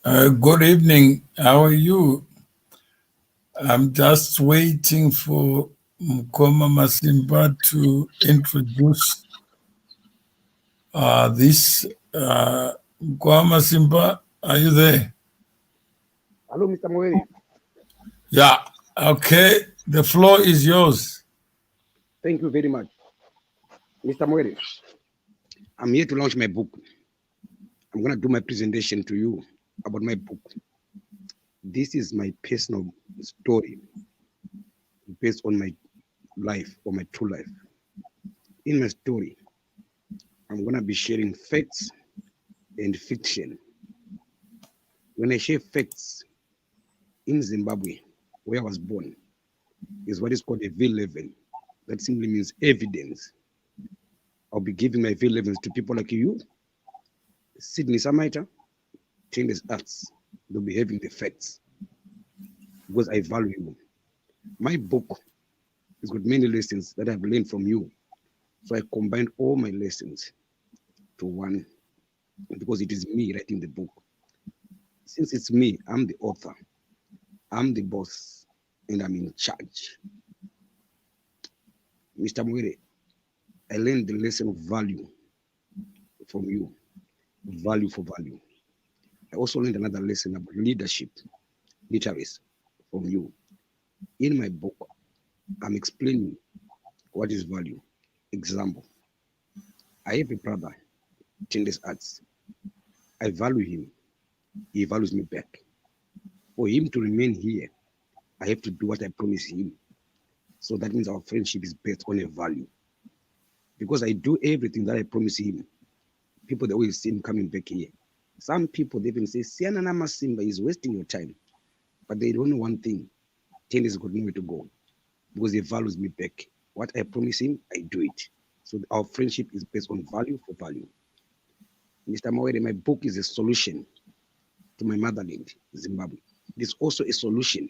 Good evening. How are you? I'm just waiting for Mkoma Masimba to introduce this. Mkoma Masimba, are you there? Hello, Mr. Moeri. Yeah. Okay. The floor is yours. Thank you very much. Mr. Moeri, I'm here to launch my book. I'm going to do my presentation to you about my book. This is my personal story based on my life or my true life. In my story, I'm going to be sharing facts and fiction. When I share facts, in Zimbabwe, where I was born, is what is called a V11. That simply means evidence. I'll be giving my V11s to people like you, Sydney Samaita, Trainers Arts. They'll be having the facts because I value you. My book has got many lessons that I've learned from you. So I combined all my lessons to one because it is me writing the book. Since it's me, I'm the author, I'm the boss, and I'm in charge. Mr. Mwere, I learned the lesson of value from you, value for value. I also learned another lesson about leadership, literacy from you. In my book, I'm explaining what is value. Example, I have a brother, Tendes Arts. I value him. He values me back. For him to remain here, I have to do what I promise him. So that means our friendship is based on a value. Because I do everything that I promise him, people they always see him coming back here. Some people they even say, Siana Namasimba is wasting your time. But they don't know one thing. Tendes got nowhere to go. Because he values me back. What I promise him, I do it. So our friendship is based on value for value. Mr. Mawere, my book is a solution to my motherland, Zimbabwe. It is also a solution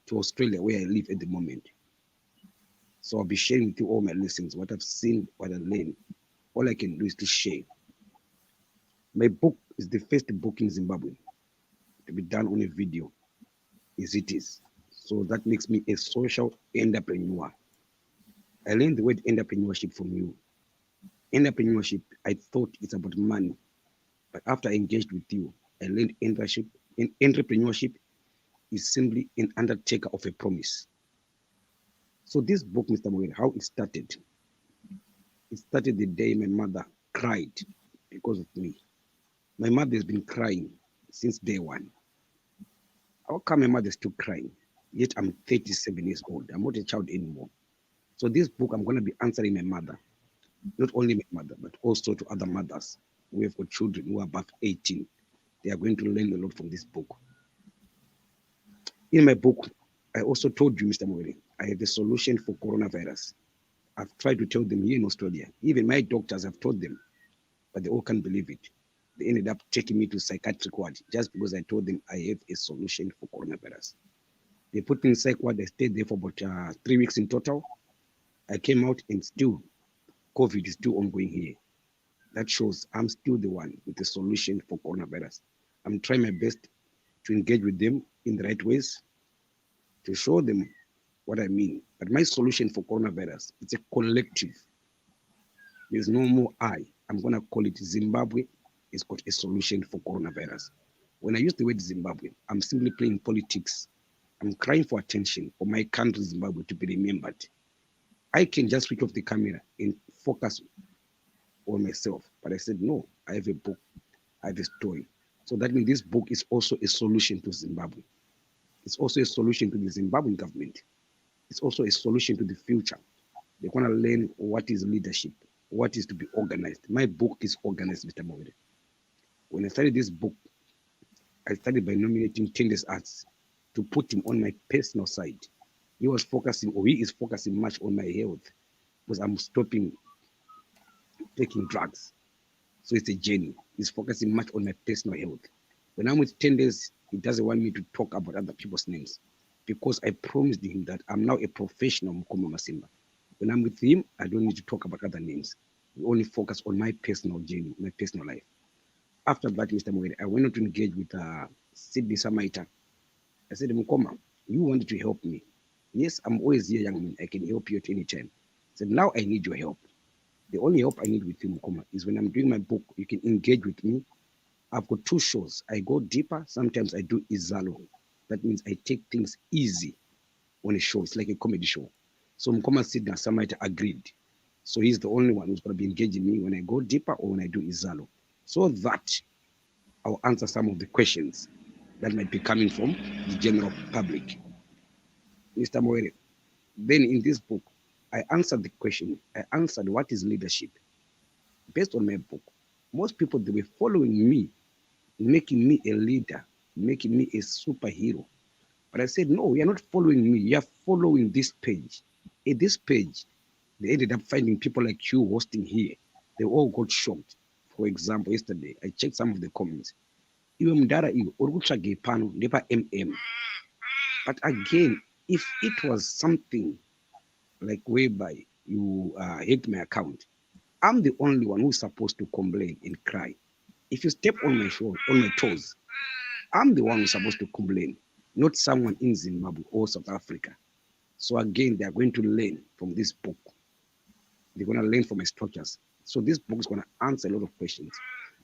to Australia, where I live at the moment. So I'll be sharing with you all my lessons, what I've seen, what I learned. All I can do is to share. My book is the first book in Zimbabwe to be done on a video, as it is. So that makes me a social entrepreneur. I learned the word entrepreneurship from you. Entrepreneurship, I thought it's about money. But after I engaged with you, I learned entrepreneurship is simply an undertaker of a promise. So this book, Mr. Moen, how it started the day my mother cried because of me. My mother has been crying since day one. How come my mother is still crying? Yet I'm 37 years old. I'm not a child anymore. So this book, I'm going to be answering my mother. Not only my mother, but also to other mothers who have got children who are above 18. They are going to learn a lot from this book. In my book, I also told you, Mr. Moere, I have a solution for coronavirus. I've tried to tell them here in Australia. Even my doctors have told them, but they all can't believe it. They ended up taking me to psychiatric ward just because I told them I have a solution for coronavirus. They put me in psych ward. I stayed there for about 3 weeks in total. I came out and still, COVID is still ongoing here. That shows I'm still the one with the solution for coronavirus. I'm trying my best to engage with them in the right ways, to show them what I mean. But my solution for coronavirus, it's a collective. There's no more I. I'm going to call it Zimbabwe. It's got a solution for coronavirus. When I use the word Zimbabwe, I'm simply playing politics. I'm crying for attention for my country, Zimbabwe, to be remembered. I can just switch off the camera and focus on myself. But I said, no, I have a book, I have a story. So that means this book is also a solution to Zimbabwe. It's also a solution to the Zimbabwean government. It's also a solution to the future. They want to learn what is leadership, what is to be organized. My book is organized, Mr. Mawere. When I started this book, I started by nominating Tendes Arts to put him on my personal side. He was focusing, or he is focusing much on my health because I'm stopping taking drugs. So it's a journey. He's focusing much on my personal health. When I'm with Tendes, he doesn't want me to talk about other people's names because I promised him that I'm now a professional Mukoma Masimba. When I'm with him, I don't need to talk about other names. We only focus on my personal journey, my personal life. After that, Mr. Moede, I went on to engage with Sydney Samaita. I said, Mukoma, you wanted to help me. Yes, I'm always here, young man. I can help you at any time. I said, now I need your help. The only help I need with you, Mukoma, is when I'm doing my book, you can engage with me. I've got 2 shows. I go deeper. Sometimes I do izalo. That means I take things easy on a show. It's like a comedy show. So Mukoma Sydney Samaita agreed. So he's the only one who's going to be engaging me when I go deeper or when I do izalo. So that I'll answer some of the questions that might be coming from the general public. Mr. Moere, then in this book, I answered the question. I answered what is leadership. Based on my book, most people, they were following me, making me a leader, making me a superhero. But I said, no, you're not following me. You're following this page. At this page, they ended up finding people like you hosting here. They all got shocked. For example, yesterday, I checked some of the comments. MM. But again, if it was something like whereby you hate my account, I'm the only one who's supposed to complain and cry. If you step on my toes, I'm the one who's supposed to complain, not someone in Zimbabwe or South Africa. So again, they are going to learn from this book. They're going to learn from my structures. So this book is going to answer a lot of questions.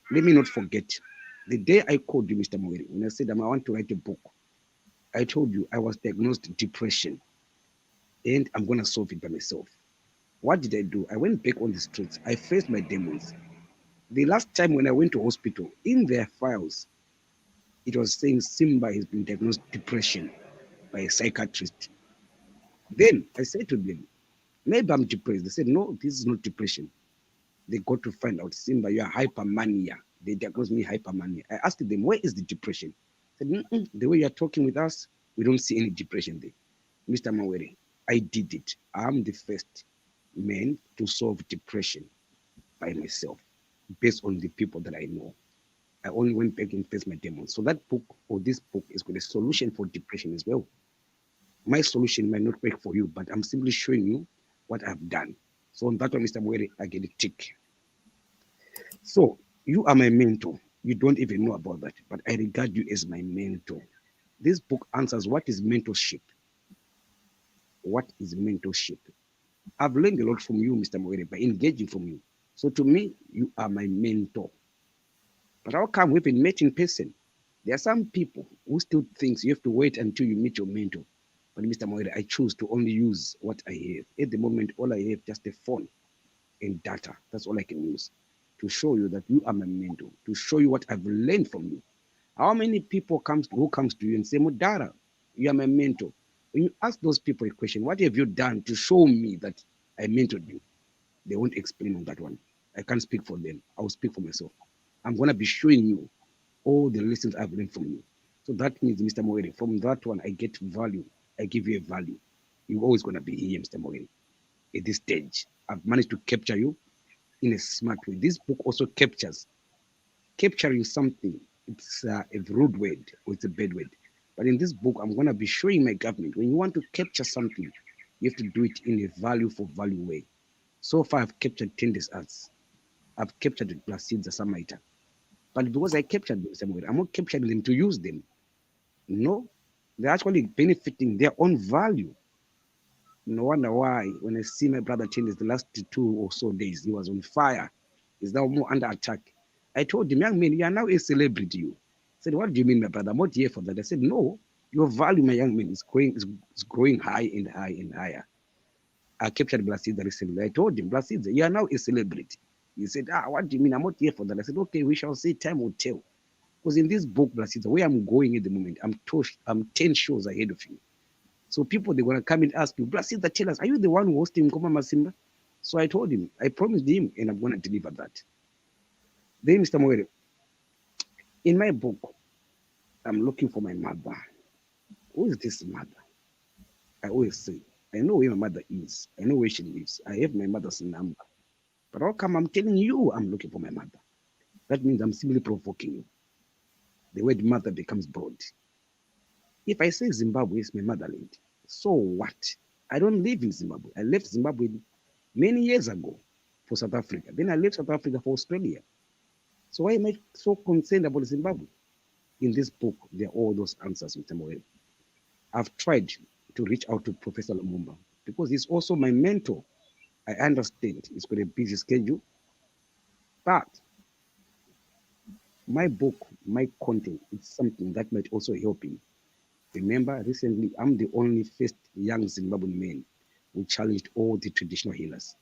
Let me not forget, the day I called you, Mr. Moeri, when I said I want to write a book, I told you I was diagnosed with depression and I'm going to solve it by myself. What did I do? I went back on the streets. I faced my demons. The last time when I went to hospital, in their files, it was saying Simba has been diagnosed with depression by a psychiatrist. Then I said to them, maybe I'm depressed. They said, no, this is not depression. They got to find out, Simba, you are hypermania. They diagnosed me hypermania. I asked them, where is the depression? I said, the way you're talking with us, we don't see any depression there. Mr. Mawere, I did it. I'm the first man to solve depression by myself, based on the people that I know. I only went back and faced my demons. So that book, or this book, is got a solution for depression as well. My solution might not work for you, but I'm simply showing you what I've done. So on that one, Mr. Mwere, I get a tick. So you are my mentor. You don't even know about that, but I regard you as my mentor. This book answers what is mentorship. What is mentorship? I've learned a lot from you, Mr. Mwere, by engaging from you. So to me, you are my mentor. But how come we haven't met in person? There are some people who still think you have to wait until you meet your mentor. But Mr. Moira, I choose to only use what I have. At the moment, all I have just a phone and data. That's all I can use to show you that you are my mentor, to show you what I've learned from you. How many people who comes to you and say, Mudara, you are my mentor? When you ask those people a question, what have you done to show me that I mentored you? They won't explain on that one. I can't speak for them. I'll speak for myself. I'm going to be showing you all the lessons I've learned from you. So that means, Mr. Moeri, from that one, I get value. I give you a value. You're always going to be here, Mr. Moeri. At this stage, I've managed to capture you in a smart way. This book also capturing something. It's a rude word or it's a bad word. But in this book, I'm going to be showing my government, when you want to capture something, you have to do it in a value for value way. So far, I've captured Thandy's arts. I've captured Placids Samaita. But because I captured them somewhere, I'm not capturing them to use them. No, they're actually benefiting their own value. No wonder why when I see my brother Thandy the last 2 or so days, he was on fire. He's now more under attack. I told him, young man, you are now a celebrity. You said, what do you mean, my brother? I'm not here for that. I said, no, your value, my young man, is growing high and high and higher. I captured Blasidza recently. I told him, Blasidza, you are now a celebrity. He said, what do you mean? I'm not here for that. I said, okay, we shall see. Time will tell. Because in this book, Blasidza, where I'm going at the moment, I'm 10 shows ahead of you. So people, they're going to come and ask you, Blasidza, tell us, are you the one hosting Ngoma Masimba? So I told him, I promised him, and I'm going to deliver that. Then, Mr. Moere, in my book, I'm looking for my mother. Who is this mother? I always say, I know where my mother is. I know where she lives. I have my mother's number. But how come I'm telling you I'm looking for my mother? That means I'm simply provoking you. The word mother becomes broad. If I say Zimbabwe is my motherland, so what? I don't live in Zimbabwe. I left Zimbabwe many years ago for South Africa. Then I left South Africa for Australia. So why am I so concerned about Zimbabwe? In this book, there are all those answers, Mr. Moel. I've tried to reach out to Professor Lumumba because he's also my mentor. I understand he's got a busy schedule, but my book, my content, it's something that might also help him. Remember, recently, I'm the only first young Zimbabwean man who challenged all the traditional healers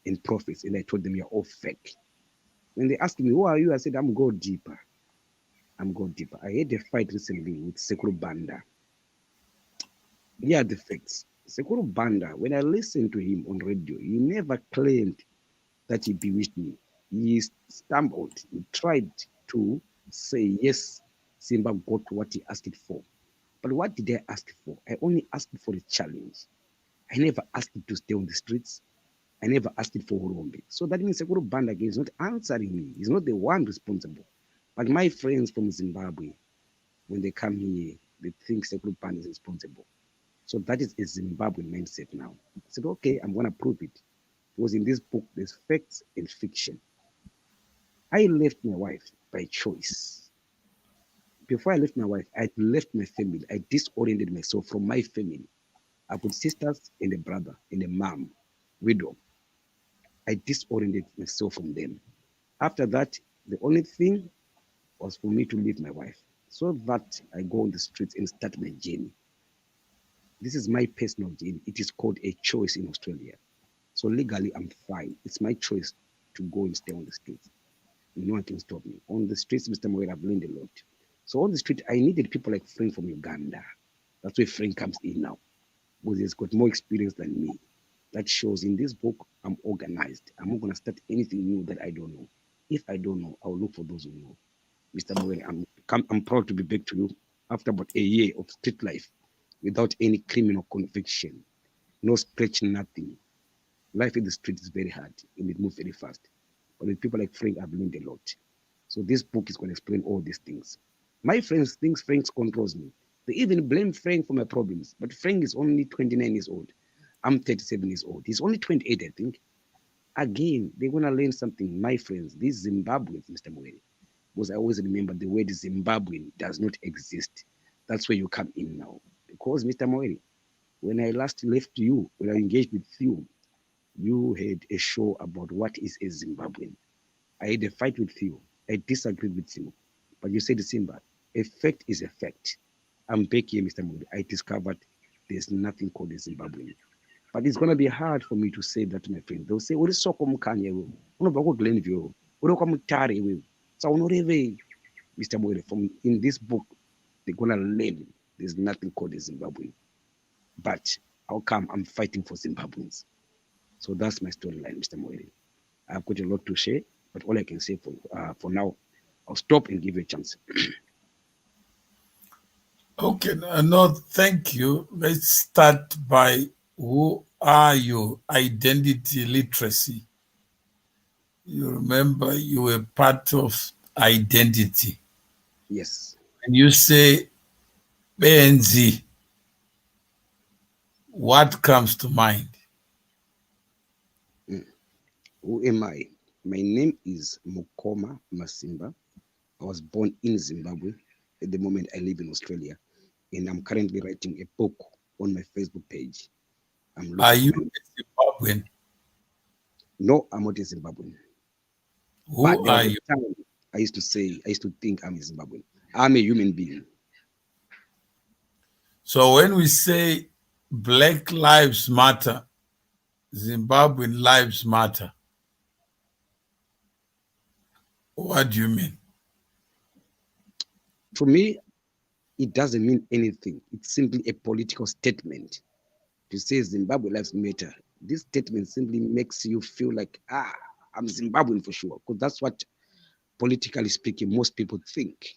and prophets, and I told them you're all fake. When they asked me, who are you? I said, I'm God deeper. I'm God deeper. I had a fight recently with Sekuru Banda. Here are the facts. Sekuru Banda, when I listened to him on radio, he never claimed that he bewitched me. He stumbled. He tried to say, yes, Simba got what he asked for. But what did I ask for? I only asked for a challenge. I never asked to stay on the streets. I never asked for Horombe. So that means Sekuru Banda again is not answering me. He's not the one responsible. But my friends from Zimbabwe, when they come here, they think Sekuru Banda is responsible. So that is a Zimbabwean mindset now. I said, okay, I'm going to prove it. Because in this book, there's facts and fiction. I left my wife by choice. Before I left my wife, I left my family. I disoriented myself from my family. I've got sisters and a brother and a mom, widow. I disoriented myself from them. After that, the only thing was for me to leave my wife so that I go on the streets and start my journey. This is my personal journey. It is called a choice in Australia. So legally, I'm fine. It's my choice to go and stay on the streets. No one can stop me. On the streets, Mr. Moyer, I've learned a lot. So on the street, I needed people like Frank from Uganda. That's where Frank comes in now, because he's got more experience than me. That shows in this book, I'm organized. I'm not going to start anything new that I don't know. If I don't know, I'll look for those who know. Mr. Moyer, I'm proud to be back to you after about a year of street life without any criminal conviction, no scratch, nothing. Life in the street is very hard and it moves very fast. But with people like Frank, I've learned a lot. So this book is going to explain all these things. My friends think Frank controls me. They even blame Frank for my problems. But Frank is only 29 years old. I'm 37 years old. He's only 28, I think. Again, they're going to learn something. My friends, these Zimbabweans, Mr. Moeri, because I always remember the word Zimbabwean does not exist. That's where you come in now. Because, Mr. Moeri, when I last left you, when I engaged with you, you had a show about what is a Zimbabwean. I had a fight with you. I disagreed with you. But you said, Simba, a fact is a fact. I'm back here, Mr. Moody. I discovered there's nothing called a Zimbabwean. But it's going to be hard for me to say that to my friends. They'll say, what is so come Kanye? What about Glenview? What about Mutare? So, Mr. Moody, from in this book, they're going to learn there's nothing called a Zimbabwean. But how come I'm fighting for Zimbabweans? So that's my storyline, Mr. Moiri. I've got a lot to share, but all I can say for now, I'll stop and give you a chance. Okay, no, thank you. Let's start by who are you? Identity literacy. You remember you were part of identity. Yes. When you say BNZ, what comes to mind? Who am I? My name is Mukoma Masimba. I was born in Zimbabwe. At the moment, I live in Australia, and I'm currently writing a book on my Facebook page. Are you a Zimbabwean? No, I'm not a Zimbabwean. Who are you? Time I used to think I'm a Zimbabwean. I'm a human being. So when we say Black Lives Matter, Zimbabwean lives matter, what do you mean? To me, it doesn't mean anything. It's simply a political statement. To say Zimbabwe lives matter, this statement simply makes you feel like, I'm Zimbabwean for sure, because that's what, politically speaking, most people think,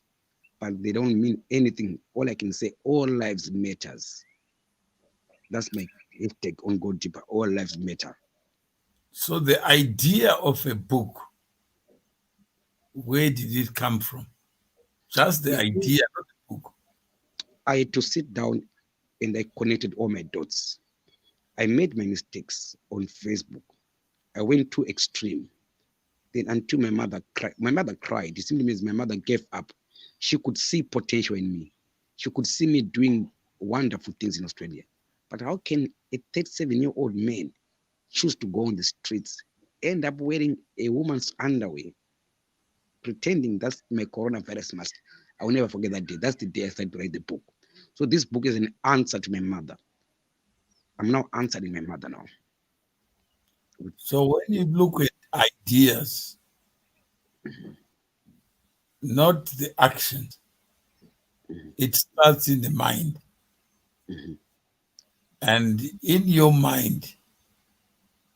but they don't mean anything. All I can say, all lives matters. That's my take on Go Deeper. All lives matter. So the idea of a book, where did it come from? Just the idea of the book. I had to sit down and I connected all my dots. I made my mistakes on Facebook. I went too extreme. Then until my mother cried. My mother cried. It simply means my mother gave up. She could see potential in me. She could see me doing wonderful things in Australia. But how can a 37-year-old man choose to go on the streets, end up wearing a woman's underwear, pretending that's my coronavirus mask? I will never forget that day. That's the day I started to write the book. So this book is an answer to my mother. I'm now answering my mother now. So when you look at ideas, not the actions, it starts in the mind. And in your mind,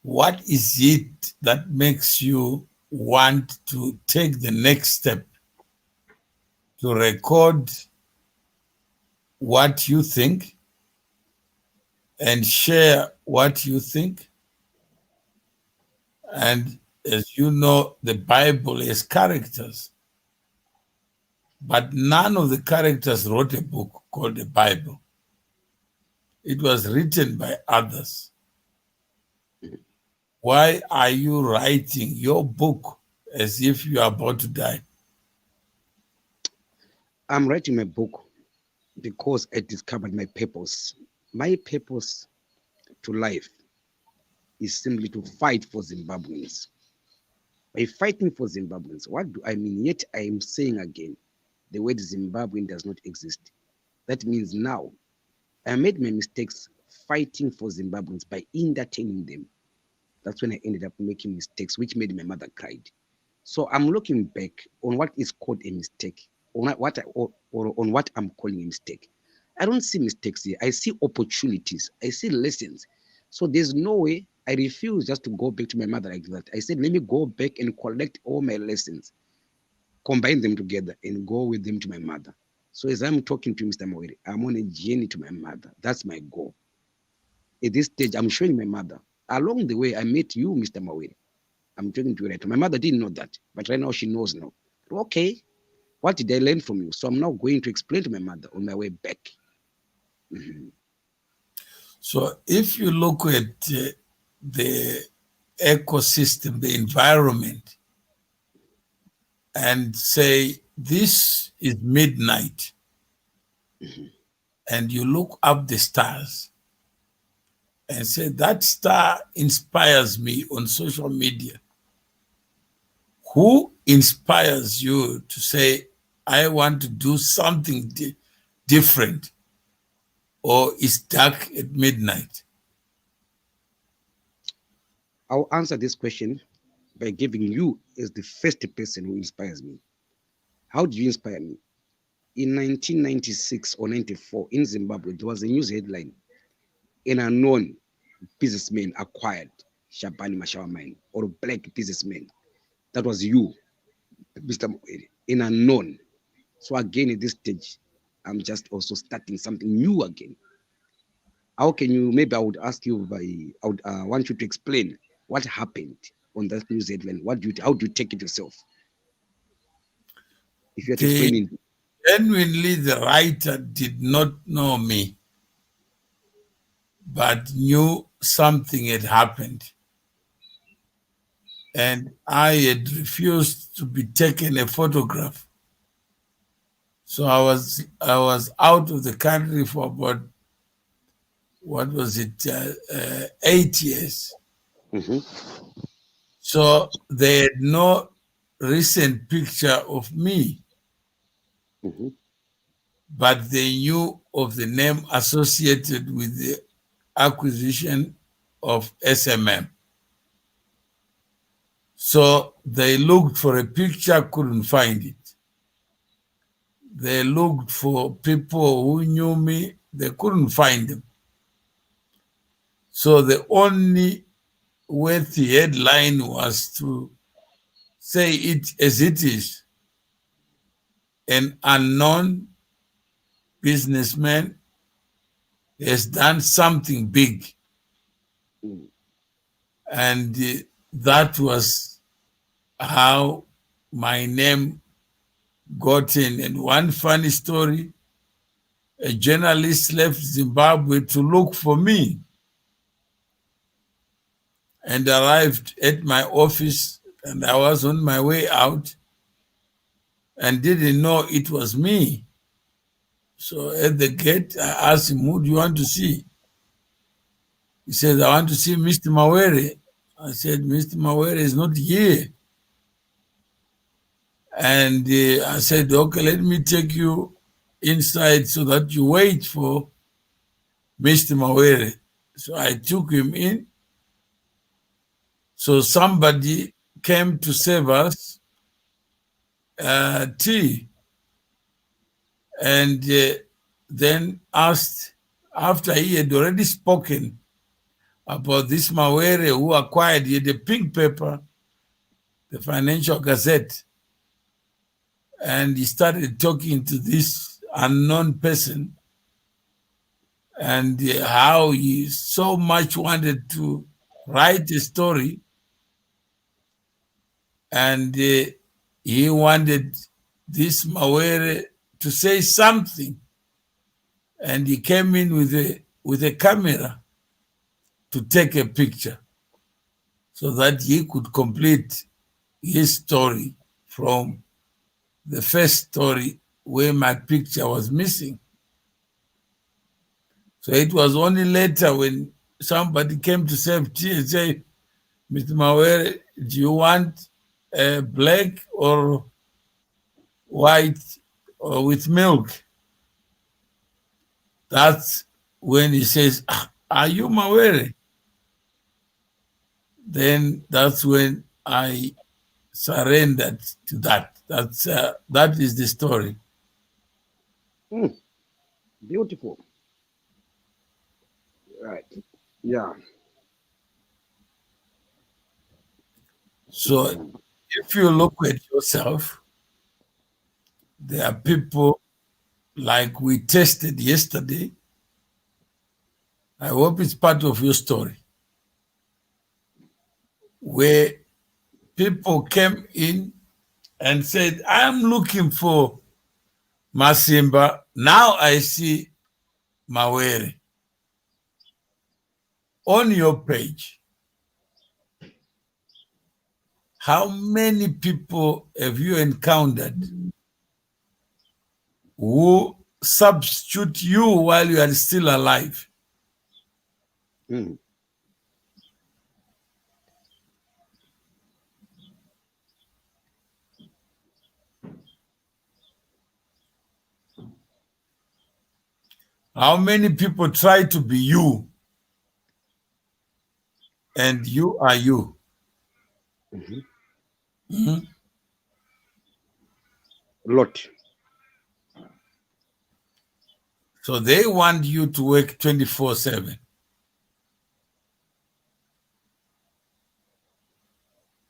what is it that makes you want to take the next step to record what you think and share what you think? And as you know, the Bible has characters, but none of the characters wrote a book called the Bible. It was written by others. Why are you writing your book as if you are about to die? I'm writing my book because I discovered my purpose. My purpose to life is simply to fight for Zimbabweans. By fighting for Zimbabweans, what do I mean? Yet I am saying again, the word Zimbabwean does not exist. That means now I made my mistakes fighting for Zimbabweans by entertaining them. That's when I ended up making mistakes, which made my mother cry. So I'm looking back on what is called a mistake, on on what I'm calling a mistake. I don't see mistakes here. I see opportunities. I see lessons. So there's no way I refuse just to go back to my mother like that. I said, let me go back and collect all my lessons, combine them together, and go with them to my mother. So as I'm talking to Mr. Mawere, I'm on a journey to my mother. That's my goal. At this stage, I'm showing my mother. Along the way, I met you, Mr. Mawere. I'm talking to you right now. My mother didn't know that, but right now she knows now. Okay, what did I learn from you? So I'm now going to explain to my mother on my way back. So if you look at the ecosystem, the environment, and say, this is midnight, and you look up the stars and say, that star inspires me on social media. Who inspires you to say, I want to do something different, or it's dark at midnight? I'll answer this question by giving you as the first person who inspires me. How do you inspire me? In 1996 or 94 in Zimbabwe, there was a news headline: an unknown businessman acquired Shabani Mashawa mine, or a black businessman. That was you, Mr. Mawere, an unknown. So again, at this stage, I'm just also starting something new again. How can you, maybe I would ask you I would want you to explain what happened on that news headline. How do you take it yourself? If you're explaining. Genuinely, the writer did not know me, but knew something had happened. And I had refused to be taken a photograph. So I was out of the country for about, 8 years. So they had no recent picture of me, but they knew of the name associated with the acquisition of SMM. So they looked for a picture, couldn't find it. They looked for people who knew me, they couldn't find them. So the only worthy headline was to say it as it is: an unknown businessman has done something big. And that was how my name got in. And one funny story, a journalist left Zimbabwe to look for me and arrived at my office, and I was on my way out. and didn't know it was me. So at the gate, I asked him, who do you want to see? He said, I want to see Mr. Mawere. I said, Mr. Mawere is not here. And I said, okay, let me take you inside so that you wait for Mr. Mawere. So I took him in. So somebody came to serve us tea, and then asked, after he had already spoken about this Mawere who acquired, he had a pink paper, the Financial Gazette, and he started talking to this unknown person, and how he so much wanted to write a story, and he wanted this Mawere to say something, and he came in with a camera to take a picture so that he could complete his story from the first story where my picture was missing. So it was only later when somebody came to serve tea and say, Mr. Mawere, do you want black or white or with milk? That's when he says, are you Mawere? Then that's when I surrendered to that. That is the story. Beautiful. Right. Yeah. So if you look at yourself, there are people like we tested yesterday. I hope it's part of your story, where people came in and said, I'm looking for Masimba. Now I see Mawere on your page. How many people have you encountered who substitute you while you are still alive? How many people try to be you and you are you? A lot. So they want you to work 24/7.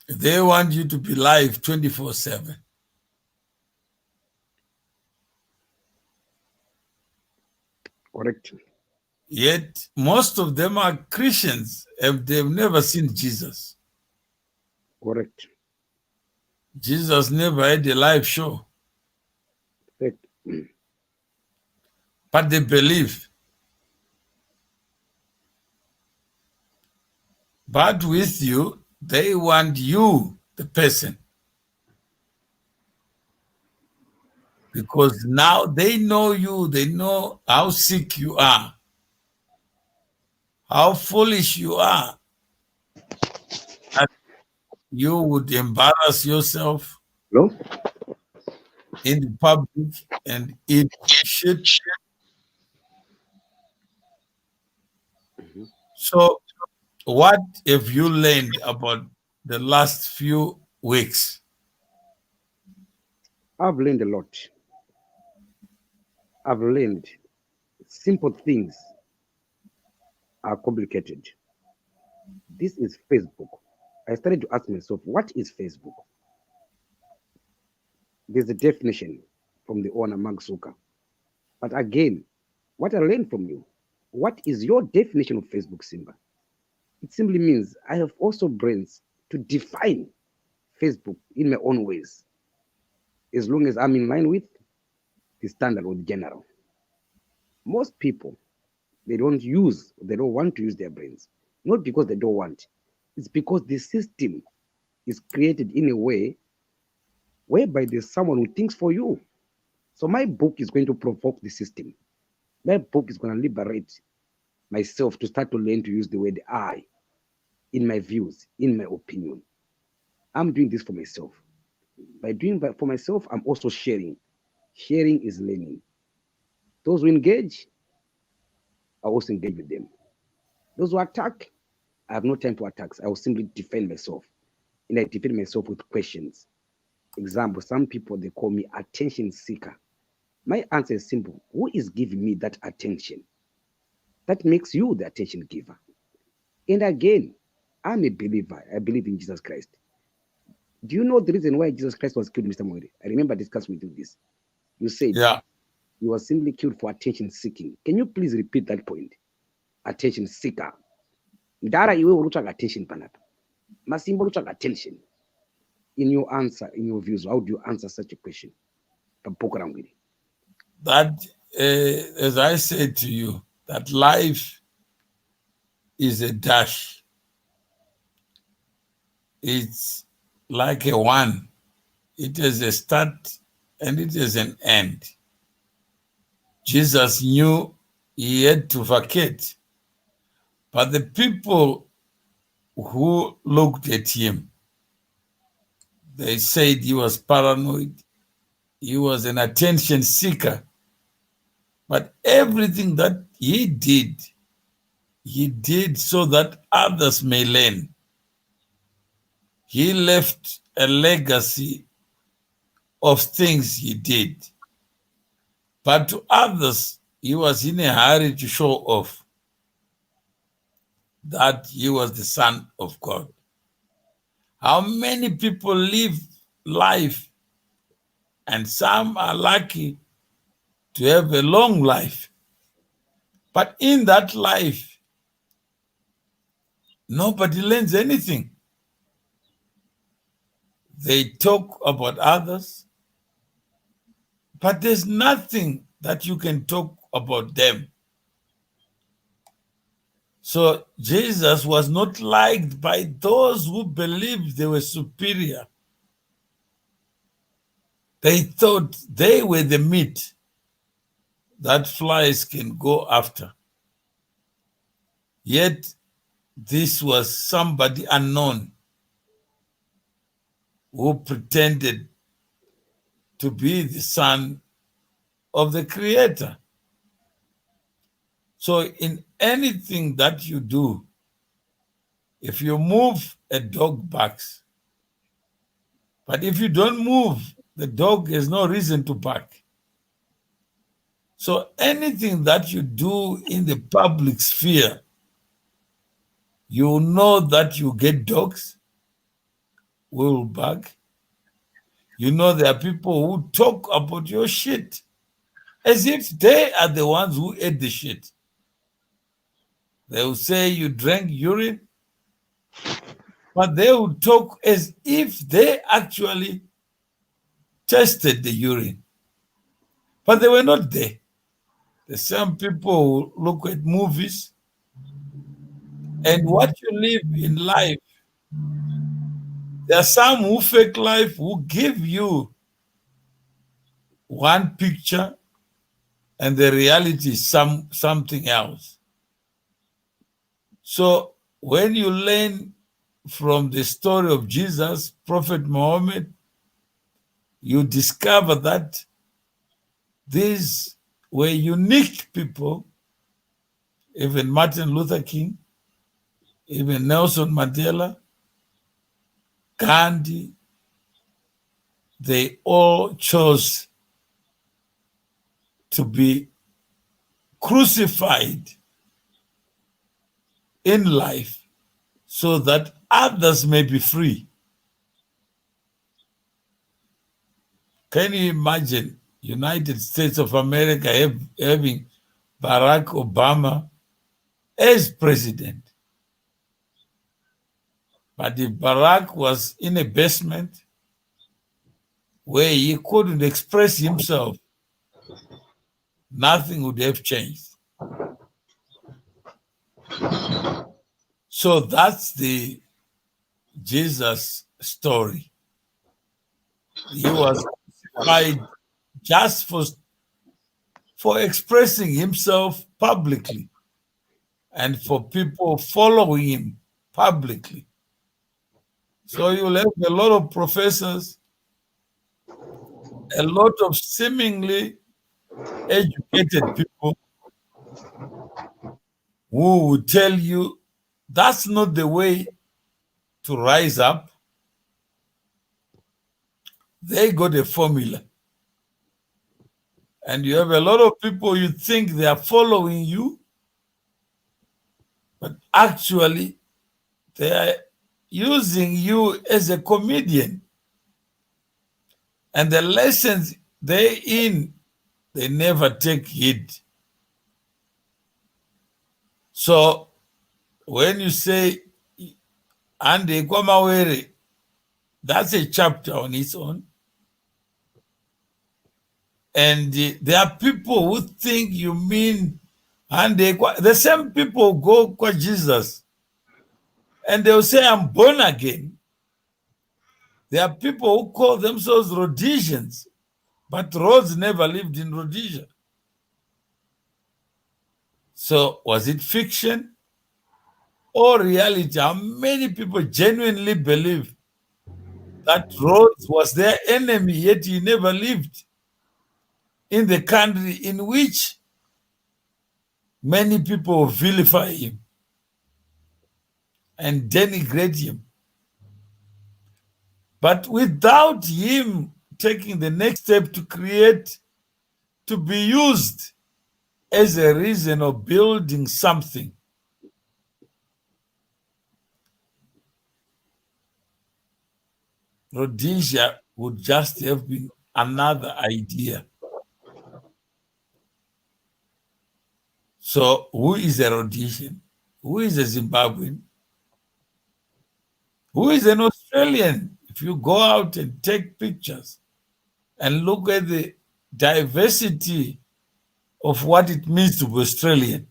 They want you to be live 24/7. Correct. Yet most of them are Christians and they've never seen Jesus. Correct. Jesus never had a live show. Correct. But they believe. But with you, they want you, the person. Because now they know you, they know how sick you are, how foolish you are, that you would embarrass yourself Hello? in the public and eat shit. So what have you learned about the last few weeks? I've learned a lot. I've learned simple things are complicated. This is Facebook. I started to ask myself, what is Facebook? There's a definition from the owner, Mark Zucker. But again, what I learned from you, what is your definition of Facebook, Simba? It simply means I have also brains to define Facebook in my own ways, as long as I'm in line with the standard or the general. Most people, they don't want to use their brains. Not because they don't want, it's because the system is created in a way whereby there's someone who thinks for you. So my book is going to provoke the system. My book is going to liberate myself to start to learn to use the word I in my views, in my opinion. I'm doing this for myself. By doing that for myself, I'm also sharing. Sharing is learning. Those who engage, I also engage with them. Those who attack, I have no time for attacks. I will simply defend myself. And I defend myself with questions. Example, some people, they call me attention seeker. My answer is simple. Who is giving me that attention? That makes you the attention giver. And again, I'm a believer. I believe in Jesus Christ. Do you know the reason why Jesus Christ was killed, Mr. Moire? I remember discussing with you this. You said he was simply killed for attention seeking. Can you please repeat that point? Attention seeker. Ndara iwe uruchaga attention panapa. Masimbo uruchaga attention. In your answer, in your views, how do you answer such a question? That, as I said to you, that life is a dash. It's like a one. It has a start and it has an end. Jesus knew he had to vacate, but the people who looked at him, they said he was paranoid, he was an attention seeker. But everything that he did so that others may learn. He left a legacy of things he did. But to others, he was in a hurry to show off that he was the Son of God. How many people live life, and some are lucky to have a long life. But in that life, nobody learns anything. They talk about others, but there's nothing that you can talk about them. So Jesus was not liked by those who believed they were superior. They thought they were the meat that flies can go after. Yet this was somebody unknown who pretended to be the son of the Creator. So in anything that you do, if you move, a dog barks. But if you don't move, the dog has no reason to bark. So anything that you do in the public sphere, you know that you get dogs who will bark. You know there are people who talk about your shit as if they are the ones who ate the shit. They will say you drank urine, but they will talk as if they actually tested the urine. But they were not there. The same people who look at movies, and what you live in life. There are some who fake life, who give you one picture and the reality is something else. So when you learn from the story of Jesus, Prophet Muhammad, you discover that these were unique people, even Martin Luther King, even Nelson Mandela, Gandhi, they all chose to be crucified in life so that others may be free. Can you imagine United States of America having Barack Obama as president? But if Barack was in a basement where he couldn't express himself, nothing would have changed. So that's the Jesus story. He was crucified just for expressing himself publicly and for people following him publicly. So you'll have a lot of professors, a lot of seemingly educated people who will tell you that's not the way to rise up. They got a formula. And you have a lot of people you think they are following you, but actually they are using you as a comedian. And the lessons they never take heed. So when you say Ande Kwamawere, that's a chapter on its own. And there are people who think you mean the same people go kwa Jesus and they'll say, I'm born again. There are people who call themselves Rhodesians, but Rhodes never lived in Rhodesia. So was it fiction or reality? How many people genuinely believe that Rhodes was their enemy, yet he never lived in the country in which many people vilify him and denigrate him? But without him taking the next step to be used as a reason of building something, Rhodesia would just have been another idea. So who is a Rhodesian? Who is a Zimbabwean? Who is an Australian? If you go out and take pictures and look at the diversity of what it means to be Australian,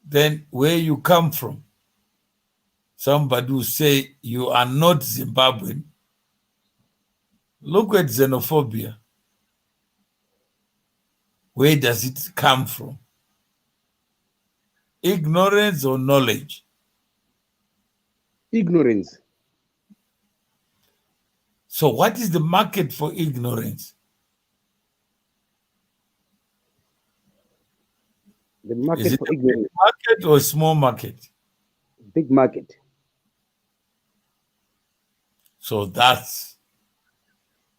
then where you come from, somebody will say you are not Zimbabwean. Look at xenophobia. Where does it come from? Ignorance or knowledge? Ignorance. So what is the market for ignorance? The market Is it for a big ignorance. market or a small market? Big market. So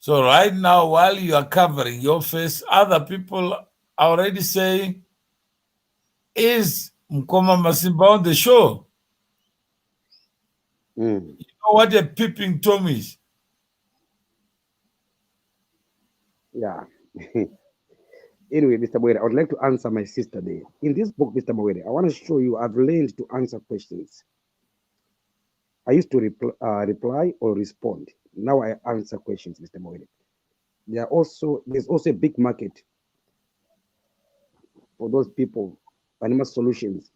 right now, while you are covering your face, other people are already saying, is Mkoma Masimba on the show? Mm. You know what a peeping Tom is? Yeah. Anyway, Mr. Mwere, I would like to answer my sister there. In this book, Mr. Mwere, I want to show you I've learned to answer questions. I used to reply or respond. Now I answer questions, Mr. Mwere. There's also a big market for those people, Anima Solutions,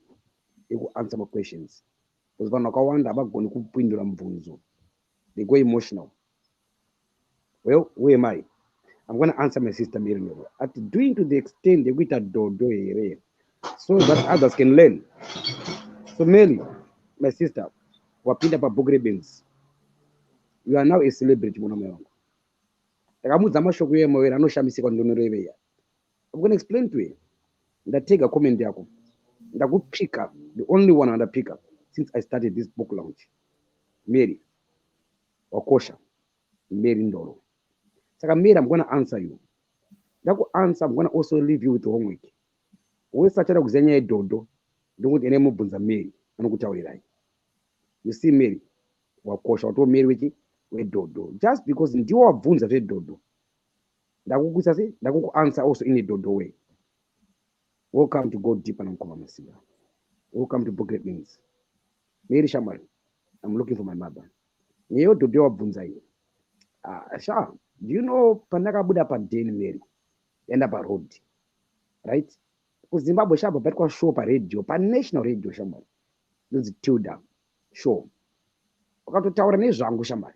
they will answer my questions. Because they go emotional. Well, where am I? I'm going to answer my sister Mary. At doing to the extent they with a dodo area, so that others can learn. So Mary, my sister, wapinda pa BhukuReBenze. You are now a celebrity, mwana. I'm going to explain to you. That take a comment there. That good picker, the only one under picker since I started this book launch. Mary Okosha, Mary Ndoro. So Mary, I'm going to answer you. That answer, I'm going to also leave you with homework. We started with Zenya Dodo, don't any more bunza Mary. You see Mary, Wakosha, or Mary with Dodo. Just because in your bunza Dodo. That will answer also in a Dodo way. Welcome to Go Deep and Uncover Masiba. Welcome to BhukuReBenze. Mary Shamal, I'm looking for my mother. Neo to do a bunzai. Sha, do you know Panaka Buddha Padin Mary? End up a road. Right? Because Zimbabwe Shaba Betko show pa radio, pa national radio Shamal. This is Tilda show. Okato Tower Nezangu Shamal.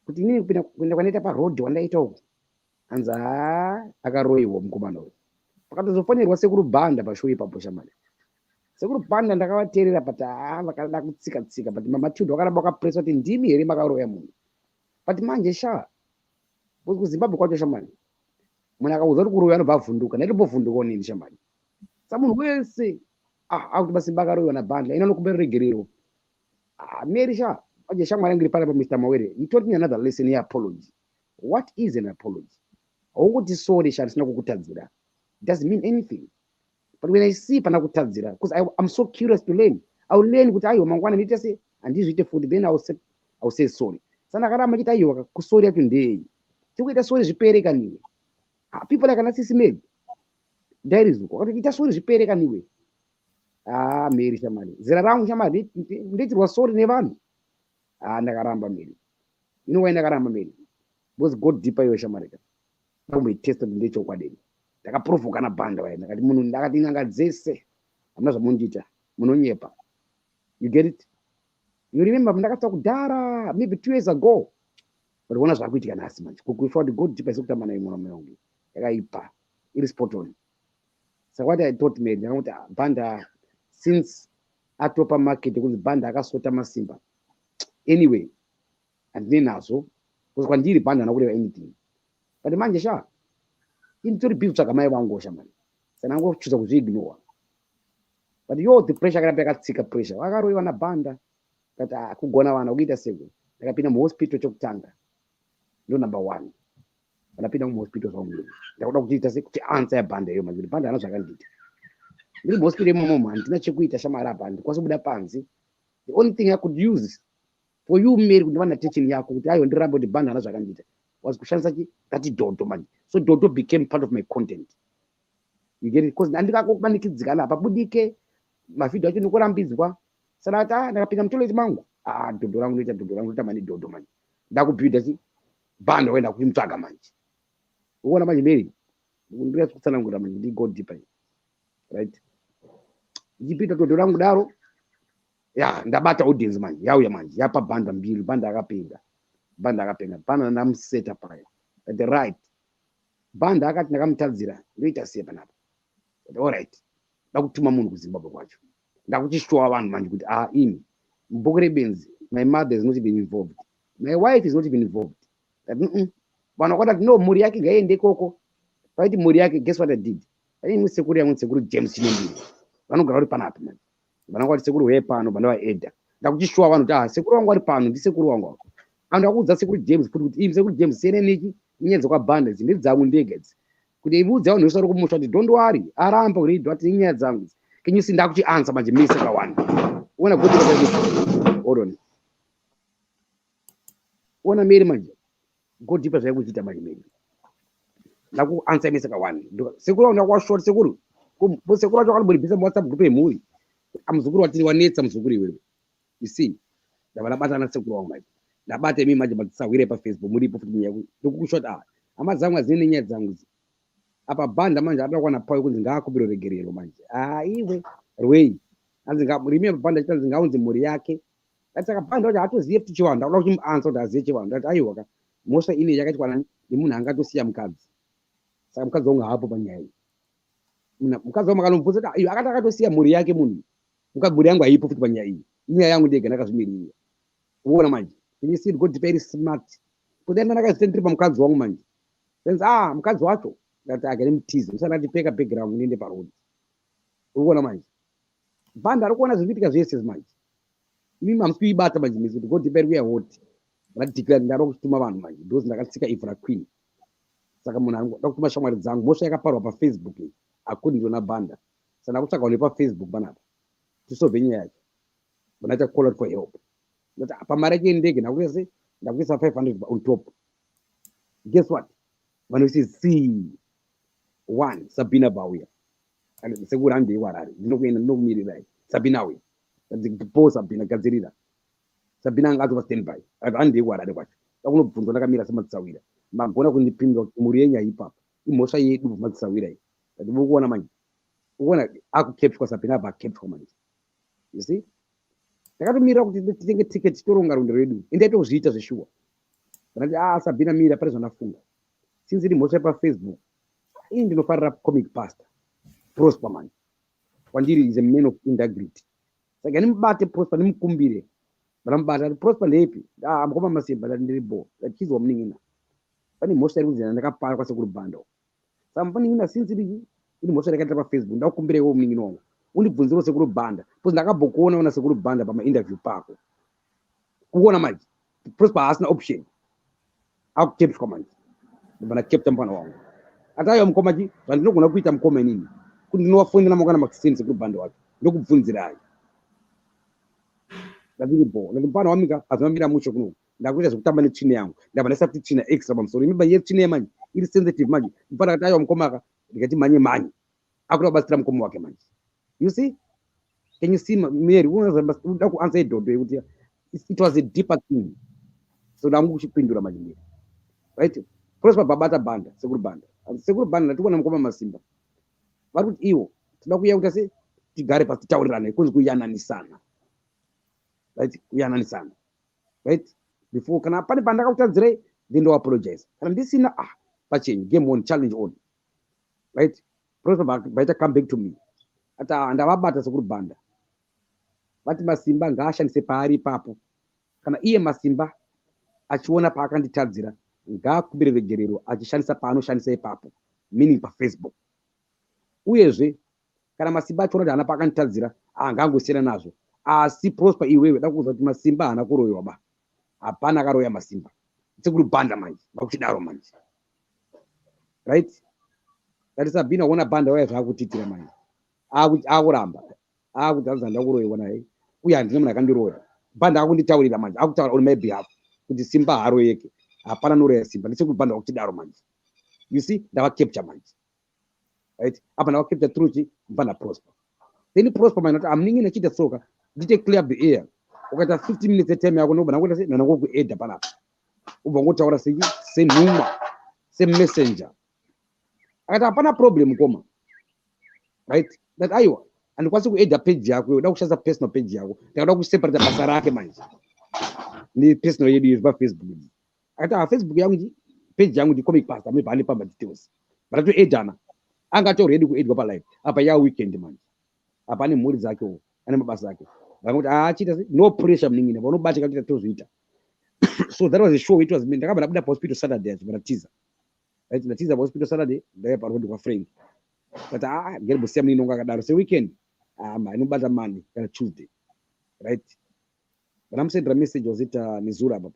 kuti inini kuenda kwanoita parodhi wandaita uku anzi akaroiwa mukomana uyu. Pakatozofonerwa sekuru Bhanda pashow ipapo shamani. Sekuru Bhanda ndakavateerera pati vakada kutsika pati mamatudhu vakaramba vakapresa kuti ndimi here makaroya munhu. Pati manje kuZimbabwe kwacho shamani, munhu akaudzwa kuti kuroya anobva avhunduka, ndaitomboovhunduka onini shamani. Saka munhu wese akuti masimba akaroiwa naBhanda ina nokumbera regerero. Mary manje shamwari yangu iri panapo, Mr. Mawere, you taught me another lesson here, apology. What is an apology? Haunguti sorry shandisina kukutadzira. It doesn't mean anything. But when I see pana kutadzira, because I'm so curious to learn, I will learn kuti aiwa mangwana ndita say andizviite food, then I will say sorry. Sana karamba chita aiwa kusori yacho ndei. Tikuita sorry zvipere kaniwe. People like anasisi made. That is what ita sorry zvipere kaniwe. Mary shamani. Zera rangu shamani nditirwa sorry nevanhu. Ndakaramba Mary. You know why ndakaramba Mary? Because God deeper yo shamani. Ndakumboitesta ndechokwadeni. Ndakaprovoka naBhanda waye ndakati munhu ndakati nyanga dzese hamuna zvamundiita munonyepa. You get it? You remember ndakatsa kudhara maybe 2 years ago. But wona zvakuitika nhasi manje kukufa kuti God deeper sekutamba naye mwana wangu yakaipa iri spot on. So what I thought made ndakuti Bhanda since atopa market kuti Bhanda akasota masimba anyway andine nazo because kwandiri Bhanda nakureva anything. But manje initori beef tsvaga mai vangu shamani. Saka nangochuza kuzviignore. But the pressure akaramba yakatsika pressure. Vakaroiwa naBhanda kati kugona vana kuita seko. Ndakapinda muhospital chokutanga. Ndo number 1. Ndakapinda muhospital zvangu. Ndakuda kuchiita sekuti answer yaBhanda iyo manje. Bhanda ana zvakandiita. Ndiri muhospital imomo handina chekuita shamari apa ndikwanisa kubuda panze. The only thing I could use for you Mary kuti vana attention yako kuti ayo ndirambe kuti Bhanda ana zvakandiita was kushandisa that dodo manje. So dodo became part of my content. You get it? Because ndikakubanikidzika apa budike mavideo acho nikurambidzwa. Saka ndakapinda mutoilet mangu. Dodo rangu noita mani dodo manje. Ndakubhuida Bhanda waenda kuchimtsvaga manje. Uona manje Mary. Ndiri kutsanangura manje ndi God deeper. Right? Ndipita dodo rangu daro. Ndabata audience manje. Yauya manje. Yapa Bhanda mbiri. Bhanda akapinda. Bhanda ndamuseta paya. At the right. Bhanda akati ndakamutadzira ndoita sei panapa. All right. Ndakutuma munhu kuZimbabwe kwacho. Ndakuchishwa vanhu manje kuti ini BhukuReBenze, my mother is not even involved. My wife is not even involved. Vanhu vakati no muri yake ngaende koko. Paiti muri yake, guess what I did? Ini musekuru yangu sekuru James Chinembiri. Vanogara uri panapa manje. Vanhu vakati sekuru wepano bana vaEdha. Ndakuchishwa vanhu kuti sekuru wangu ari pano ndisekuru wangu. Andakuudza sekuru James kuti ivi sekuru James seneniki nyenzo kwa Bhanda dzine dzangu ndege idzi. Kuti ibudza vanhu vese kumusha kuti don't worry aramba kuridwa kuti inyaya dzangu. Can you see ndakuchi answer manje mimi saka 1. Uona kuti hold on. Uona Mary manje. God deeper zvaikuchita manje Mary. Ndaku answer mimi saka 1. Sekuru wangu ndakwa short sekuru. Sekuru wacho akalibisa mu WhatsApp group yemuri. Amuzukuru watiri wanetsa muzukuru iwewe. You see? Ndabalabata na sekuru wangu manje. Ndabate mimi manje matsawire pa Facebook muripo futi nyaku ndikukushota amazangu azine nyaya dzangu apa Bhanda manje adakwana pawe kuti ngakubiro regerero manje iwe rwei anzi remember Bhanda chitanzi ngaunze muri yake saka Bhanda wacho atoziye futi chiwanda akuda kuchimuansa kuti aziye chiwanda ati aiwa ka mosha ine yakati kwana ni munhu angatosiya mukadzi saka mukadzi wangu hapo panyaya iyi mukadzi wangu akanomubvunza kuti akati akatosiya muri yake munhu mukadzi muri yangu haipo futi panyaya iyi inyaya yangu ndege ndakazvimirira uona manje. Can you see it? God very smart. But then ndakazitendera pamukadzi wangu manje. Then mukadzi wacho ngati agere mutizo usana ndipeka background ninde parodi. Uona manje. Bhanda ari kuona zvipitika zvese manje. Mimi mamkuibata manje mizi kuti God very hot. Radically ndaro kutuma vanhu manje. Those ndakatsika Ifra Queen. Saka munhu angu ndakutuma shamwari dzangu mosha yakaparwa pa Facebook. Akundi ndona Bhanda. Saka ndakutsaka une pa Facebook banapa. Tisolve nyaya yacho. Banaita call out for help. Pamari yake ndege ndakuisa 500 on top. Guess what? When we see C1 Sabina Bauya. And sekuru ande warari. Ndinokuenda ndokumirira. Sabina we. Ndipo Sabina gadzirira. Sabina ngatu pa standby. Ande warari kwacho. Ndakunobvunzwa ndakamira sematsawira. Magona kundipindura muri yenya ipapa. Imosha yedu matsawira iyi. Ndikuona manje. Uona akukepshwa Sabina ba kepshwa manje. You see? Ndakatomira kuti titenge ticket toronga rundo redu. Indaitozviita zveshuwa. Vanati Sabina Mira pari zvanafunga. Since iri mhosva paFacebook, ini ndinofarira comic pastor Prosper man. Kwandiri is a man of integrity. Saka nimubate Prosper nimukumbire. Vanamubata Prosper ndepi? Mukoma Masimba ndiri bo. Chizwa muningina. Pane mhosva iri kunzi ndakapara kwasekuru bando. Saka muningina since iri mhosva yakaita paFacebook ndakukumbire iwe muningina wangu. Undibvunzire sekuru banda. Because ndakabhokuona sekuru banda pama-interview pako. Kuona manje. Prosper hasina option. Akukepshwa manje. Vanakepta mwana wangu. Atayo mukomaji vandinogona kuita mukoma inini kuti ndinowafonera mukana makiseni sekuru bando wake ndokubvunzirai ndaziripo mupana wamika azvamira mucho kuno ndakuita zvekutamba netsvina yangu ndabva ndasati tsvina extra pamusoro remember ye tsvina yemanje iri sensitive manje mupana akati aiwa mukoma aka ndikati manye akuda kubatsira mukoma wake manje. You see, can you see Mary unoda kuansa idhodho yekuti it was a deeper thing, so ndamukuchipindura manje Mary, right? Prosper babata banda sekuru banda ndationa mukoma Masimba vari kuti iwo toda kuuya kuti ase tigare pasi titaurirane kunzi kuyananisana, right? Kuyananisana, right? Before kana pane pandakakutadzire then do apologize kana ndisina pachenyu game on challenge on, right? Prosper baita come back to me ata ndavabata sekuru banda vati Masimba ngaashandise paari ipapo kana iye Masimba achiona paakanditadzira ngaakubire regerero achishandisa paanoshandisa ipapo, meaning paFacebook. Uyezve kana Masimba achiona kuti hana paakanditadzira ngangosiyana nazvo, asi Prosper iwewe da kuuza kuti Masimba hana kuroyiwa ba, hapana akaroya Masimba, sekuru banda manje vakuchidaro manje, right? That is Sabina kuona banda waya zvaakutitira manje akuramba akuti azanda kuroyiwa naye uye handine munhu akandiroya, banda akunditaurira manje akutaura on my behalf kuti Simba haroyeke, hapana noroya Simba, ndisekuru banda vakuchidaro manje. You see, ndavacapture manje, right? Apa ndavacapture through mbana Prosper. Then Prosper manje kuti amuningine chita soka ndite clear the air ukaita 15 minutes etime yako nobva nangoita sei nangokuedha panapa ubva ngotaura senhuma semessenger akati hapana problem koma, right? That aiwa andikwanisi kuedha page yako iwe uda kushandisa personal page yako ndakada kuseparata basa rake manje ni personal yedu iri paFacebook. Akati Facebook yangu page yangu ndi comic pastor mibhani pamba details varatoedhana anga ready kuedwa palive apa ya weekend manje apa ane mhuri dzake ane mabasa ake vanoti achita no pressure muningine vanobatika kuita tozviita. So that was a show, it was me ndakabva ndabuda hospital Saturday achibatiza, right? Ndatiza hospital Saturday ndaya parodi kwa friend but ngere bosiya munini nonga akadaro se weekend inobata Monday kana Tuesday, right? But I'm sending a message was it Nizura baba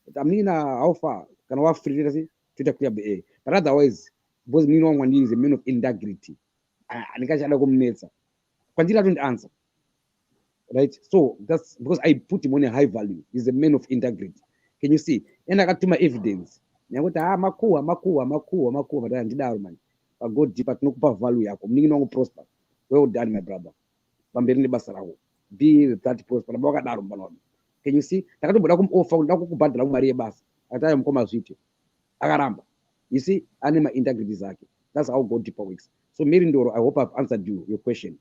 but amina how far kana wa free tasi tuita clear ba, but otherwise because munini wangu is a man of integrity andikachada kumunetsa kwandira to answer, right? So that's because I put him on a high value. He's a man of integrity. Can you see? And I got to my evidence. Nyakuti makuwa but ndidaro man. I go deep at nokupa value yako. Mningi nwangu Prosper. Well done my brother. Pambeni ni basa lako. Be that Prosper. Naboka daro mbano. Can you see? Takatu boda offer ndakukubandala umariye basa. Ataya mkoma zwiti. Akaramba. You see? Anima integrity zake. That's how God deeper works. So Marry Ndoro, I hope I've answered your question.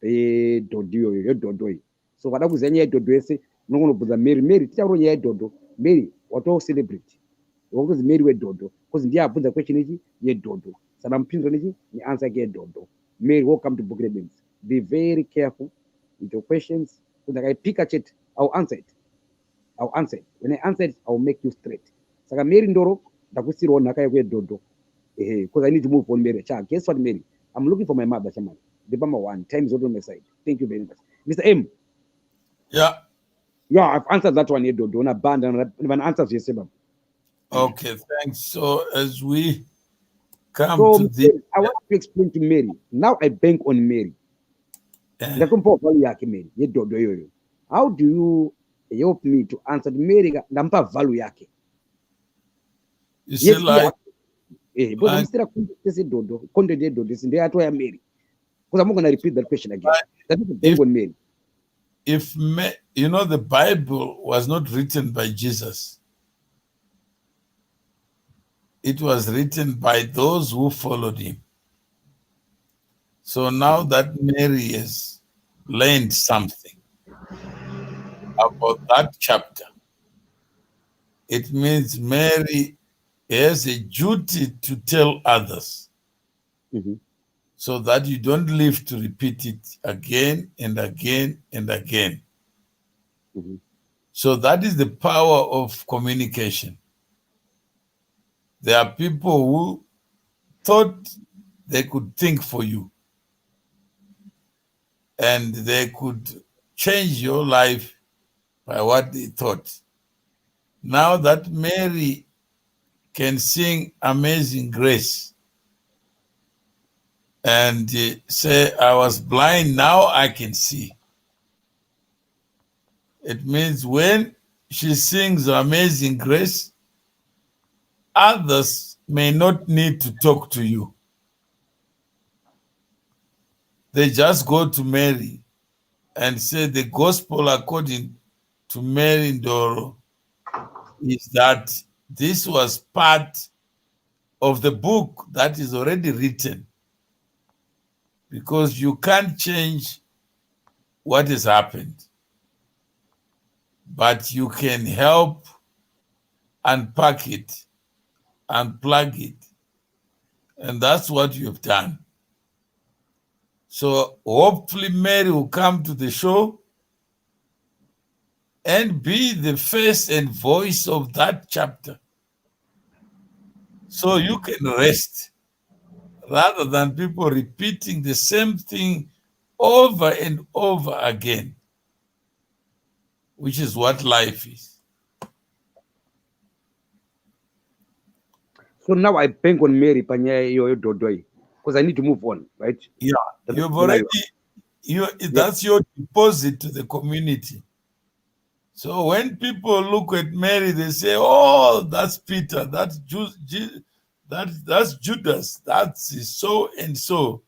Dodo. So vada kuzanya dodo ese nongonobvunza Mary titauro nyaya yedodo Mary wato celebrate wakuzi Mary wedodo because ndiye abvunza question ichi yedodo saka mupinzo nechi ni answer yake yedodo. Mary, welcome to BhukuReBenze. Be very careful with your questions because I pick a chat I'll answer it when I answer it I'll make you straight. Saka Marry Ndoro ndakusirawo nhaka yako yedodo because I need to move on. Mary, guess what Mary, I'm looking for my mother Shaman. The number one time is on my side. Thank you very much. Mr. M. Yeah, I've answered that one. You don't abandon an answer to yourself. Okay, thanks. So as we come to this, I want to explain to Mary. Now I bank on Mary. How do you help me to answer the Mary? Nampa value yake. You see, like but I'm still content dodo. This is why I'm Mary. Because I'm not going to repeat that question again. That is bank on Mary. If you know, the Bible was not written by Jesus. It was written by those who followed him. So now that Mary has learned something about that chapter, It means Mary has a duty to tell others so that you don't live to repeat it again and again and again. So that is the power of communication. There are people who thought they could think for you and they could change your life by what they thought. Now that Mary can sing Amazing Grace and say, I was blind, now I can see. It means when she sings Amazing Grace, others may not need to talk to you. They just go to Mary and say the gospel according to Mary Ndoro is that this was part of the book that is already written, because you can't change what has happened, but you can help unpack it, unplug it, and that's what you've done. So hopefully Mary will come to the show and be the face and voice of that chapter, so you can rest rather than people repeating the same thing over and over again, which is what life is. So now I bank on Mary Panya Dodoi because I need to move on, right? Yeah, you've already, that's your deposit to the community. So when people look at Mary, they say, oh, that's Peter, that's Judas, that's so and so.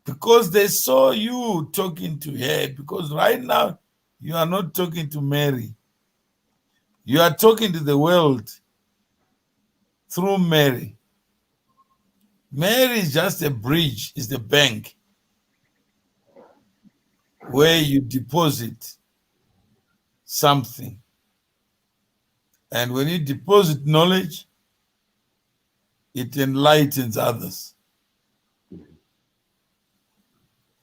Because they saw you talking to her, because right now you are not talking to Mary. You are talking to the world through Mary. Mary is just a bridge, is the bank where you deposit something. And when you deposit knowledge, it enlightens others.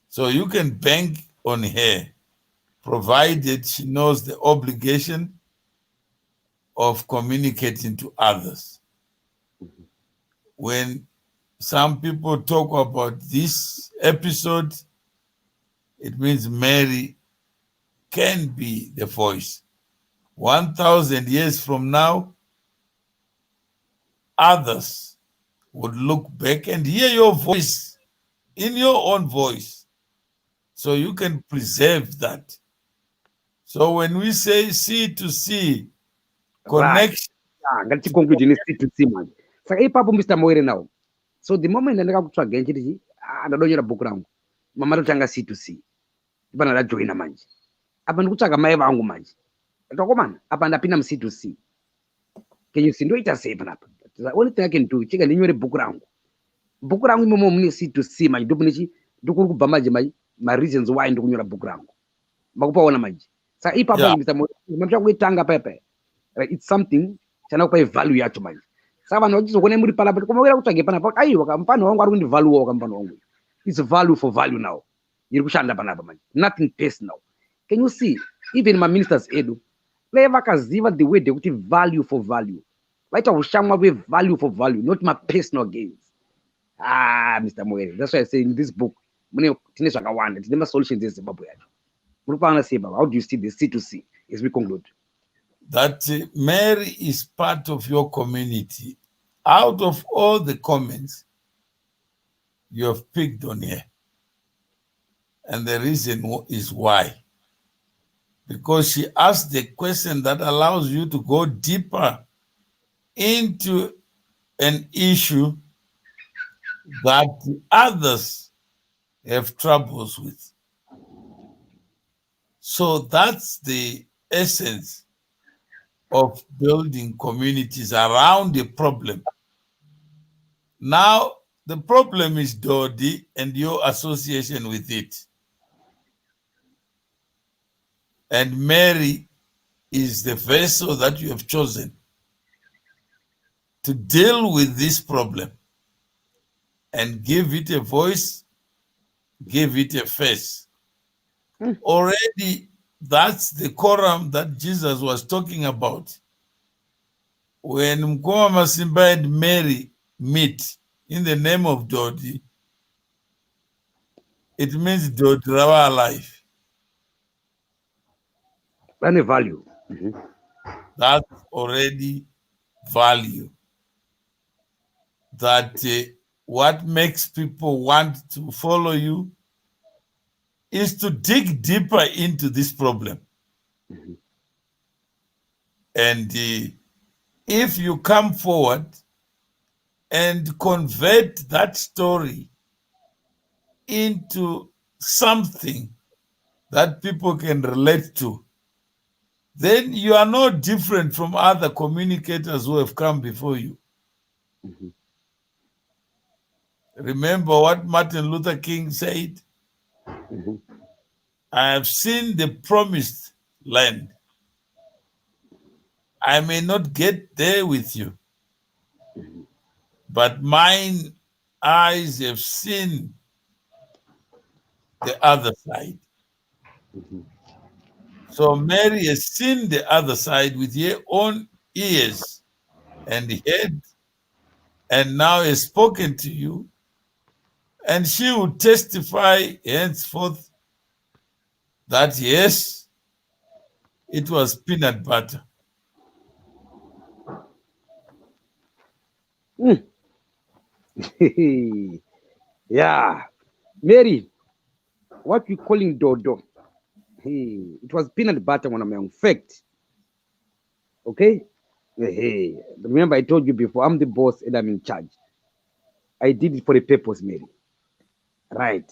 So you can bank on her, provided she knows the obligation of communicating to others. When some people talk about this episode, it means Mary can be the voice. 1,000 years from now, others would look back and hear your voice in your own voice. So you can preserve that. So when we say C to C, connection. Right. Ngati conclude in C to C man. Saka ipapo Mr. Moire now. So the moment ndandaka kutsvaga nchiti ndadonyera bhuku rangu. Mama totanga C to C. Pana ndajoina manje. Apa ndikutsvaga mai vangu manje. Ndakomana apa ndapinda mu C to C. Can you see ndoita sei panapa? The only thing I can do chika ndinyore bhuku rangu. Bhuku rangu imomo mune C to C manje ndokuri kubva manje my reasons why ndikunyora bhuku rangu. Makupaona manje. Saka ipapo Mr. Moire mamutsva kuitanga pepe. It's something chana kupa value yacho manje. Saka vanhu vachizokone muri palapo komawira kutsvage panapa aiwa kampani wangu ari kundivaluawo kampani wangu. It's value for value now. Iri kushanda panapa manje. Nothing personal. Can you see even my ministers edu vakaziva the way kuti value for value. Vaita ushamwa value for value, not my personal gains. Mr. Moere, that's why I say in this book mune tine zvakawanda tine masolutions eZimbabwe yacho. Muri paana sei baba? How do you see the C to C as we conclude? That Mary is part of your community. Out of all the comments, you have picked on her. And the reason is why. Because she asked the question that allows you to go deeper into an issue that others have troubles with. So that's the essence of building communities around the problem. Now, the problem is Dodi and your association with it. And Mary is the vessel that you have chosen to deal with this problem and give it a voice, give it a face. Already, that's the quorum that Jesus was talking about. When Mkoma Masimba and Mary meet in the name of Dodi, it means Dodi Rawa life. Any value. That's already value. That what makes people want to follow you is to dig deeper into this problem. And if you come forward and convert that story into something that people can relate to, then you are no different from other communicators who have come before you. Remember what Martin Luther King said? I have seen the promised land. I may not get there with you, but mine eyes have seen the other side. So Mary has seen the other side with her own ears and head, and now has spoken to you, and she will testify henceforth that yes, it was peanut butter. Yeah. Mary, what we calling Dodo. It was peanut butter when I'm in fact. Okay? Remember, I told you before, I'm the boss and I'm in charge. I did it for a purpose, Mary. Right.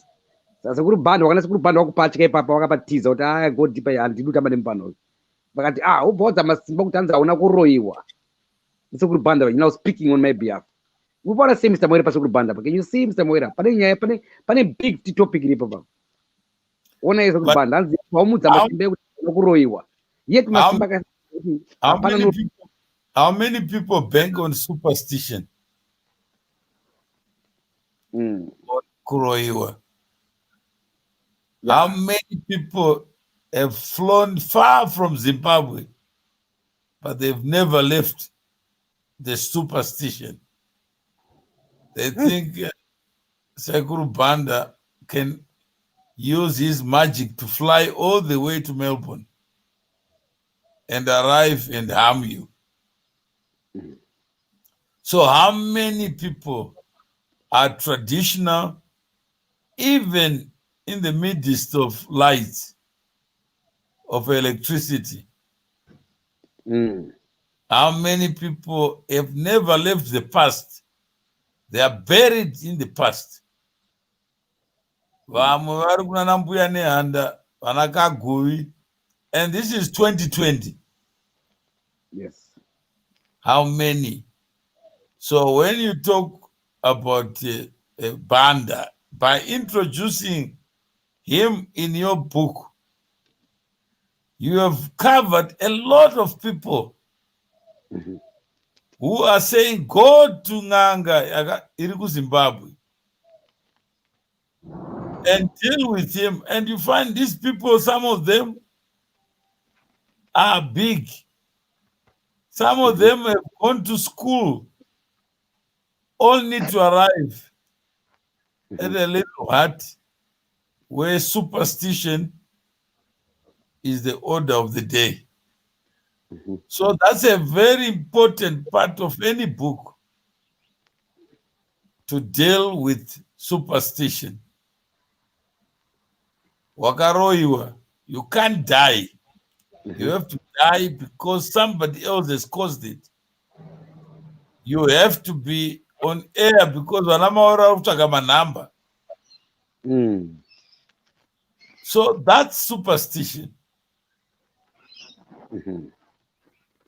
Sasa kuri bando wakanasa kuri bando wakupachika ipapa wakapatiza kuti go deeper ya ndidi kutamba nempano. Vakati ubodza masimba kuti anzi auna kuroiwa. It's kuri bando, you know, speaking on my behalf. We want to say Mr. Moira pasi kuri bando. Can you see Mr. Moira? Pane big topic ilipo pa. Ona yeso kuri bando anzi waumudza masimba kuti kuroiwa. Yet masimba ka how many people bank on superstition? Kuroiwa. How many people have flown far from Zimbabwe, but they've never left the superstition? They think Sekuru Banda can use his magic to fly all the way to Melbourne and arrive and harm you. So how many people are traditional, even in the midst of lights, of electricity? How many people have never left the past? They are buried in the past. And this is 2020. Yes. How many? So when you talk about Banda, by introducing him in your book, you have covered a lot of people who are saying, go to Nganga, Iriku Zimbabwe, and deal with him. And you find these people, some of them are big. Some of them have gone to school, all need to arrive at a little hut where superstition is the order of the day. So that's a very important part of any book, to deal with superstition. Wakaroiwa, you can't die. You have to die because somebody else has caused it. You have to be on air because wanamaora kutsvaga number. So that's superstition.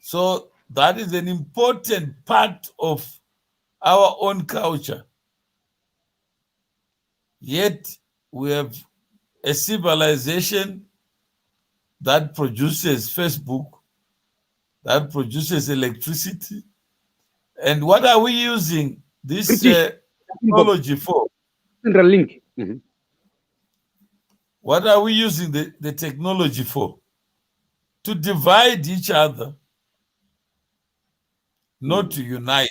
So that is an important part of our own culture. Yet we have a civilization that produces Facebook that produces electricity. And what are we using this British inbox. technology for? Send a link. What are we using the technology for? To divide each other, not to unite.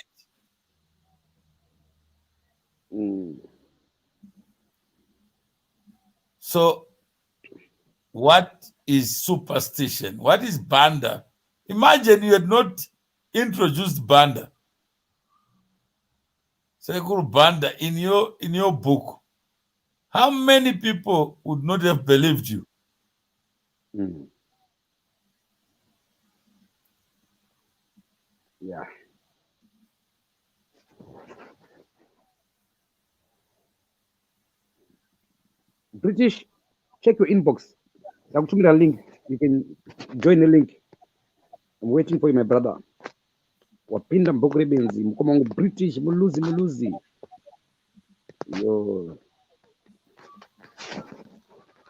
So what is superstition? What is banda? Imagine you had not introduced banda. Sekuru banda in your book. How many people would not have believed you? Yeah. British, check your inbox. I'll give you a link. You can join the link. I'm waiting for you, my brother. Wapinda BhukuReBenze. Mkoma wangu British, muluzi. Yo.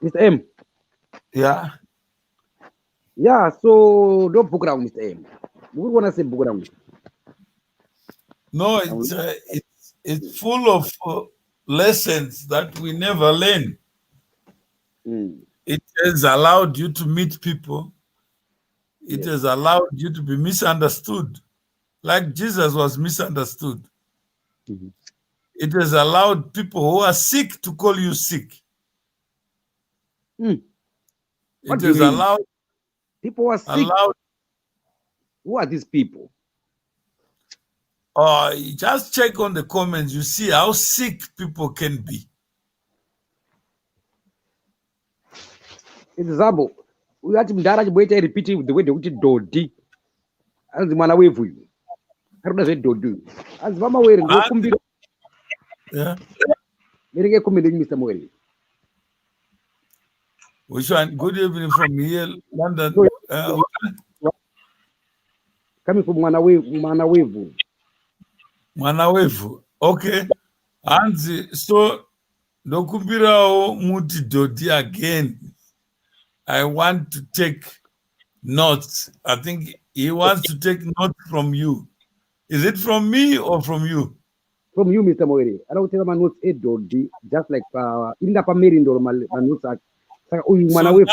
Mr. M. Yeah. Yeah, so don't book around, Mr. M. We want to say book around. No, it's full of lessons that we never learn. It has allowed you to meet people. It has allowed you to be misunderstood, like Jesus was misunderstood. It has allowed people who are sick to call you sick. It has allowed people who are sick. Who are these people? Just check on the comments. You see how sick people can be. Example, we had mdara chibwete repeat the way they would dodi. As the man away for you. I don't say dodi. As mama wearing go kumbira. Yeah. Mereke kumbira Mr. Mweri. Which one? Good evening from here, London. Coming from Manawevu. Manawevu. Okay. Anzi, so Dokumbirao Muti Dodi again. I want to take notes. I think he wants to take notes from you. Is it from me or from you? From you, Mr. Mweri. I don't tell my notes a dodi, just like in the FM Marry Ndoro, my notes are. So now, which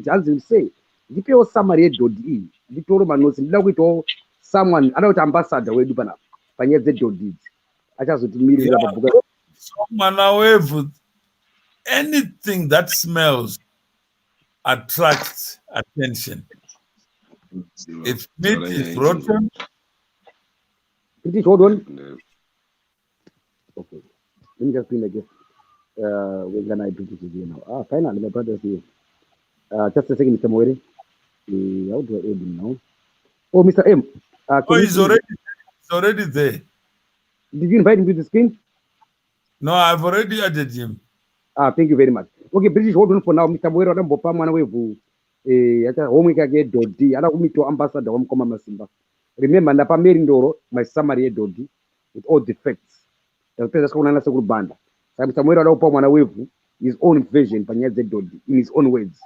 as you say, the people summary dodi, the total manos, with all someone, I don't ambassador, we do banana. But yet, the dodi. I just would meet Manawevu, anything that smells attracts attention. If meat is rotten, British, hold on. Okay, let me just bring again. We're gonna British is here now. Finally, my brother's here. Just a second, Mr. Mweri. How do I add him now? Oh, Mr. M. He's already there. Did you invite him to the screen? No, I've already added him. Thank you very much. Okay, British, hold on for now. Mr. Mweri, I'm Bopa Manawevu. Home get Dodi. I don't meet to ambassador home come Masimba. Remember, na FM Marry Ndoro, my summary Dodi, with all defects. The person is going to band. Mr. Mweri, I don't Manawevu, his own version, Panya Dodi, in his own words.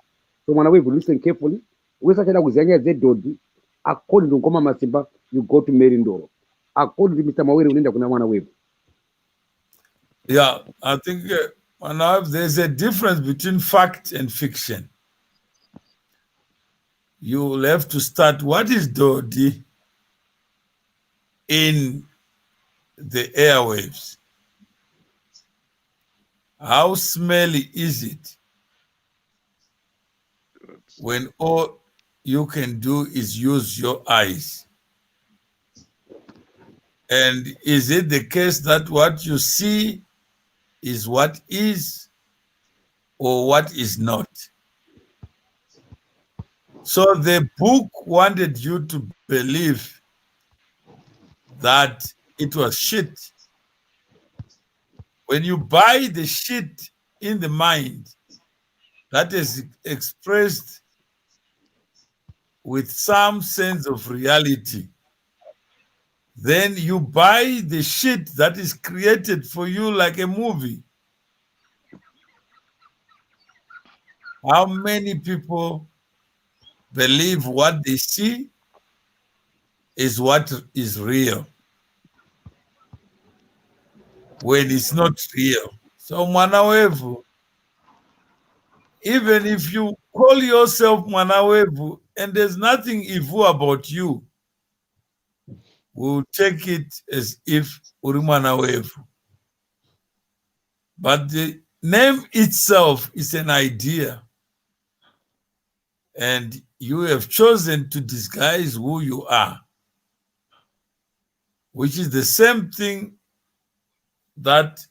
So Manawevu, listen carefully. We such a Guzania Dodi, according to Koma Masimba, you go to Marry Ndoro. According to Mr. Mweri, Ulinda Kuna Manawevu. Yeah, I think there's a difference between fact and fiction. You will have to start. What is Dodi in the airwaves? How smelly is it when all you can do is use your eyes? And is it the case that what you see is what is or what is not? So the book wanted you to believe that it was shit. When you buy the shit in the mind that is expressed with some sense of reality, then you buy the shit that is created for you like a movie. How many people believe what they see is what is real when it's not real. So mwana wevu, even if you call yourself mwana wevu and there's nothing evil about you, we'll take it as if uri mwana wevu. But the name itself is an idea. And you have chosen to disguise who you are, which is the same thing that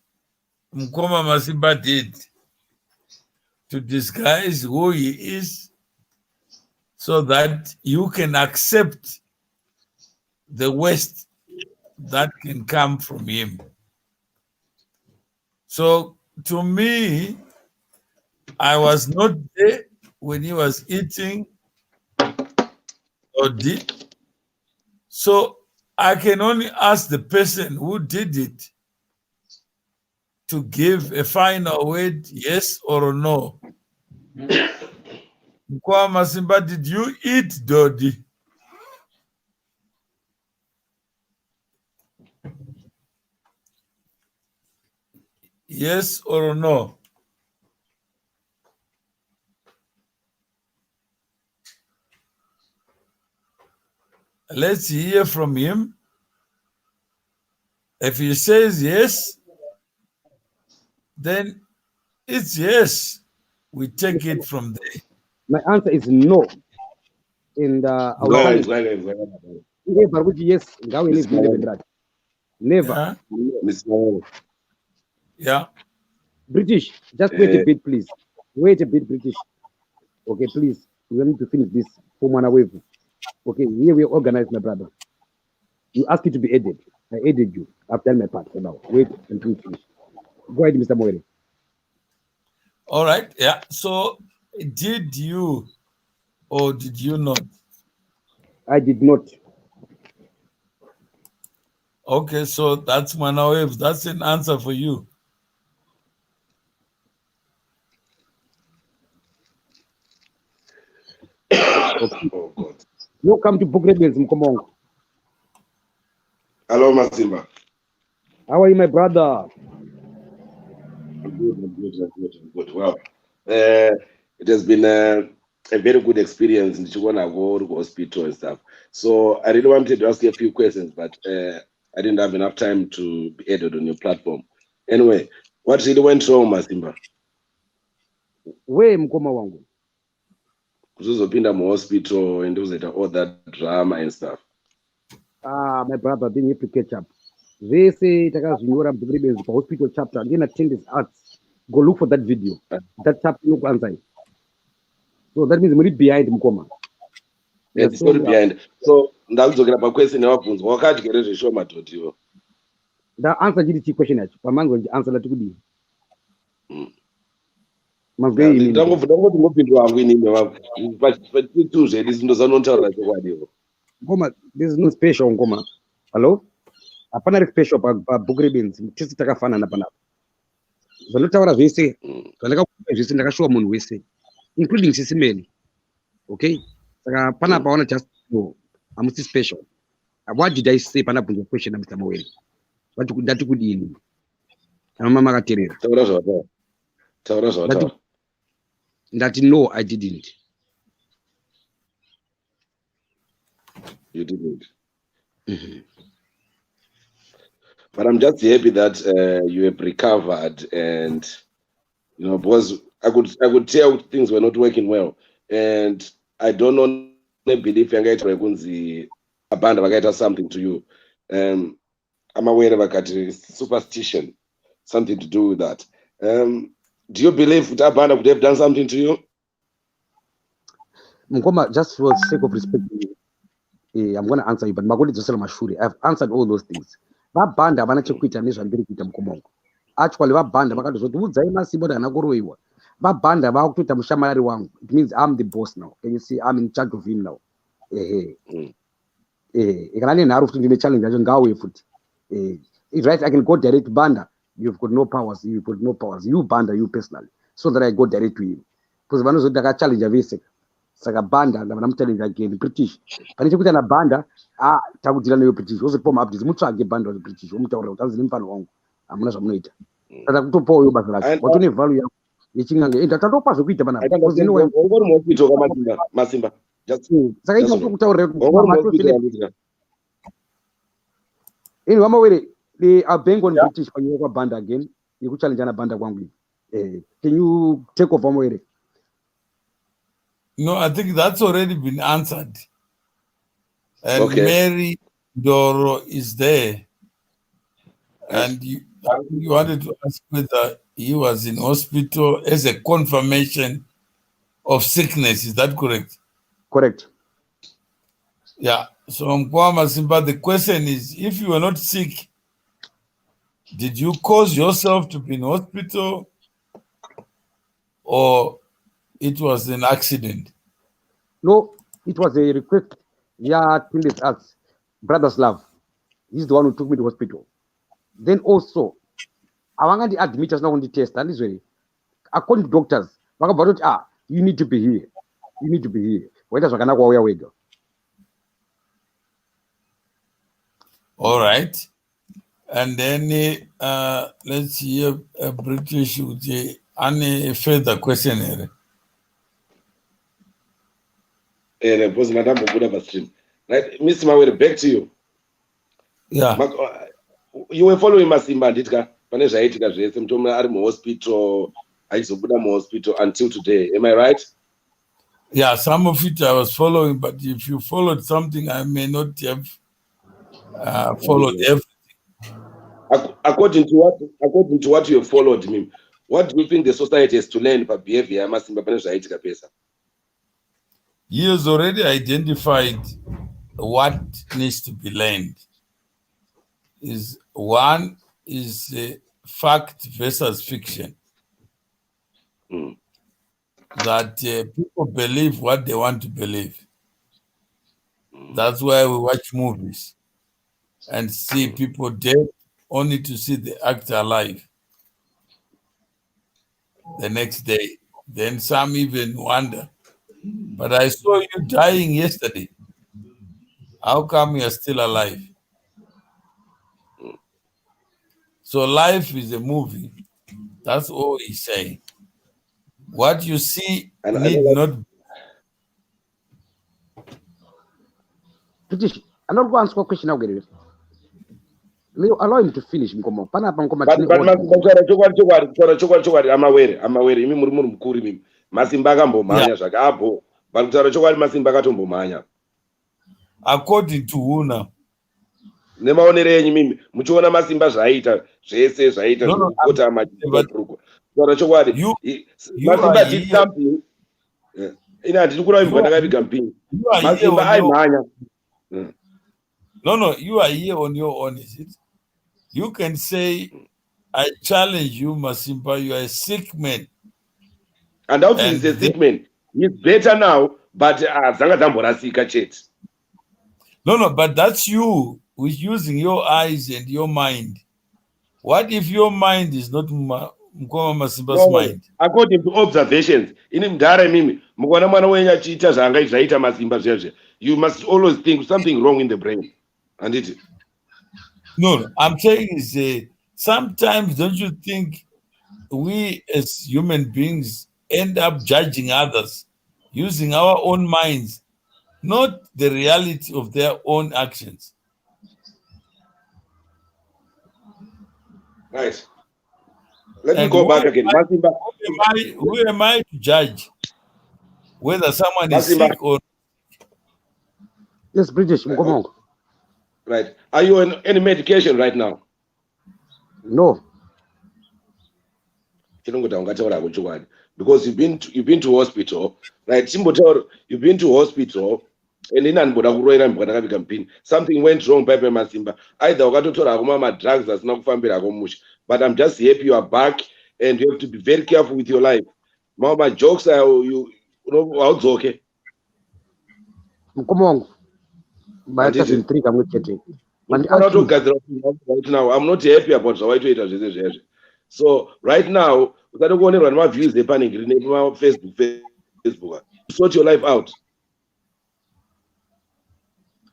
Mkoma Masimba did, to disguise who he is so that you can accept the worst that can come from him. So to me, I was not there when he was eating or did. So I can only ask the person who did it to give a final word, yes or no. Mkwama Simba, did you eat Dodi? Yes or no? Let's hear from him. If he says yes, then it's yes. We take it from there. My answer is no. And Yes. Never. Yeah. British, just wait a bit, please. Wait a bit, British. Okay, please. We need to finish this for wave. Okay, here we organize, my brother. You asked it to be aided. I aided you. I've done my part for now. Wait until we finish. Go ahead, Mr. Moere. All right. Yeah. So did you or did you not? I did not. Okay, so that's Manawave. That's an answer for you. Okay. Oh God. Welcome to BhukuReBenze, Mkomongo. Hello, Masimba. How are you, my brother? I'm good. Wow. It has been a very good experience in Chihuahua hospital and stuff. So I really wanted to ask you a few questions, but I didn't have enough time to be added on your platform. Anyway, what really went wrong, Masimba? Where Mkoma wangu? Kuzozopinda mu hospital and all that drama and stuff. Ah, my brother, then you have to catch up. They say takazvinyora BhukuReBenze for hospital chapter. Then attend this arts. Go look for that video. That chapter look answer. So that means we're behind Mkoma. Yeah, it's not behind. So ndakuzokera pa question yawabvunzwa wakati kere zveshow madhodiwo. The answer to the question yacho. Pamango answer la tikudi. Ndangobvuda kuti ngopindwa hangu inini pachitu zvedu zvindosanontaurira chokwadiwo. Ngoma, this is no special Ngoma. Hello? Hapana special pa BhukuReBenze. Tisi takafanana panapa. Zvanotaura zvese, zvandakakupa zvese ndakashuwa munhu wese, including Sisimeli. Okay? Saka panapa wana just no. I'm still special. What did I say panapa the question Mr. Maweli? Ndati kudini? Mama makaterera. Taura zvawataura. Ndati no, I didn't. You didn't. But I'm just happy that you have recovered, and because I could tell things were not working well, and I don't know believe Kunzi Abanda Vagaita something to you. I'm aware of a superstition, something to do with that. Do you believe that Abanda would have done something to you? Mkoma, just for the sake of respect, I'm going to answer you, but Magoli Josel Mashuri, I've answered all those things. Banda vanachokuita nezvandiri kuita Mkomongo. Actually banda vakatozoti udzai Masibo danakoroiwa. Banda vakutoita mushamarari wangu. It means I'm the boss now. Can you see? I'm in charge of him now. Ikanane nharu futi ndine challenge yacho ngawe futi. It's right, I can go direct to Banda. You've got no powers. You've got no powers. You Banda, you personally. So that I go direct to him. Because vanozoti ndakachallenge vese. Saka banda ndamutaringa again British. Pane chekuita na banda takudzira neyo British. Wozopoma updates mutsvage banda British womutaurira kuti anzi mufano wangu. Hamuna zvamunoita. Saka kutopawo yo basa rake. Watone value yako. Yechingange ndatopa zvokuita pana. Ungori muhospital kwa Masimba. Saka ino kutaurira kuti ini wamawere I'll bang on British panyaya kwa banda again. Nikuchallenge na banda kwangu. Can you take over Wamawere? No, I think that's already been answered. And Okay. Mary Ndoro is there. And you wanted to ask whether he was in hospital as a confirmation of sickness. Is that correct? Correct. Yeah. So, Mkwama Simba, the question is, if you were not sick, did you cause yourself to be in hospital or it was an accident? No, it was a request. Yeah, Thindis as Brother's Love. He's the one who took me to hospital. Then also, I want to admit us now on the test. And this way, according to doctors, you need to be here. You need to be here. Where does we go? All right. And then let's hear a British with any further question here. Right, Mr. Mawere, back to you. Yeah. You were following Masimba Nditka, pane zvaitika zvese mutombo ari muhospital, aizobuda muhospital until today. Am I right? Yeah, some of it I was following, but if you followed something, I may not have followed everything. According to what you have followed me, what do you think the society has to learn about behavior? Masimba pane zvaitika pesa. He has already identified what needs to be learned. One is fact versus fiction. That people believe what they want to believe. That's why we watch movies and see people dead only to see the actor alive the next day. Then some even wonder, but I saw you dying yesterday. How come you're still alive? So life is a movie. That's all he's saying. What you see need not. British, I'm not going to answer a question now. Allow him to finish. I'm aware. Imi muri mukuru mimi. Masimba akambomhanya zvakapo. Vari kutaura chokwadi Masimba akatombomhanya. According to who now? Nemaonero enyu mimi muchiona Masimba zvaita zvese zvaita zvokota machibruko. Kutaura chokwadi Masimba did something. Ina handiti kura imbo ndakaviga mpini. Masimba aimhanya. No, you are here on your own, is it? You can say, I challenge you, Masimba, you are a sick man. And how is a sick man? He's better now, but zanga dzamborasika chete. No, but that's you with using your eyes and your mind. What if your mind is not Mkoma Masimba's mind? According to observations, in mdara mimi, mukwana mwana wenyu achiita zvanga zvaita Masimba zvezve. You must always think something wrong in the brain. And it. No, I'm saying is sometimes don't you think we as human beings end up judging others using our own minds, not the reality of their own actions? Right. Let me go back again. Masimba. Who am I to judge whether someone is sick or? Yes, British. Right. Are you on any medication right now? No. Because you've been to hospital, right? You've been to hospital, and something went wrong by Masimba. Either drugs that's not much. But I'm just happy you are back, and you have to be very careful with your life. Mama jokes are you know it's okay. Come on. Right now, I'm not happy about the so right now, we got to go on my views. They panic Facebook. sort your life out.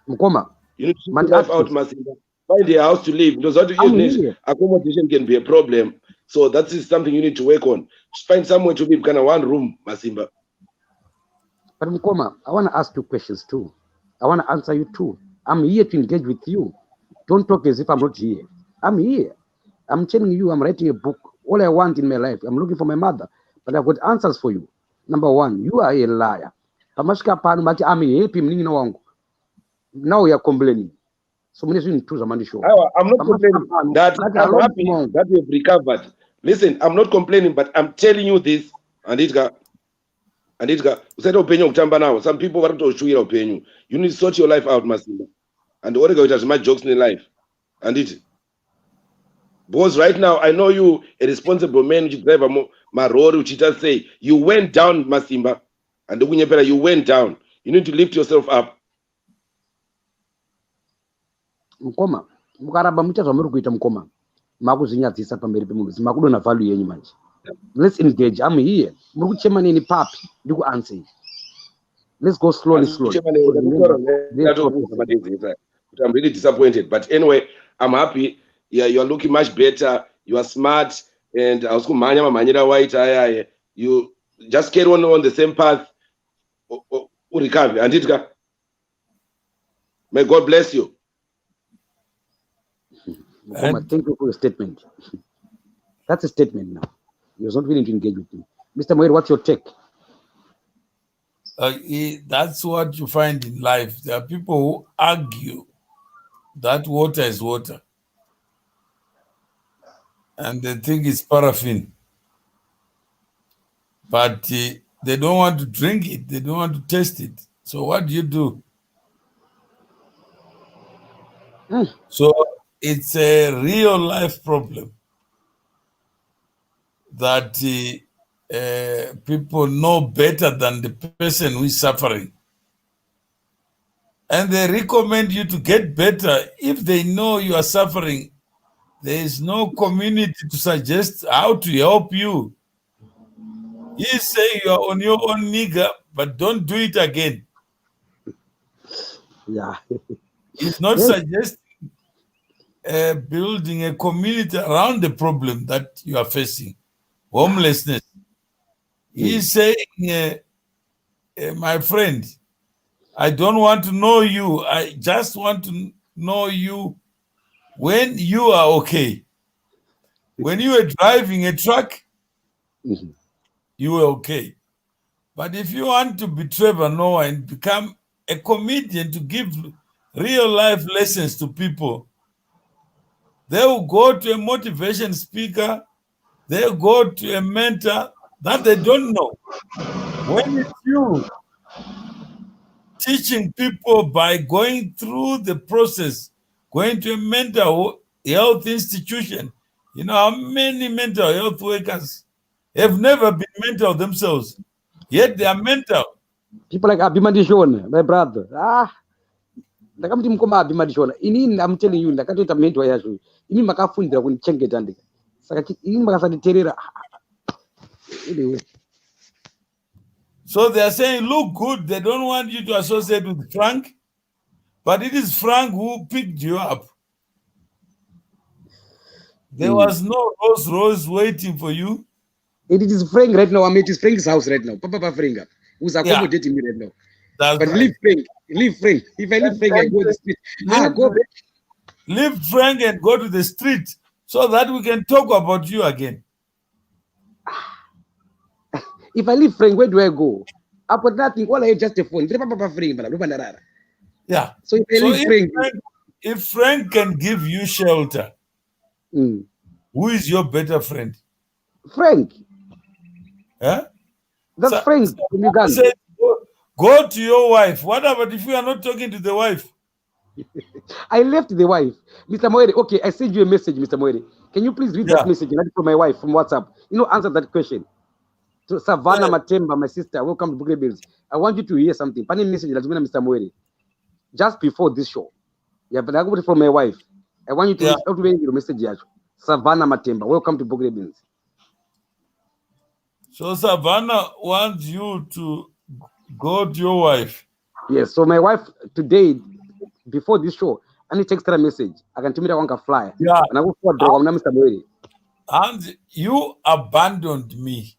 Mkoma. You need to sort your life out, Masimba. Find a house to live. Because accommodation can be a problem. So that is something you need to work on. Just find somewhere to live, kind of one room, Masimba. But Mkoma, I want to ask 2 questions too. I want to answer you too. I'm here to engage with you. Don't talk as if I'm not here. I'm here. I'm telling you, I'm writing a book. All I want in my life, I'm looking for my mother. But I've got answers for you. Number 1, you are a liar. I'm happy. Now you are complaining. So many things to the show. I'm not complaining that I'm happy that you've recovered. Listen, I'm not complaining, but I'm telling you this. And it got now. Some people want to show you opinion. You need to sort your life out, Masimba. And the other has my jokes in life. And it because right now I know you a responsible man which drive my road, which just say you went down, Masimba. And the you went down. You need to lift yourself up. Mkoma, mukaraba muchazo muri kuita Mkoma. Makuzinyadzisa pamberi pemunhu. Makudona value yenyu manje. Let's engage. I'm here. Muri kuchema nini papi? Ndiku answer. Let's go slowly. I'm really disappointed. But anyway, I'm happy. Yeah, you're looking much better. You are smart. And I was white. You just carry on the same path. And may God bless you. Thank you for your statement. That's a statement now. You're not willing to engage with me. Mr. Moir, what's your take? That's what you find in life. There are people who argue that water is water. And they think it's paraffin. But they don't want to drink it. They don't want to taste it. So what do? So it's a real life problem that people know better than the person who is suffering. And they recommend you to get better. If they know you are suffering, there is no community to suggest how to help you. You say you are on your own, nigga, but don't do it again. Yeah. It's not suggesting building a community around the problem that you are facing, homelessness. He's saying, my friend, I don't want to know you. I just want to know you when you are okay. When you are driving a truck, you are okay. But if you want to be Trevor Noah and become a comedian to give real life lessons to people, they will go to a motivation speaker, they will go to a mentor that they don't know. When it's you teaching people by going through the process, going to a mental health institution, you know how many mental health workers have never been mental themselves, yet they are mental. People like Abimadishona, my brother. I'm telling you, ndakatoita mentor yazvo. Ini makafundira kunichengeta ndika. Saka ini makasanditerera. Anyway. So they are saying, look good. They don't want you to associate with Frank, but it is Frank who picked you up. There was no Rolls Royce waiting for you. It is Frank right now. I'm at his Frank's house right now. Papa Frank, who's accommodating me right now. That's but right. Leave Frank. If I leave Frank, I go to the street. Go back. Leave Frank and go to the street so that we can talk about you again. If I leave Frank, where do I go? I put nothing. All I have just a phone. Yeah. So if Frank can give you shelter, who is your better friend? Frank. Huh? That's Frank from Uganda. Said, go to your wife. What about if you are not talking to the wife? I left the wife. Mr. Moere, okay, I sent you a message, Mr. Moere. Can you please read that message from my wife from WhatsApp? Answer that question. So Savannah Matemba, my sister, welcome to BhukuReBenze. I want you to hear something. Funny message, Mr. Moere. Just before this show. Yeah, but I got it from my wife. I want you to read your message. Savannah Matemba, welcome to BhukuReBenze. So Savannah wants you to Go to your wife. Yes. So my wife today, before this show, and he texted a message. I can tell me that one can fly. Yeah. And I go for drug. I'm Mr. Boy. And you abandoned me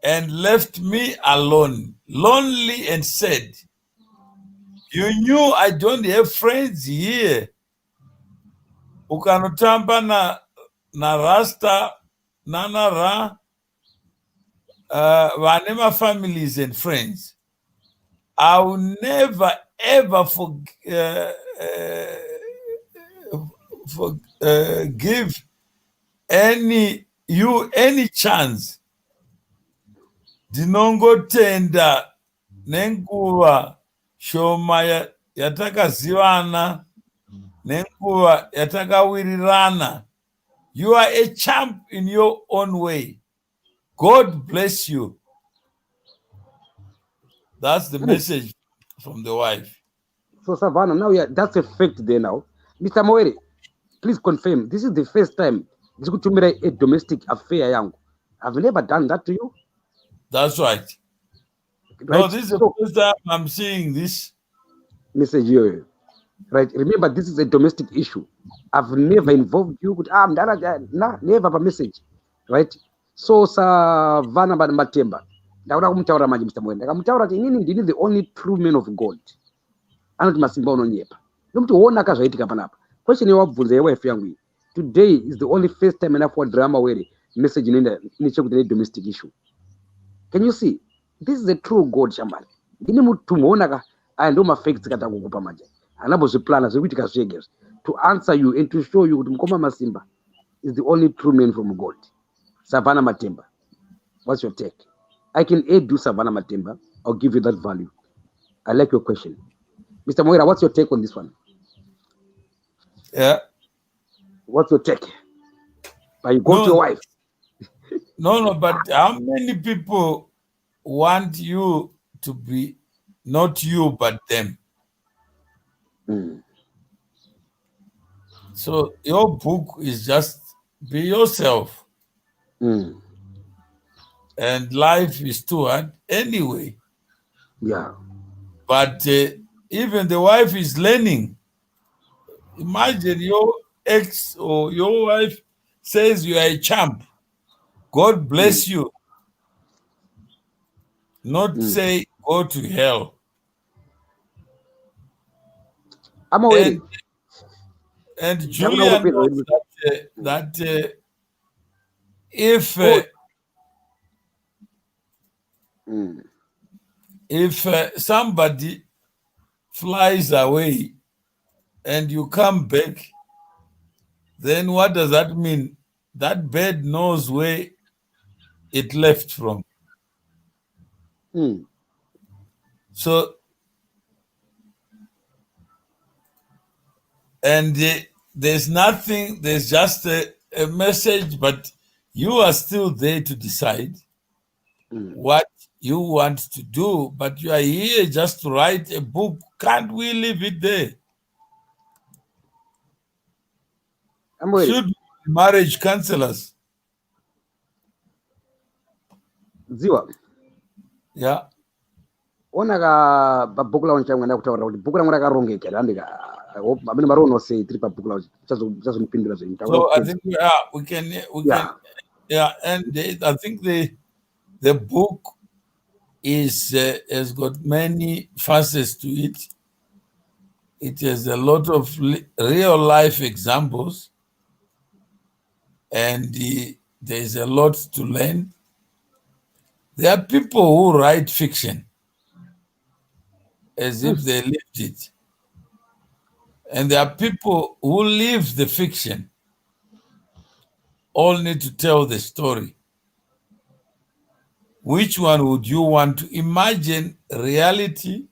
and left me alone, lonely, and said, you knew I don't have friends here. Ukanotamba na Rasta, Nanara, Vanema families and friends. I will never ever give any chance. Ndinongotenda nenguva shoma yatakazivana nenguva yatakawirirana. You are a champ in your own way. God bless you. That's the message from the wife. So Savannah, now that's a fact there now. Mr. Moere, please confirm. This is the first time this could to me a domestic affair, young. I've never done that to you. That's right. No, this is the first time I'm seeing this message here. Right. Remember, this is a domestic issue. I've never involved you with never a message. Right? So Savannah Matemba. Mr. Moere. The only true man of God. Anoti masimba unonyepa. Nomuti woona kazvaitika panapa. Question yawabvunza yewife yangu. Today is the only first time enough for drama where message inoenda nechekuti domestic issue. Can you see? This is a true God shambani. Ini mutu muona ka ndo mafacts kata kukupa manje. Anabozviplana zvekuitika zvege to answer you and to show you kuti mukoma masimba is the only true man from God. Savannah Matemba. What's your take? I can aid you Savannah Matemba. I'll give you that value. I like your question. Mr. Moira, what's your take on this one? Yeah. What's your take? You go to your wife. No, but how many people want you to be not you, but them? So your book is just be yourself. And life is too hard anyway. Yeah. But even the wife is learning. Imagine your ex or your wife says you are a champ. God bless you. Not say go to hell. I'm aware. And Julia knows that if somebody flies away and you come back, then what does that mean? That bird knows where it left from. So, and there's nothing, there's just a message, but you are still there to decide what you want to do, but you are here just to write a book. Can't we leave it there? Should be marriage counselors. Ziwa. Yeah. Ona ka babukula onchanga na kutaura kuti bukula ngora karongeka ndika abene marono say tiri babukula chazompindura zvinhu. So I think we can and I think the book has got many facets to it. It has a lot of real life examples, and there's a lot to learn. There are people who write fiction as if they lived it. And there are people who live the fiction. All need to tell the story. Which one would you want to imagine? Reality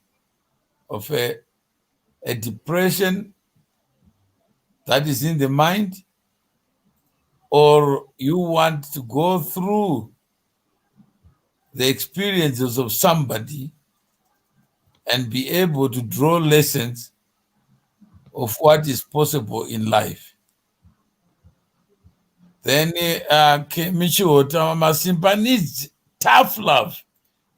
of a depression that is in the mind, or you want to go through the experiences of somebody and be able to draw lessons of what is possible in life? Then Masimba needs tough love.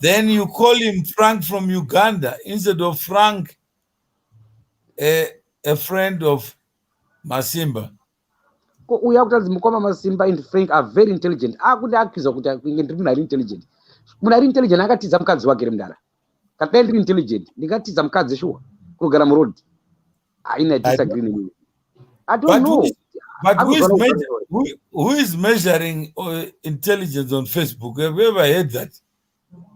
Then you call him Frank from Uganda instead of Frank, a friend of Masimba. Uya kutanzi mukoma Masimba and Frank are very intelligent. Akuti akiza kuti ndiri munhu ari intelligent. Munhu ari intelligent akatiza mukadzi wake Mndara. Kana ndiri intelligent, ndingatiza mukadzi shuwa kugara muroad. I disagree with you. I don't know. But who is measuring intelligence on Facebook? Have you ever heard that?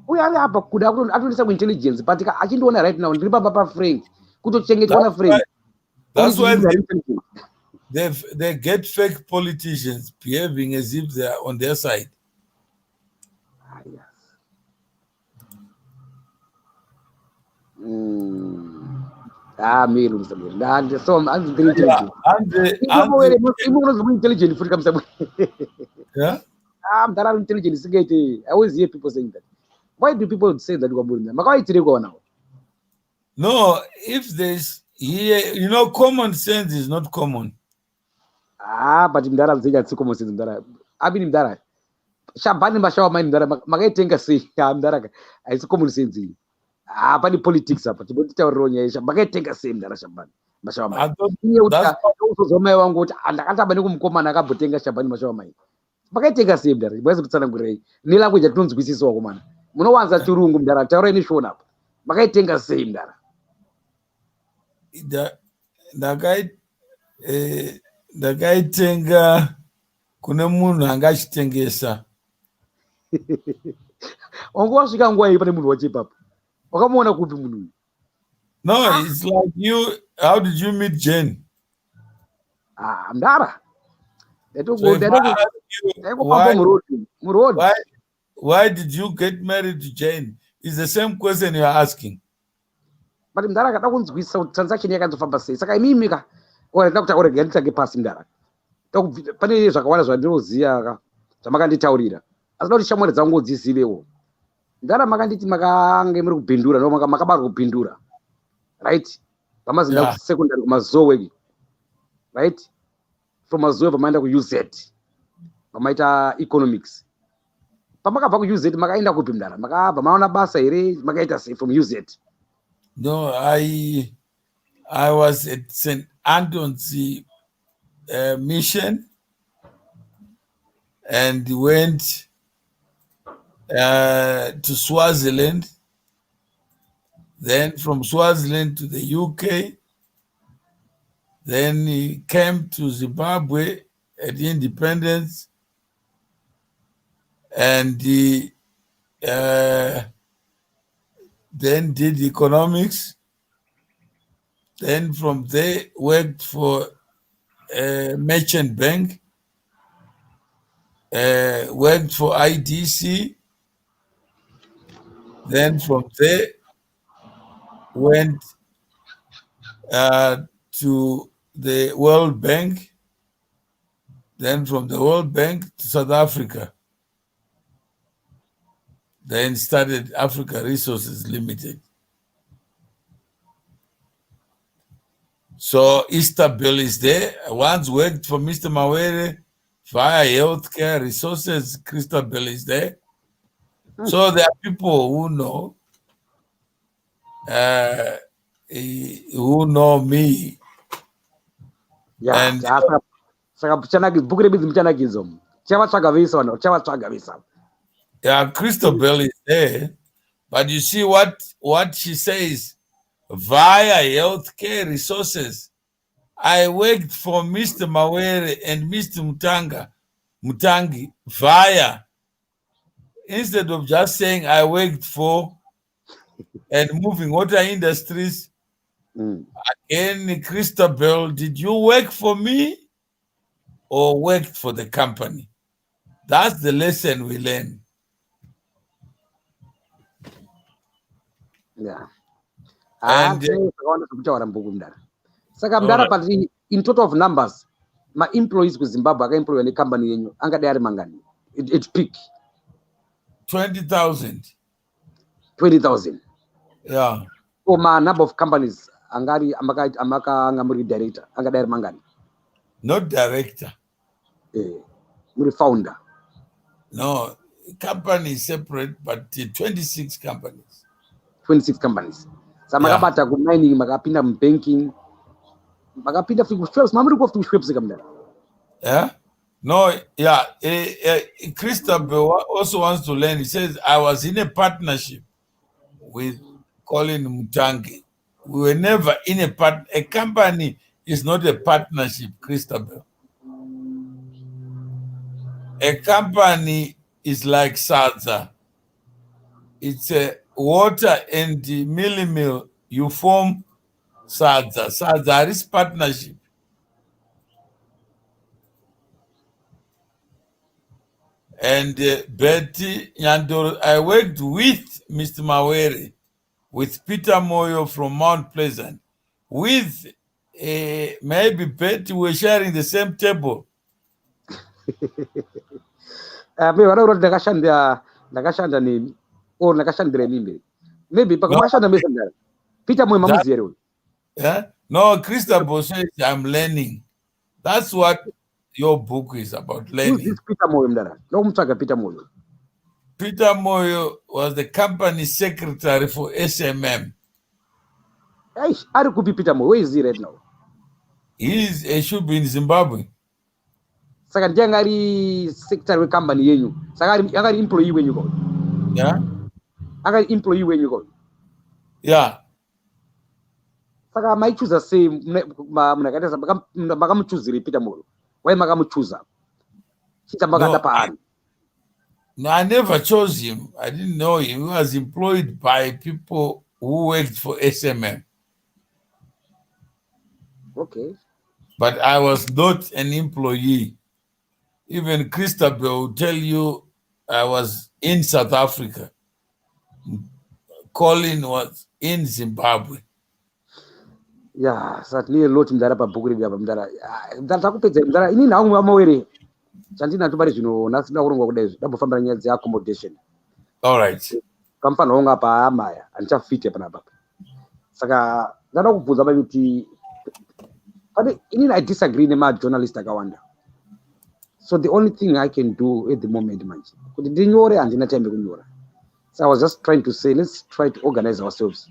We are hapa kuda atondisa intelligence but achindiona right now ndiri baba pa Frank kutochengetwa na Frank. That's why they get fake politicians behaving as if they are on their side. Yes. Me so I'm very intelligent. I'm intelligent for come. Yeah. I'm that intelligent. I always hear people saying that. Why do people say that? No, if there's here, common sense is not common. But Mdara is common sense. Mdara. I've been Mdara. Shabani Mashawa mind Mdara. Magai think I say Mdara. It's common sense. But politics apa. But Ronya. Magai think I say Mdara Shabani Mashawa mind. That's also my one good. And I can't believe Kumana Butenga Shabani Mashawa mind. Magai think I say Mdara. Where's the Sanagure? Nila with the tunes with his woman. Muno wanza churungu Mdara. Tell any shown up. Magai think I say Mdara. The guy tenga kuna munhu angachitengesa. Ongwasvika nguwa iyi pane munhu wachipapo. Wakamuona kupi munhu? No, it's like you. How did you meet Jane? Mdara. Why did you get married to Jane? It's the same question you're asking. But Mdara kada kunzwisa transaction yakazofamba sei. Saka imimika ndakuta urege nditage pasi Mdara. Pane zvakawanda zvandinoziya zvamakanditaurira. Asi kuti shamwari dzangu dzizivewo. Mdara makanditi makange muri kubhindura no makabarwa kubhindura. Right? Pamazinda secondary kumazowe. Right? From mazowe pamaenda ku UZ. Pamaita economics. Pamakabva ku UZ makaenda kupi Mdara? Makabva maona basa here makaita sei from UZ. No, I was at St. Anton's mission and went to Swaziland. Then from Swaziland to the UK. Then he came to Zimbabwe at independence, and he then did economics. Then from there worked for a merchant bank, worked for IDC. Then from there went to the World Bank. Then from the World Bank to South Africa. Then started Africa Resources Limited. So Easterbill is there. I once worked for Mr. Mawere via Healthcare Resources. Christabel is there. So there are people who know me. Yeah, and yeah, Christabel is there. But you see what she says, via Healthcare Resources. I worked for Mr. Mawere and Mr. Mutangi via, instead of just saying I worked for and Moving Water Industries. Again, Christabel, did you work for me or worked for the company? That's the lesson we learn. Yeah. And in total of numbers, my employees with Zimbabwe, I employ any company in Mangani. It peak 20,000. 20,000. Yeah. For my number of companies, Angari Amaka Ngamuri director, Angadar Mangani. Not director. Muri founder. No, companies separate, but 26 companies. 26 companies. So Yeah. makabata ku mining, makapinda banking, makapinda ku Schweppes. Mamuri ku Schweppes kamera. Yeah. No, yeah. Christopher also wants to learn. He says, I was in a partnership with Colin Mutangi. We were never in a company is not a partnership, Christopher. A company is like Sadza. It's a water and the mill. You form Sadza. Sadza is partnership. And Betty Nyandoro, I worked with Mr. Mawere, with Peter Moyo from Mount Pleasant, with maybe Betty, we're sharing the same table. Me wala nakashanda nini or nakashandire mimi. Maybe No, pakashanda mesandara. Peter Moyo mamuzi yero. Yeah? No, Christopher says, I'm learning. That's what your book is about, Who's this learning. Peter Moyo mdara? No mtaka Peter Moyo. Peter Moyo was the company secretary for SMM. Aish, are could be Peter Moyo. Where is he right now? He should be in Zimbabwe. Saka ngari secretary company yenyu. Saka ngari employee when you go. Yeah? Ngari employee when you go. Yeah. Saka mai choose say mnakatesa makamuchoose Peter Moyo. Why makamuchoose? Chita makada paani. No, I never chose him. I didn't know him. He was employed by people who worked for SMM. Okay. But I was not an employee. Even Christopher will tell you I was in South Africa. Colin was in Zimbabwe. Yeah, certainly a lot mdara pa BhukuReBenze mdara. Mdara takupedza mdara ini nawo Mawere. Chandina tubari zvino nasina kurongwa kudai ndabofambira nyaya dze accommodation. All right. Kampani honga pa amaya andichafite panapa. Saka ndada kubvunza kuti but I disagree nema journalist akawanda. So the only thing I can do at the moment manje kuti ndinyore handina time kunyora. So I was just trying to say let's try to organize ourselves.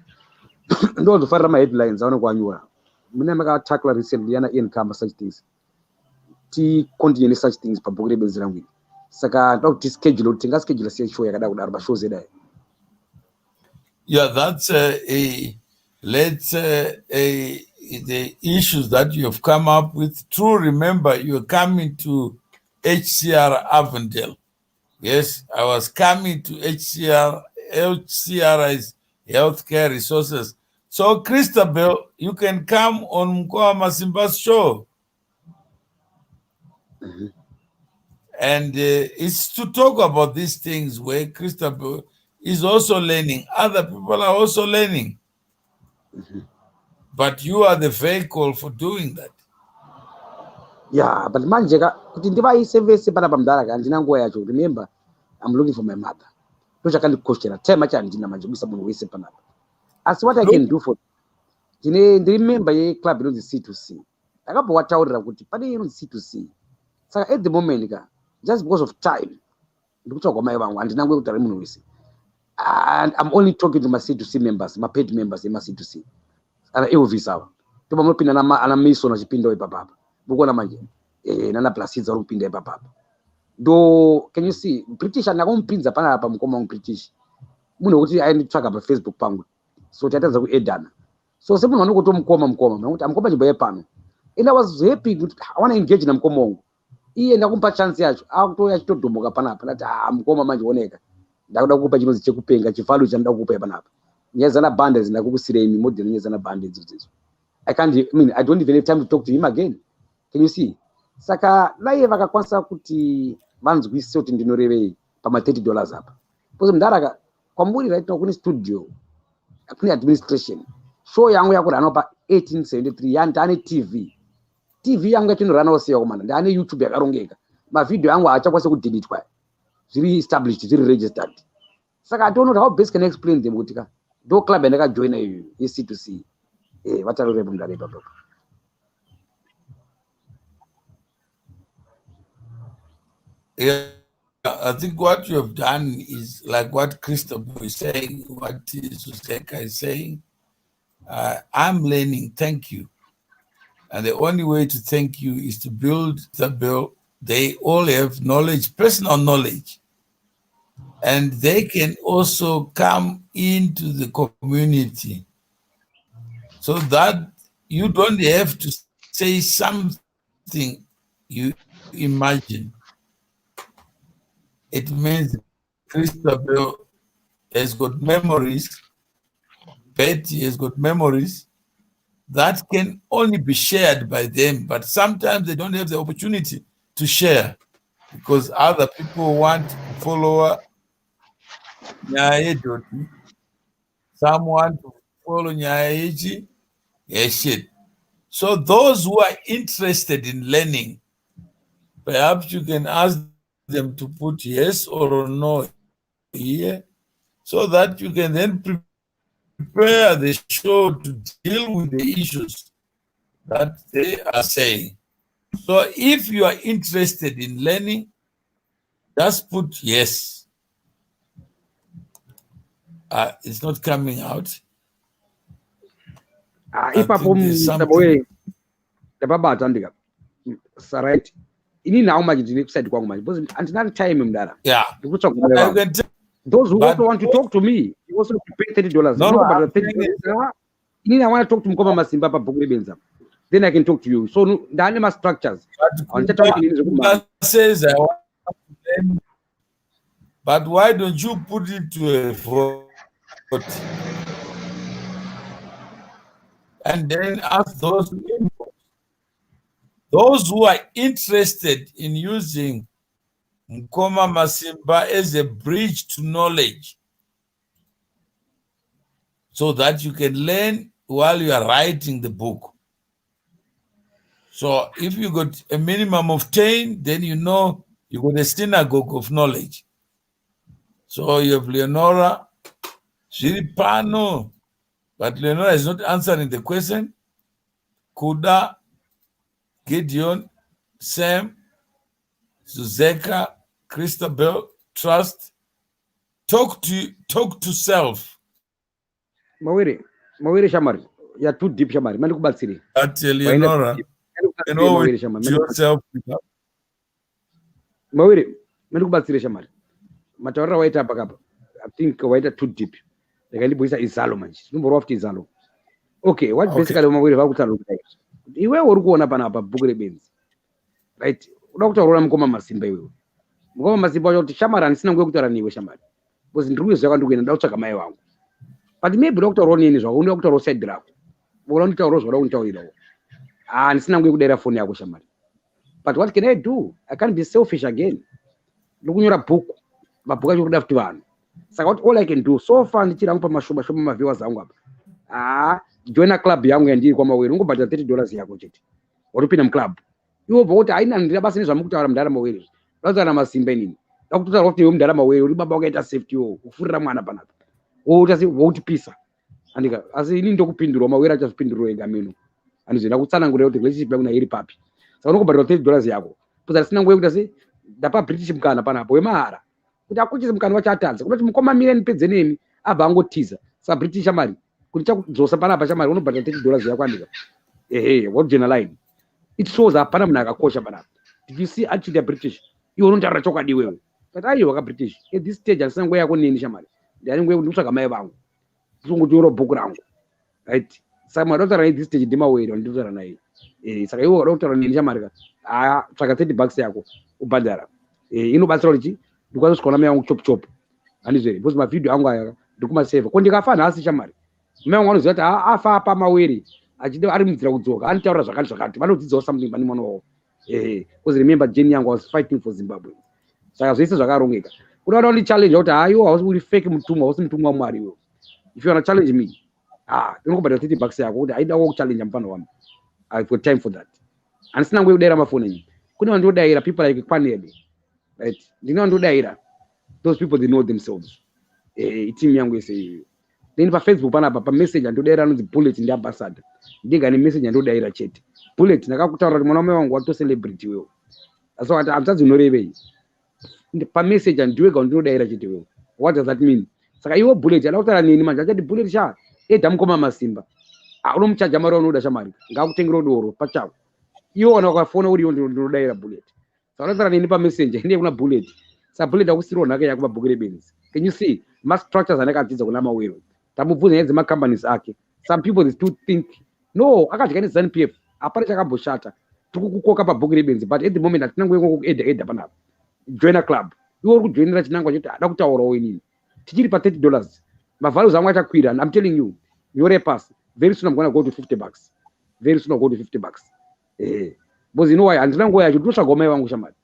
Ndo ndofarira ma headlines aone kwanyora. Mune makatackle recently yana income such things. Ti continue such things pa BhukuReBenze langu. Saka ndokuti schedule tinga schedule sei show yakada kudaro ba shows edai. Yeah, that's the issues that you have come up with. True, remember, you're coming to HCR Avondale. Yes, I was coming to HCR. HCR is Healthcare Resources. So, Christabel, you can come on Mkoa Masimba's show. Mm-hmm. And it's to talk about these things where Christabel is also learning. Other people are also learning. Mm-hmm. But you are the vehicle for doing that. Yeah, but manje kuti ndivaise vese panapa mdara ka ndina nguva yacho. Remember, I'm looking for my mother. Ndochakandikoshera time acho handina manje kuisa munhu wese panapa. As what I can do for ndimember yeclub inonzi C2C. Ndakambowataurira kuti pane inonzi C2C. Saka at the moment just because of time ndikutsvaka kwamai vangu handina nguva yekutaura munhu wese. And I'm only talking to my C2C members, my paid members ema C2C. Ana Elvis ava. Ndipo munopinda ana Mason achipinda ipapa. Bukuona manje nana Placids ari kupinda ipapa. Do can you see British anakompinza panapa mukoma wangu British. Munhu kuti ainditsvaka pa Facebook pangu. So tatadza kuedana. So semunhu anokutomukoma nokuti amukoma chibaya pano. And I was happy kuti I want to engage na mukoma wangu. Iye ndakumpa chance yacho. Akutoya chitodomoka panapa. Ndati mukoma manje oneka. Ndakuda kukupa chinozi chekupenga chivalo chandakuda kukupa panapa. Nyezana bandits ndakukusiremi model nyezana bandits dzidzo. I don't even have time to talk to him again. Can you see? Saka laiye vakakwanisa kuti vanzwise kuti ndinorevei pama $30 apa. Because mndaraka kwamburi right now kune studio, kune administration. Show yangu yakura anopa 1873 yandane TV. TV yangu yatinorana osiya komanda. Ndane YouTube yakarongeka. Ma video yangu achakwanisa kudelete zviri established, zviri registered. Saka I don't know how best can I explain them kuti do club and I join you C2C. What are you doing? Yeah. I think what you have done is like what Christopher is saying, what Suseka is saying. I'm learning, thank you. And the only way to thank you is to build the bill. They all have knowledge, personal knowledge. And they can also come into the community so that you don't have to say something you imagine. It means Christabel has got memories, Betty has got memories that can only be shared by them, but sometimes they don't have the opportunity to share because other people want to follow Nyaye. Someone to follow Nyayeji. Yes, shit. So those who are interested in learning, perhaps you can ask them to put yes or no here, so that you can then prepare the show to deal with the issues that they are saying. So if you are interested in learning, just put yes. It's not coming out. Ipapo mtabwe tababata ndika. Right. Ini now much did said kwangu manje because until time mdara. Yeah. Those who also want to talk to me, you also pay $30. No, I want to talk to Mkoma Masimba BhukuReBenze. Then I can talk to you. So the animal structures. Says I want to learn, but why don't you put it to a vote and then ask those who are interested in using Mkoma Masimba as a bridge to knowledge, so that you can learn while you are writing the book. So if you got a minimum of 10, then you know you got a synagogue of knowledge. So you have Leonora, Shiripano, but Leonora is not answering the question. Kuda, Gideon, Sam, Suzeka, Christabel, Trust. Talk to self. Mawere Shamari. You are too deep, Shamari. Manu kubatsiri. That's Leonora. You know yourself. Mawere, manu kubatsiri Shamari. Matawara waita pakapa. I think waita too deep. Like boisa izalo manje. Number of izalo. Okay, what basically Mawere vakutalo kudai. Iwe uri kuona pana apa BhukuReBenze. Right? Uda kutaura Mkoma Masimba iwe. Mkoma Masimba kuti Shamari andisina ngwe kutaura niwe Shamari. Because ndiri zvaka ndikuenda ndakutsvaka mai wangu. But maybe Dr. Ronini is only Dr. Rosed Draco. Volunteer Rose, what don't you know? And it's not going to phone Yakushamari. But what can I do? I can't be selfish again. Looking at a book, but book you would have to earn. So what all I can do so far, the Chirampa Mashuma, my viewers, join a club young and you come away, but $30 Yakuchit. Or Pinam Club. You vote, I and the Basin Muktaram Daramaway. Rather than a Simbeni. Dr. Rotium Daramaway, Ribabogate safety, Furamana Panat. Oh, does it vote pizza? And as he didn't talk Pinduro, where I just Pinduro and Gamino. And he's not going to relationship with a papi. So no about $30 Yago. But that's no way to say the British Kana Pana Poemara. But I could can watch our dance. But Mkoma Milan Pets the name Abango teaser. Some British Amari. Could talk Josapana Pashamaro, but $30 Yaquanda. Hey, what general line? It shows a Panamanaga Koshabana. If you see actually the British, you won't have a chocolate anyway. But are you a British? At this stage, and somewhere I won't in Shamari. Then we will look like a Maybang. So go to book round. Right? Some other right this stage, Dima way on Duzar and I. It's a doctor in Jamaica. $30 Yago, Ubadara. In Bastrology, because Konamia chop. And it was my video. I'm going to come save. When you got fun, ask Shamari. Man wants that I far Pama weary. I did not even throw to and tell us I can't or something, but no. Because remember, Jenny was fighting for Zimbabwe. So I was this is a garong. Could not only challenge out I was fake to Mario. If you want to challenge me, don't go by the $30 I don't challenge them. I've got time for that. And it's not with their phone. Couldn't do that people like Panelli. Right? They don't do that. Those people they know themselves. It's in young way say. Then for Facebook pana message and do they run the bullet in the ambassador. They got a message and do that chat. Bullet, Nakakuta Monome want to celebrate you. So I'm just no way. pa message andiwega ndinodaira chitiwewo. What does that mean? Saka iwo bullet alakutara nini manje achati bullet sha edamukoma masimba. Unomuchaja mari unoda shamari ngakutengera doro pachako. Iwo wana wakafona uri ndinodaira bullet. Saka alakutara nini pa messenger ndiye kuna bullet. Sa bullet akusiro nake yakuba BhukuReBenze. Can you see? Mass structures anakadzidza kuna mawero. Tamubvunza hedzi ma companies ake. Some people they still think no akadya ne ZNPF apana chakamboshata tikukukoka pa BhukuReBenze but at the moment atinangoyengo kuedha panapa join a club iwo uri kujoinera chinangwa choti ada kutaurawo inini tichiri pa $30 mavalues amwe achakwira and I'm telling you your pass very soon I'm going to go to $50 very soon I'll go to $50 because you know why andinangoya yacho ndosvagomai vangu shamari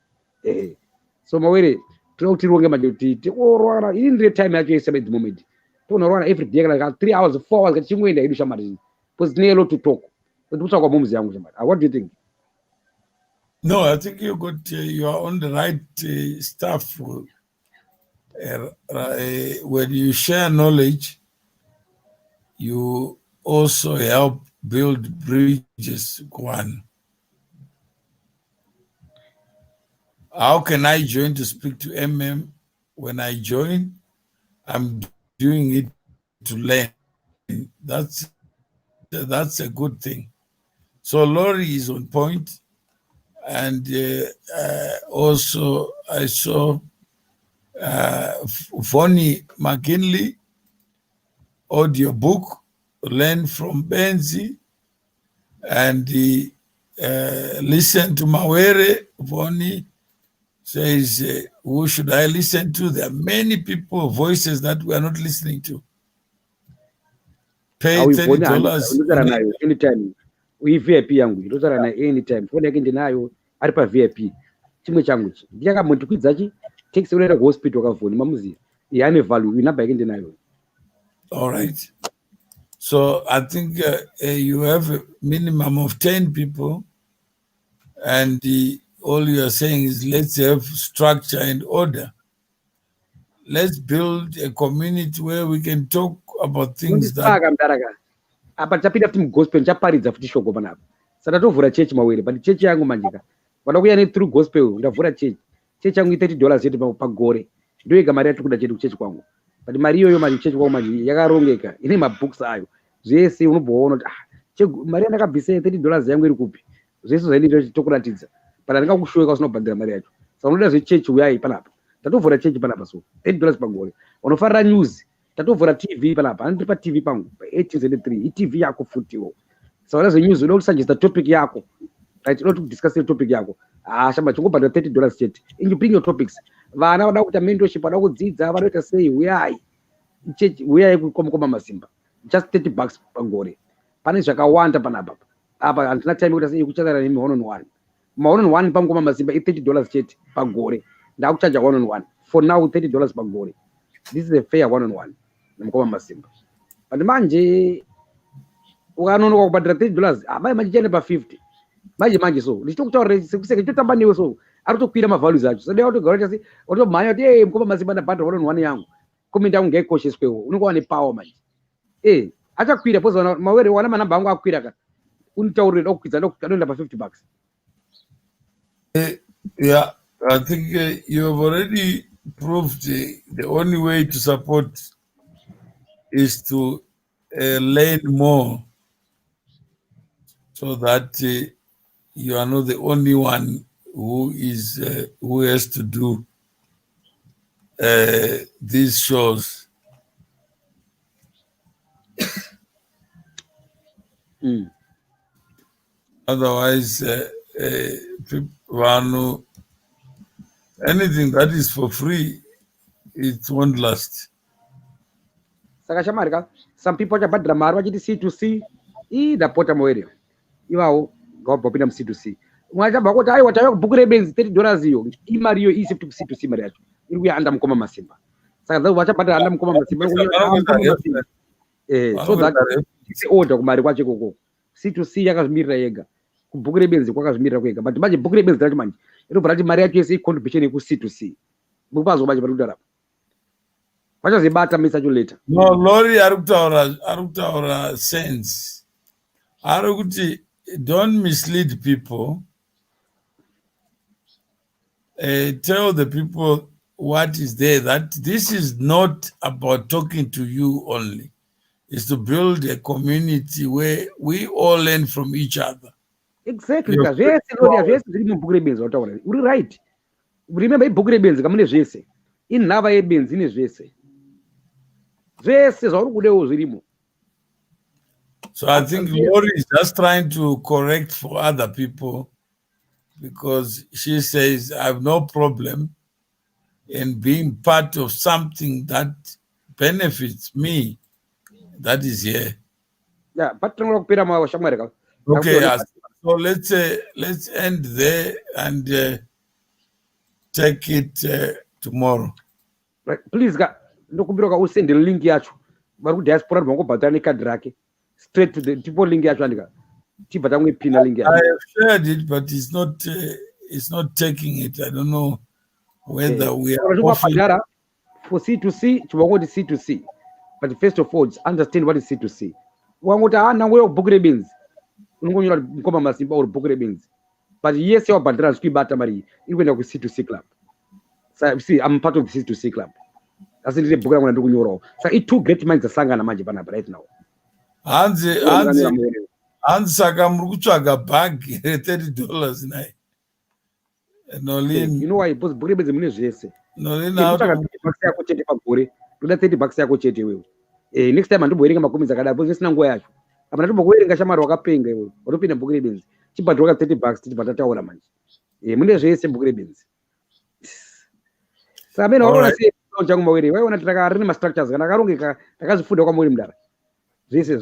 so mawere tinoda kuti tironge manje kuti tiorwara ini ndire time yacho yese at the moment tonorwara every day like 3 hours 4 hours kuti chingoenda idu shamari because tine a lot to talk kutsvakwa mumuzi yangu shamari. What do you think? No, I think you are on the right stuff. When you share knowledge, you also help build bridges. One. How can I join to speak to MM? When I join, I'm doing it to learn. That's a good thing. So Laurie is on point. And also I saw Vonnie McKinley audio book, Learn from Benzi, and listen to Mawere. Vonnie says, who should I listen to? There are many people, voices that we are not listening to. Pay $30 anytime. VIP yangu ndozara na anytime phone yake ndinayo ari pa VIP chimwe changu chi ndiyakamondikwidza chi taxi unoenda ku hospital kavhoni mamuzi yane value inamba yake ndinayo. All right, so I think you have a minimum of 10 people and all you are saying is let's have structure and order. Let's build a community where we can talk about things that apa tapinda futi mugospel chaparidza futi shoko panapa saka tovhura chechi mawere but chechi yangu manjika vada kuya through gospel ndavhura chechi yangu $30 chete pagore ndoyega mari yatiri kuda chete kuchechi kwangu but mari iyoyo manje chechi kwangu manje yakarongeka ine mabooks ayo zvese unobvaona kuti mari yandakabvisa $30 yangu iri kupi zvese zvaindiita tokuratidza but handingakushoeka usinobhandira mari yacho saka unoda zvechechi uyai panapa tatovhura chechi panapa so $30 pagore unofarira news tatovhura TV panapa andiri pa TV pangu pa 1803 TV yako futiwo saka zvenews unoda kusuggesta topic yako right unoda kudiscuss topic yako shamba chingobhandira $30 chete and you bring your topics vana vada kuita mentorship vada kudzidza vanoita sei uyai kukoma masimba just $30 pagore pane zvakawanda panapa apa handina time kuti sei kuchazara nemi one on one ma one on one pangoma masimba $30 chete pagore ndakuchaja one on one for now $30 pagore. This is a fair one on one namukoma masimba but manje ukanonoka kubhadhira $30 abai manje chene pa 50 manje so ndichitokutaurira sekuseke chitotamba newe so aritokwira mavalues acho so ndiyauti garo chasi utomhanya kuti mukoma masimba ndabhadhira one on one yangu comment yangu ngaikosheswewo unenge wane power manje achakwira pozana mawere wana manamba angu akwira ka unitaurira dokukwidza ndokuenda pa $50. Yeah, I think you have already proved the only way to support is to learn more so that you are not the only one who has to do these shows. Otherwise, anything that is for free, it won't last. Saka shamarika, some people chabhadhira mari vachiti C2C ndapota mowereyo ivawo ngavabvapinda mu C2C umwe achabva kuti aiwa tauya kuBhukuReBenze $30 iyo imari iyo isi futi ku C2C mari yacho iri kuya anda mukoma masimba saka dzavo vachabhadhira anda mukoma masimba so that it's order kumari kwacho ikoko C2C yakazvimirira yega kuBhukuReBenze kwakazvimirira kwega but manje BhukuReBenze racho manje inobva rati mari yacho yese icontribution yeku C2C mupazo manje pari kudara vachazibata mesacho later. No, Lori arikutaura sense arikuti don't mislead people. Tell the people what is there, that this is not about talking to you only. It's to build a community where we all learn from each other. Exactly. Zvese zviri muBhukuReBenze wataura. Uri right. Remember iBhukuReBenze kamune zvese. Inhava yebenzi ine zvese. Zvese zvauri kudewo zvirimo. So I think Lori is just trying to correct for other people, because she says, I have no problem in being part of something that benefits me, that is here. Yeah, but okay, yes. So let's end there and take it tomorrow. Right. Please, ndokubira usend the link yacho. Vari diaspora vangobhatana nekadhi rake. Straight to the tipo link yacho andika. Chibhata mwe pina link yacho. I have shared it, but it's not taking it. I don't know whether we are offering for C2C, chibangoti C2C. But first of all, just understand what is C2C. Wangoti nango BhukuReBenze. Unongonyora mkoma masimba or BhukuReBenze. But yes, your bandra skibata mari. Even like C2C club. So see, I'm part of the C2C club. That's the book I'm going to do. So it two great minds are sangana manje right now. Hanzi saka muri kutsvaga bag $30 naye. You know why? Because BhukuReBenze mune zvese. Nolin bucks yako chete pagore. Toda $30 yako chete wewe. Next time andoboerenga makumi zakadai because sina nguwa yacho. Apana tobokuerenga shamari wakapenga wewe. Utopinda BhukuReBenze. Chibhadhiro ka $30 tichibhata taura manje. Mune zvese BhukuReBenze. Samena waona sei changu mawere. Wewe unataka rine ma structures kana karongeka takazifunda kwa muri mdara. Zvese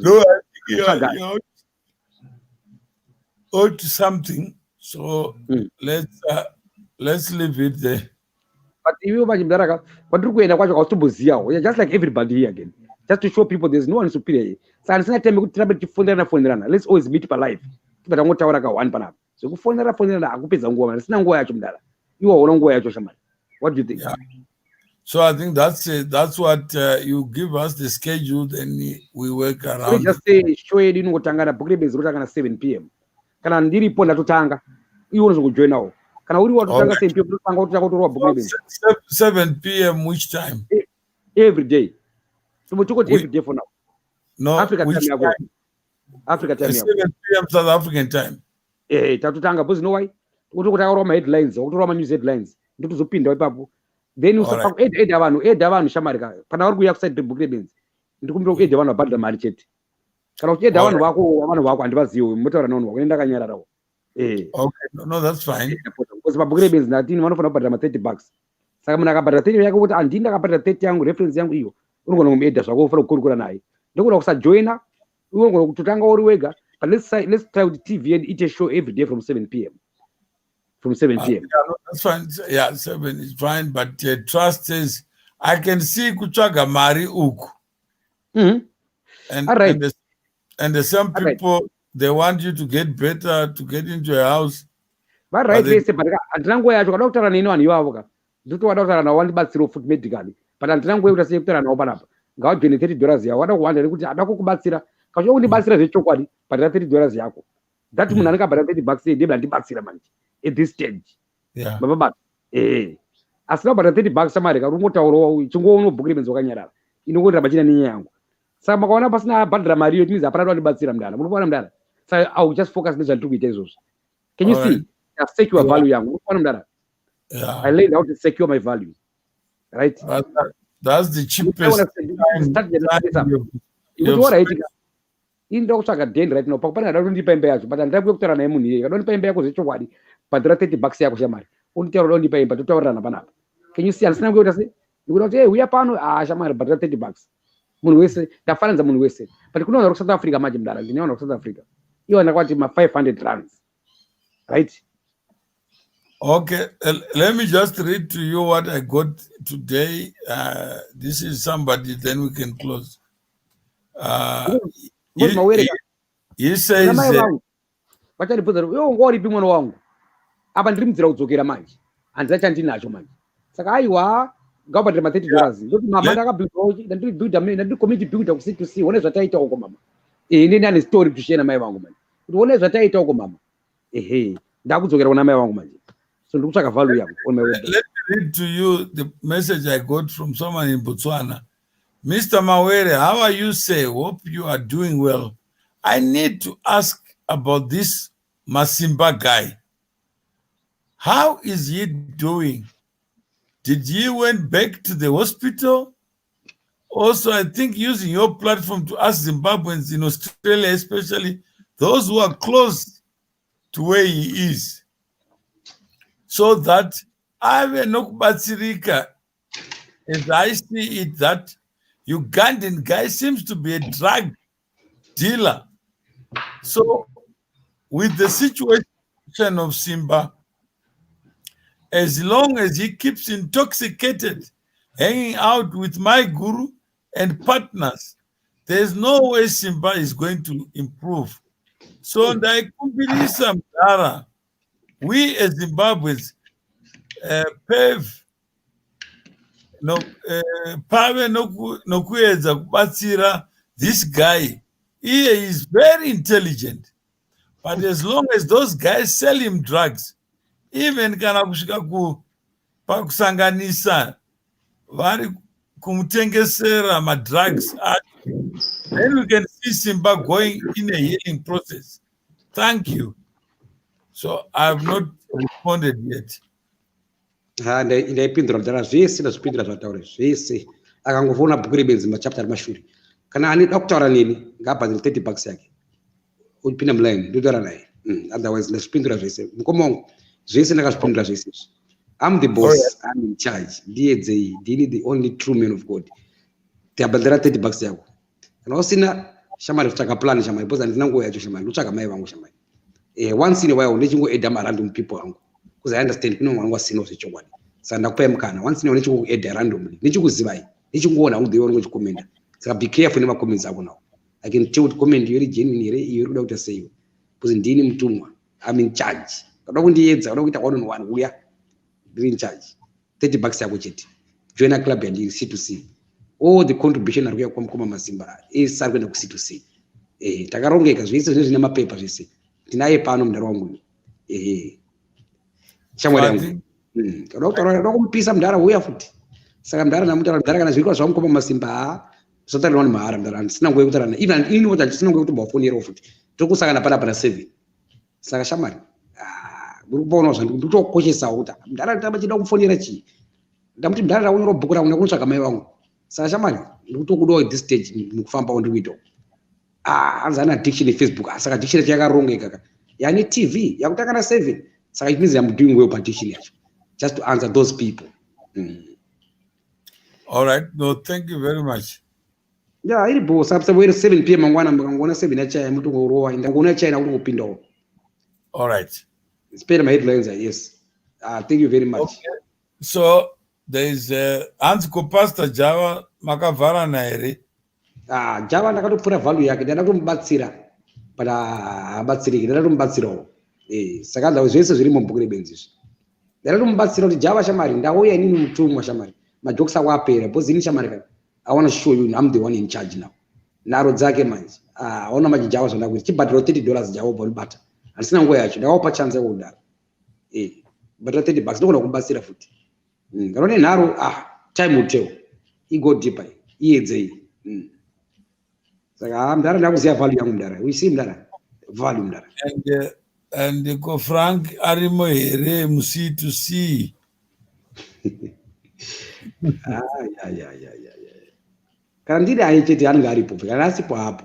no, to something. So let's leave it there. But if you imagine that, but look where you're just like everybody here again, just to show people there's no one superior. So I'm saying, let's always meet per life. But I want to one panel. So go phone I you are long way. What do you think? Yeah. So I think that's it. That's what you give us the schedule, then we work around. So just say show you know Tangana BhukuReBenze Rutanga 7 p.m. Can I ndiri ponda to Tanga? You want to join now? Can I want to Tanga 7 p.m. BhukuReBenze? 7 p.m. which time? Every day. So we took it every day for now. No, Africa which time. Africa time. 7 p.m. South African time. Eh, Tanga, because no why? We took our headlines, we took our news headlines. Ndio tuzopinda ipapo. Then you say 8 abantu shamarika. Kana uri kuya kuside BhukuReBenze. Ndikumbira 8 abantu abadla mari chete. Kana uchi 8 abantu wako andivaziwe mutaura nono wako nenda kanyararawo. Okay, no, that's fine. Because BhukuReBenze natini vanofana kubhadhara $30. Saka munhu akabhadhara 30 yako kuti andini akabhadhara 30 yangu reference yangu iyo. Unogona kumuedha zvako ufana kukurukura naye. Ndokuda kusajoina, unogona kutotanga uri wega. But let's try with TV and eat a show every day from 7 p.m. From 7 p.m. Yeah, no, that's fine. Yeah, 7 is fine. But trust says, I can see kutsvaga mari uku. And the some people, they want you to get better, to get into a house. But right, they say, but andrango yacho kadokutara nino aniwavo ka. Ndoto wadokutara na wandi batsiro foot medically. But andrango yacho say kutara na open up. Ngawa $20 yako. Wada kuwanda kuti adako kubatsira. Kasho undibatsira zvechokwadi, but $30 yako. That munhu anenge abhadhara $30 debla ndibatsira manje. At this stage. Yeah. Baba asina bhadhara $30 samari ka rungotaurawo chingoona BhukuReBenze wakanyarara. Inongorira bachina ninya yangu. Saka makaona pasina bhadhara mari iyo timizi hapana ndibatsira mdana. Munofana mdana. So I will just focus nezvandiri kuita izvozvo. Can you see? I secure value yangu. Munofana mdana. Yeah. I learned how to secure my value. Right? That's the cheapest time. Indokutsvaga den right now pakupana ndondipa imba yacho but andira kutaura naye munhu iye kadonipa imba yako zvechokwadi bhadhara $30 yako shamari unitaura dondipa imba totaurana panapa. Can you see? Andisina kuita sei ndikuda kuti uya pano shamari bhadhara $30 munhu wese ndafananidza munhu wese but kunoona ku South Africa manje mdara ndinoona ku South Africa iwo ndakwati ma $500 right. Okay, let me just read to you what I got today. This is somebody, then we can close. He says vachandibvunza kuti iwe ngoripi mwana wangu apa ndiri mudzira kudzokera manje handina chandinacho manje saka aiwa ngabhadhira ma $30 ndoti mama ndakabhidha community builder ku C2C one zvataita uko mama neni ane story kushare namai vangu manje kuti one zvataita uko mama ndakudzokera kuna mai vangu manje so ndikutsvaka value yangu on my way. Let me read to you the message I got from someone in Botswana. Mr. Mawere, how are you, say? Hope you are doing well. I need to ask about this Masimba guy. How is he doing? Did he went back to the hospital? Also, I think using your platform to ask Zimbabweans in Australia, especially those who are close to where he is, so that ave nokubatsirika. As I see it, that Ugandan guy seems to be a drug dealer. So, with the situation of Simba, as long as he keeps intoxicated, hanging out with my guru and partners, there's no way Simba is going to improve. So, ndaikumbirisa Mdara, we as Zimbabweans pave pave nokuedza kubatsira this guy. He is very intelligent, but as long as those guys sell him drugs, even kana kusvika pakusanganisa vari kumutengesera madrugs, then we can see Simba going in a healing process. Thank you. So I have not responded yet. Ndaipindura Mdara zvese ndazvipindura zvataura zvese. Akangofona BhukuReBenze machapter mashure. Kana anida kutaura neni ngabhadhire 30 bucks yake. Upinda mline ndotaura naye. Otherwise ndazvipindura zvese. Mukomongo zvese ndakazvipindura zvese. I'm the boss. I'm in charge. Ndini the only true man of God. Tabhadhira 30 bucks yako. Kana usina shamari kutsvaka plan shamari because andina nguva yacho shamari ndotsvaka mai vangu shamari. Once in a while ndichingoedha random people vangu because I understand kuno mwana wasina zvechokwadi saka ndakupai mukana once in a while ndichingoedha randomly ndichikuzivai ndichingoona unodiwa ngochikomenda saka be careful nemacomments ako nawo. I can tell comment yori genuine here iri kuda kuita sei because ndini mutumwa. I'm in charge. Kada kundiedza kada kuita 1-on-1 uya ndiri in charge. 30 bucks yako chete join a club yandiri C2C. All the contribution ari kuya kwamukoma Masimba is ari kuenda ku C2C. Takarongeka zvese zvine mapepa zvese. Tinaye pano Mdara wangu. Shamwari yangu. Kada kumpisa Mdara uya futi. Saka Mdara namutaura Mdara kana zvirikwa zvamukoma Masimba zotarirwa ni mahara Mdara. Sina nguva yekutaura naye. Even ini wota sina nguva yekutomba phone yero futi. Tokusangana pana 7. Saka shamwari. Muri kuona zvangu nditokoshesa uta. Mdara ndabachida kufonera chi. Ndamuti Mdara raunoro bhuku rangu ndakutsvaka mai vangu. Saka shamwari ndikutokudawo at this stage mukufamba ndiri kuita. Hanzi ana addiction Facebook. Saka addiction yakarongeka. Yani TV yakutanga na 7. Saka it means I'm doing well partition yacho. Just to answer those people. All right. No, thank you very much. Yeah, iri boss. Sasa where 7 PM mangwana mukangona 7 yacha mutu ngorowa ndangona China kuti kupindawo. All right. Spare my headlines, yes. Thank you very much. Okay. So there is Ansko Pastor Java makavhara naere. Java ndakatopfura value yake ndakatomubatsira but abatsiriki ndakatomubatsirawo. Saka ndawo zvese zviri muBhukuReBenze izvi. Ndakatomubatsira kuti Java shamari ndauya inini mutumwa shamari. Majokes ako apera because ini shamari kana I want to show you I'm the one in charge now. Naro dzake manje. Aona majijava zvandakuti chibhadhiro $30 Java bonibata. Andisina nguva yacho ndakaupa chance yekudaro. Bhadhiro 30 bucks ndokona kubatsira futi. Ngarone nharo time will tell. Go deeper. Iedzei. Saka Mdara ndakuziya value yangu Mdara. We see Mdara. Value Mdara. And ko Frank arimo here C2C. Kana ndiri aicheti anenge aripo kana asipo hapo.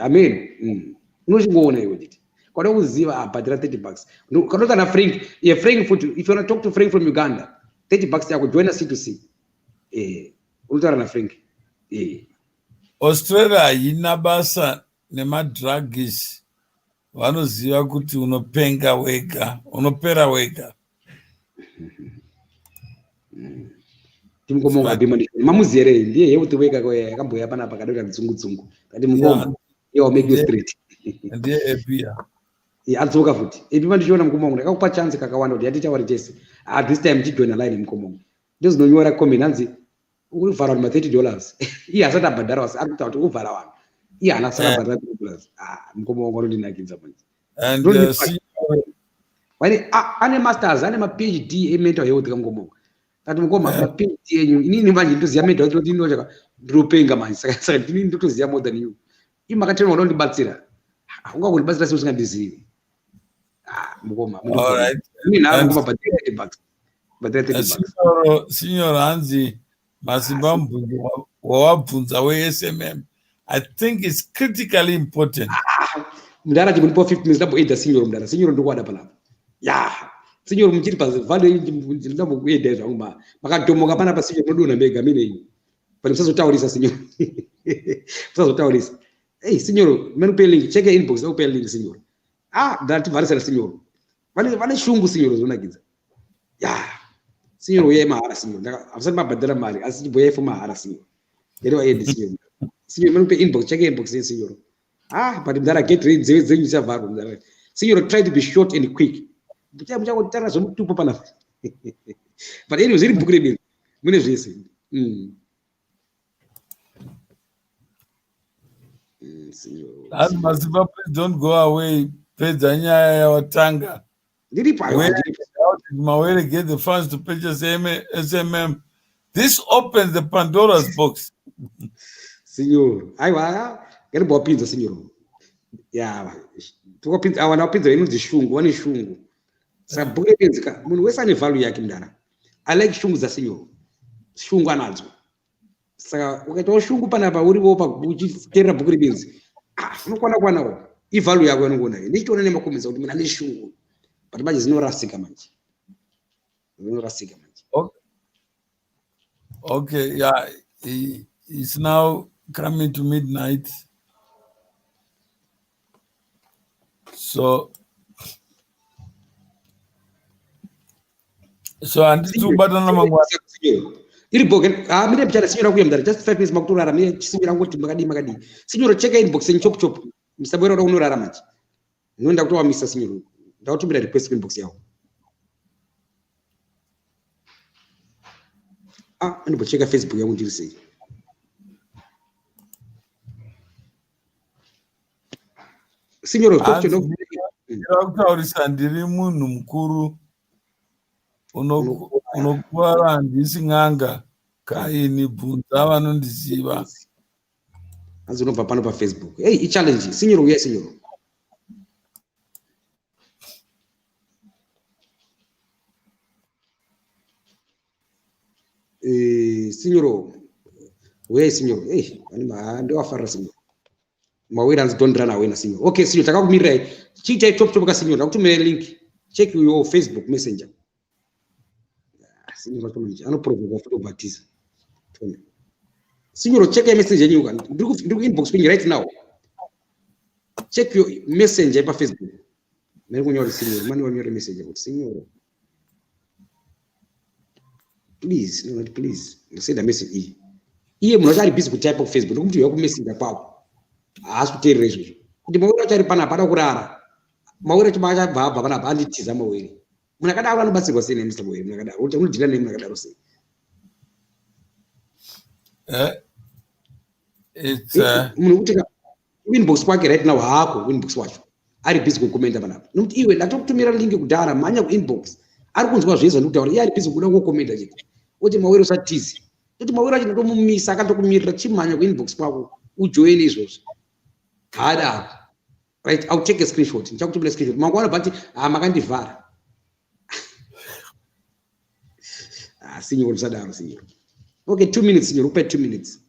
Amen. Unoshingoona iwe nditi. Kwada kuziva abhadhira 30 bucks. Kanota na Frank. Frank futi. If you want to talk to Frank from Uganda, 30 bucks yako join us C2C. Unotaura na Frank. Australia haina basa nemadrugs. Vanoziva kuti unopera wega. Timukomonga bimani. Mamuzere ndiye yeuti wega kwa yakamboya pana pakadota dzungu. Kati mukombo. Yo make you straight. Ndiye epia. Adzoka futi. Epima ndichiona mukomongo ndakakupa chance kakawanda kuti yatichauri Jesse. This time tijoina line mukomongo. Ndozvinonyora comment hanzi uvhara $30. Iye asati abhadhara wasi ari kutaura kuti uvhara wanhu. Iye haana saka abhadhara $30. Mukomongo anondinakidza manje. And ane masters ane ma PhD mental health kamukomongo. Tati mukoma mapindi yenyu inini manje ndoziya medha kuti ndinochaka ndinopenga manje saka ndini ndotoziya more than you. Imakatema unondibatsira. Ungakundibatsira se usingandizivi. Mukoma All right. Ini nalo ngoma badira 30 bucks. Badira 30 bucks. Signor Hanzi Masimbambunzi wawabvunza we-SMM. I think it's critically important. Mdara chimunipo 50 minutes labo eda signor mdara. Signor ndokwada pala. Signor mchiri pa value ndambo kueda zvanguma. Makatomoka pana pa signor nodona mega mine iyi. Pani msazotaurisa signor. Msazotaurisa. Hey signor, menupe link, check inbox upe link signor. Ndati varisana signor. Vane shungu signor zonakidza. Signor uye mahara signor. Afisati mabhadhara mari asi chiboya ifo mahara signor. Ndero aende signor. Signor menupe inbox, check inbox signor. But mdara get ready zenyu chavharo mdara. Signor try to be short and quick. Muchakotara zvomutupo pana. But anyway, ziri BhukuReBenze. Mune zvese. As Masiba, please don't go away. Pedza nyaya yawatanga. Mawere get the funds to purchase SMM. This opens the Pandora's box. Signor, get a pizza, signor. To open our pizza, you know the shungu, one is shungu. So BhukuReBenze, when we sign a value yakimdana. I like shungu za signor. Shungu anazo. Saka ukatoa shungu panapa uri wopa uchitera BhukuReBenze. Unokwana ivalue yako yanongona ndichiona nemakomeza kuti mina neshungu but manje zinorasika manje Okay, yeah, it's now coming to midnight, so anditsubatana mangwana iri boken mine mchana signora kuyamdara just 5 minutes makutorara mine chisimira ngoti makadi signora check inbox in chop msabwera uri unorara manje nonda kutowa Mr. Signor ndautumira request inbox yawo andibocheka Facebook yangu ndiri sei Signor ndakutaurisa ndiri munhu mukuru unokuwara handisi ng'anga kaini bvunza vanondiziva hanzi unobva pano paFacebook. Hey, ichallenge signor uye signor. Signor uye signor. Hey, ndowafarira signor. Mawira hanzi don't run away na signor. Okay signor, takakumirira chiita chop ka signor. Ndakutumira link. Check your Facebook Messenger. Signor tomanji anoprovoka photobaptism. Signor, check your message yenyu kan. Ndiri inbox pingi right now. Check your messenger pa Facebook. Nari kunyora signor, mani wanyora message kuti signor. Please, no, please. Send a message iyi. Iye munotari busy kutype of Facebook. Ndikuti uya kumessage kwako. Haasi kuteerera izvozvo. Kuti mawira chari pana pada kurara. Mawira chibaya chabva pana banditiza mawira. Munhu akadaro anobatsirwa sei nemisa mawira? Munhu akadaro unodhila nemunhu akadaro sei? It's inbox kwake right now haako inbox wacho ari busy kukomenta panapa nokuti iwe ndatokutumira link kudhara manya kuinbox ari kunzwa zvese ndikutaura iye ari busy kuda kukomenta chete oti mawiro usatizi kuti mawiro acho ndatomumisa akatokumirira chimhanya kuinbox kwako ujoin izvozvo haada right. I'll take a screenshot ndichakutumira screenshot mangwana bati makandivhara signor usadaro signor. Okay, 2 minutes signor, upe 2 minutes.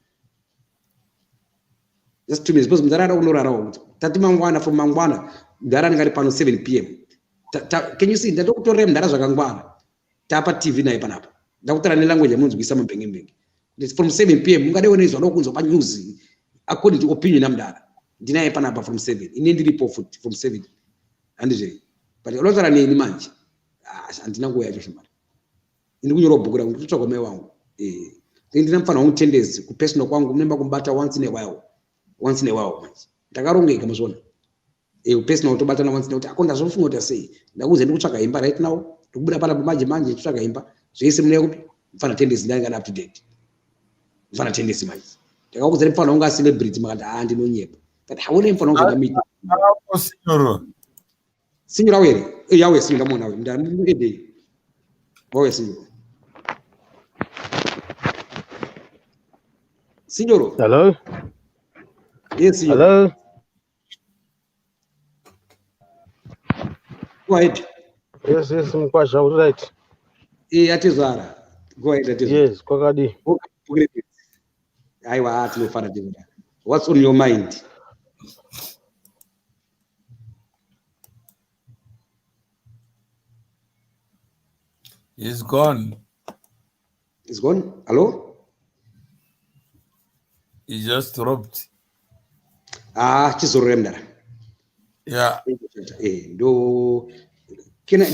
Just 2 minutes. Because mdarara unorara. Tati mangwana from mangwana. Mdarara ngari pano 7 p.m. Can you see? Ndatokutorera mdara zvakangwana. Tapa TV naye panapa. Ndakutara nelanguage yamunzi kuisa mabhenge. From 7 p.m. mungadeona izvo anokunzwa pa news according to opinion yamdara. Ndinaye panapa from 7. Ine ndiripo futi from 7. Andizve. But unotara neni manje. Andina nguva yacho shomari. Ndiri kunyora bhuku rangu ndikutsvaka mai wangu. Ndina mufana wangu tendezi kupersonal kwangu munemba kumbata once in a while manje. Ndakarongeka mazvona. Personal tobatana once in a while. Akonda zvofunga kuti sei. Ndakuze ndikutsvaka imba right now. Ndikubuda pana manje ndikutsvaka imba. Zvese mune kuti mufana tendezi ndanga up to date. Mufana tendezi manje. Ndakakuze mufana wangu celebrity makati ndinonyepa. But haone mufana wangu ndamiti. Signor awere. Yawe signor ndamona we. Ndamudede. Wawe signor. Signoro. Hello? Yes, signor. Hello? Go ahead. Yes, Mkwasha, all right. Atizara. Go ahead, Atizara. Yes, Kwakadi. What's on your mind? He's gone. It's gone? Hello? He just dropped. Chizoremdara. Yeah. Can I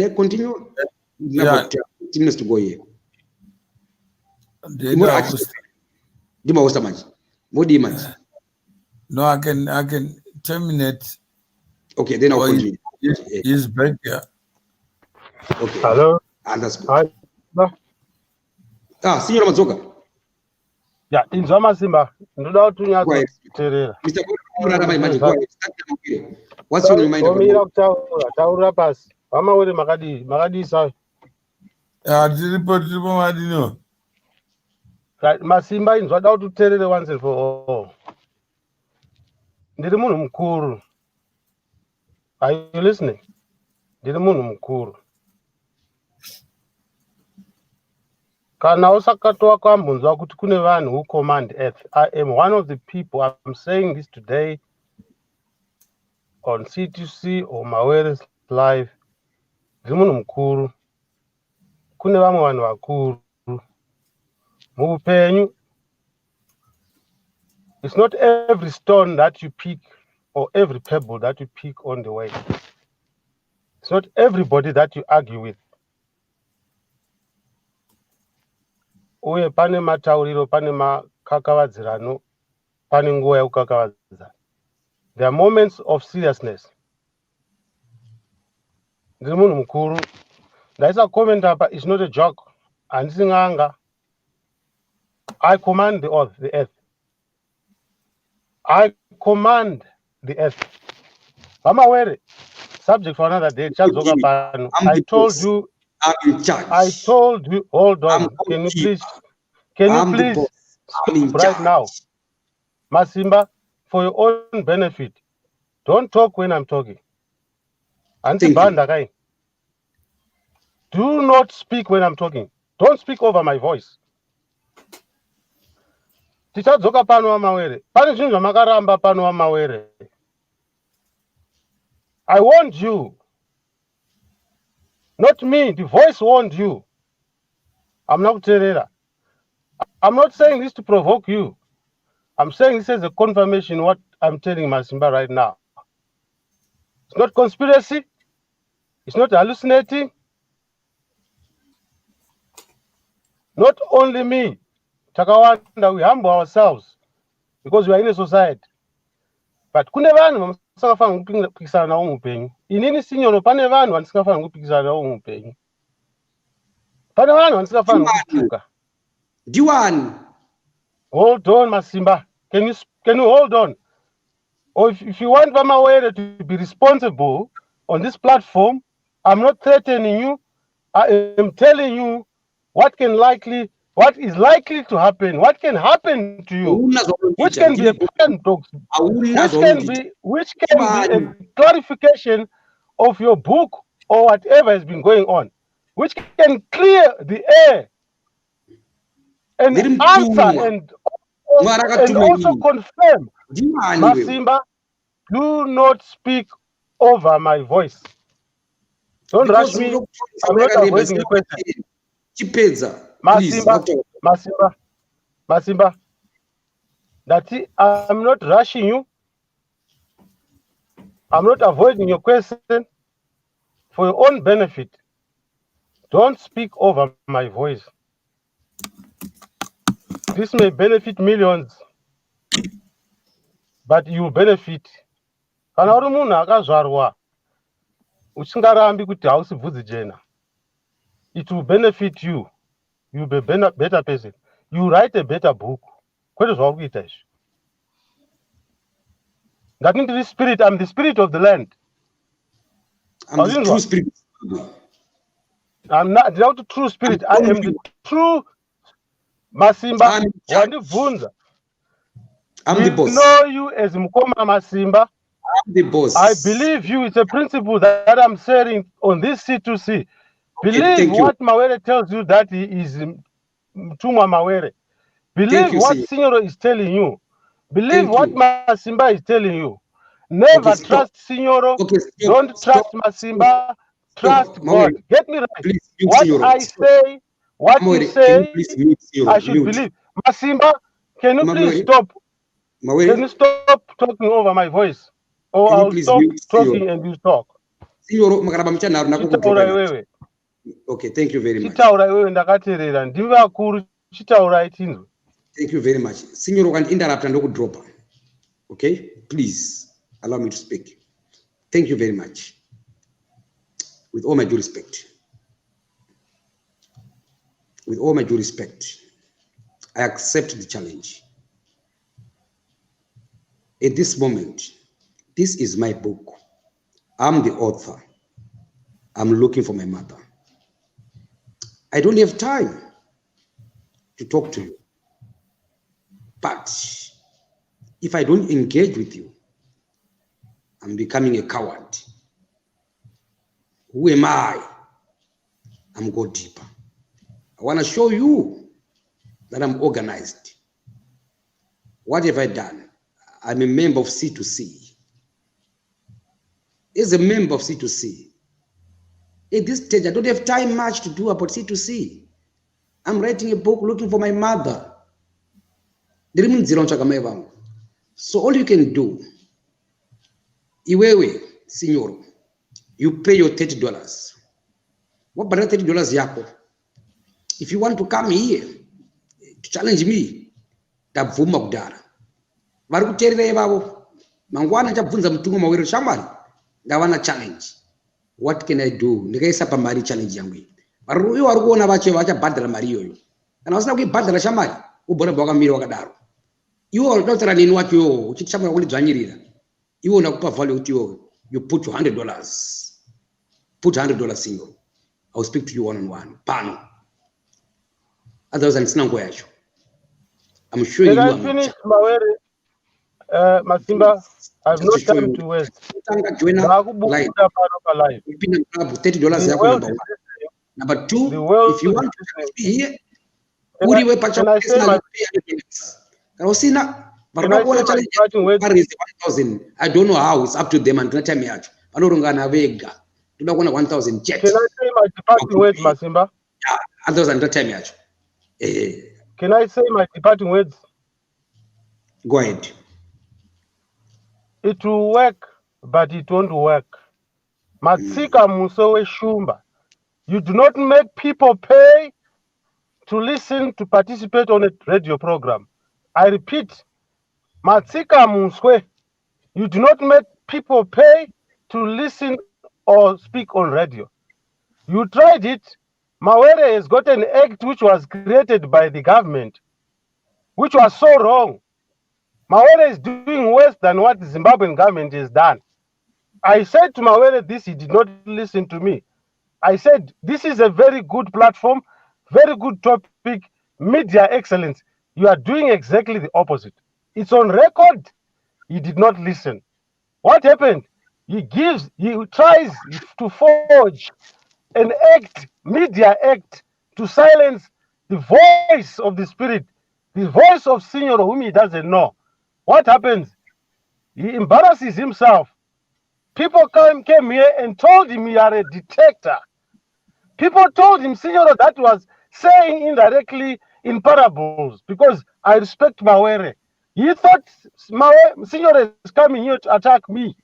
continue? Yeah. About 15 minutes to go here. No, I can terminate. Okay, then I'll continue. He's back here. Okay. Hello? And that's good. Hi. Signor Mazoka. Yeah, in Zamasimba. No to Go ahead. Mr. What's on your mind? Taura pass. Mama wele Magadi sa. Masimba inzwada kuti terere once and for all. Ndiri munhu mukuru. Are you listening? Ndiri munhu mukuru. Kana usakatoa kwambunzwa kuti kune vanhu who command earth. I am one of the people. I'm saying this today on C2C or Mawere's live. Ndiri munhu mukuru. Kune vamwe vanhu vakuru. Muupenyu. It's not every stone that you pick or every pebble that you pick on the way. It's not everybody that you argue with. Uye pane matauriro, pane makakavadzirano, pane nguva yekukakavadzana. There are moments of seriousness. Ndiri munhu mukuru. Ndaisa comment apa, it's not a joke. Handisi ng'anga. I command the earth. I command the earth. Mama, subject for another day. I told you. I'm in charge. I told you. Hold on. Can you please speak right now, Masimba, for your own benefit? Don't talk when I'm talking. Do not speak when I'm talking. Don't speak over my voice. Tichadzoka pano Mawere. Pane zvinhu zvamakaramba pano Mawere. I warned you. Not me. The voice warned you. I'm not saying this to provoke you. I'm saying this as a confirmation what I'm telling Masimba right now. It's not conspiracy. It's not hallucinating. Not only me. Takawanda, we humble ourselves because we are in a society. But kune vanhu vamusakafana kupikisana nawo muupenyu. Inini sinyoro pane vanhu vandisingafana kupikisana nawo muupenyu. Pane vanhu vandisingafana kutuka. Diwan. Hold on, Masimba. Can you hold on? Or if you want Mawere to be responsible on this platform, I'm not threatening you. I am telling you what is likely to happen, what can happen to you, which can be a paradox, which can be a clarification of your book or whatever has been going on, which can clear the air and answer and also confirm. Masimba, do not speak over my voice. Don't rush me. I'm not avoiding the question. Masimba, that I'm not rushing you. I'm not avoiding your question. For your own benefit, don't speak over my voice. This may benefit millions, but you benefit. Kana uri munhu akazvarwa usingarambi kuti hausibvudzi jena, it will benefit you. You'll be a better person. You write a better book. Kwete zvakuita izvi. Ndati the spirit, I'm the spirit of the land. I'm the true spirit. I'm not the true spirit. I am the true Masimba, wandibvunza. I'm the We boss. know you as Mukoma Masimba. I'm the boss. I believe you. It's a principle that I'm sharing on this C2C. Believe thank you. what Mawere tells you that he is Tumwa Mawere. Believe Thank you, what Senor. Signoro is telling you. Believe Thank what you. Masimba is telling you. Never stop. trust Signoro. Okay, Don't stop. trust Masimba. Trust Mawere, God. Get me right. please mute What Senor. I say, what you Mawere, can you say, please mute Senor? I should believe. Masimba, can you please Mawere, stop? Mawere, Can you stop talking over my voice? Or can you I'll please stop mute talking Senor? and you talk. Senor, makaraba mchana Chitaura iwewe. Okay, thank you very much. Chitaura iwewe ndakateerera. Ndimi vakuru, chitaura tinzwe. Thank you very much. Senor, can interrupt and drop. Okay, please allow me to speak. Thank you very much. With all my due respect. With all my due respect, I accept the challenge. At this moment, this is my book. I'm the author. I'm looking for my mother. I don't have time to talk to you. But if I don't engage with you, I'm becoming a coward. Who am I? I'm go deeper. I want to show you that I'm organized. What have I done? I'm a member of C2C. As a member of C2C, at this stage, I don't have time much to do about C2C. I'm writing a book looking for my mother. So all you can do, iwewe, Signor, you pay your $30. What about $30 yako? If you want to come here to challenge me, tabvuma kudara. Vari kuteerera ivavo. Mangwana chabvunza mutungo Mawere shamwari. Ndavana challenge. What can I do? Ndikaisa pamari challenge yangu iyi. Vari vari kuona vachabhadhara mari iyoyo. Kana vasina kuibhadhara shamwari, ubona vakamira wakadaro. Iwo wakautaura nini wacho iwo uchiti shamwari kulidzvanyirira. Iwo ndakupa value kuti iwo you put $100. Put $100, Senor. I'll speak to you one-on-one. Pano. Otherwise, I'm sure you are. Can I finish, Mawere? Masimba, I have no time to waste. $30 number one. Number two, if you want to be here, can I say my I don't know how, it's up to them and time yacho. Can I say my departing words, Masimba? Can I say my departing words? Go ahead. It will work, but it won't work. Matsika Musowe Shumba. You do not make people pay to listen, to participate on a radio program. I repeat, Matsika Muswe. You do not make people pay to listen or speak on radio. You tried it. Mawere has got an act which was created by the government, which was so wrong. Mawere is doing worse than what the Zimbabwean government has done. I said to Mawere this, he did not listen to me. I said, this is a very good platform, very good topic, media excellence. You are doing exactly the opposite. It's on record. He did not listen. What happened? He tries to forge an act, media act, to silence the voice of the spirit, the voice of Senior whom he doesn't know. What happens? He embarrasses himself. People came here and told him you are a detector. People told him, Senior, that was saying indirectly in parables, because I respect Mawere. He thought Senior is coming here to attack me.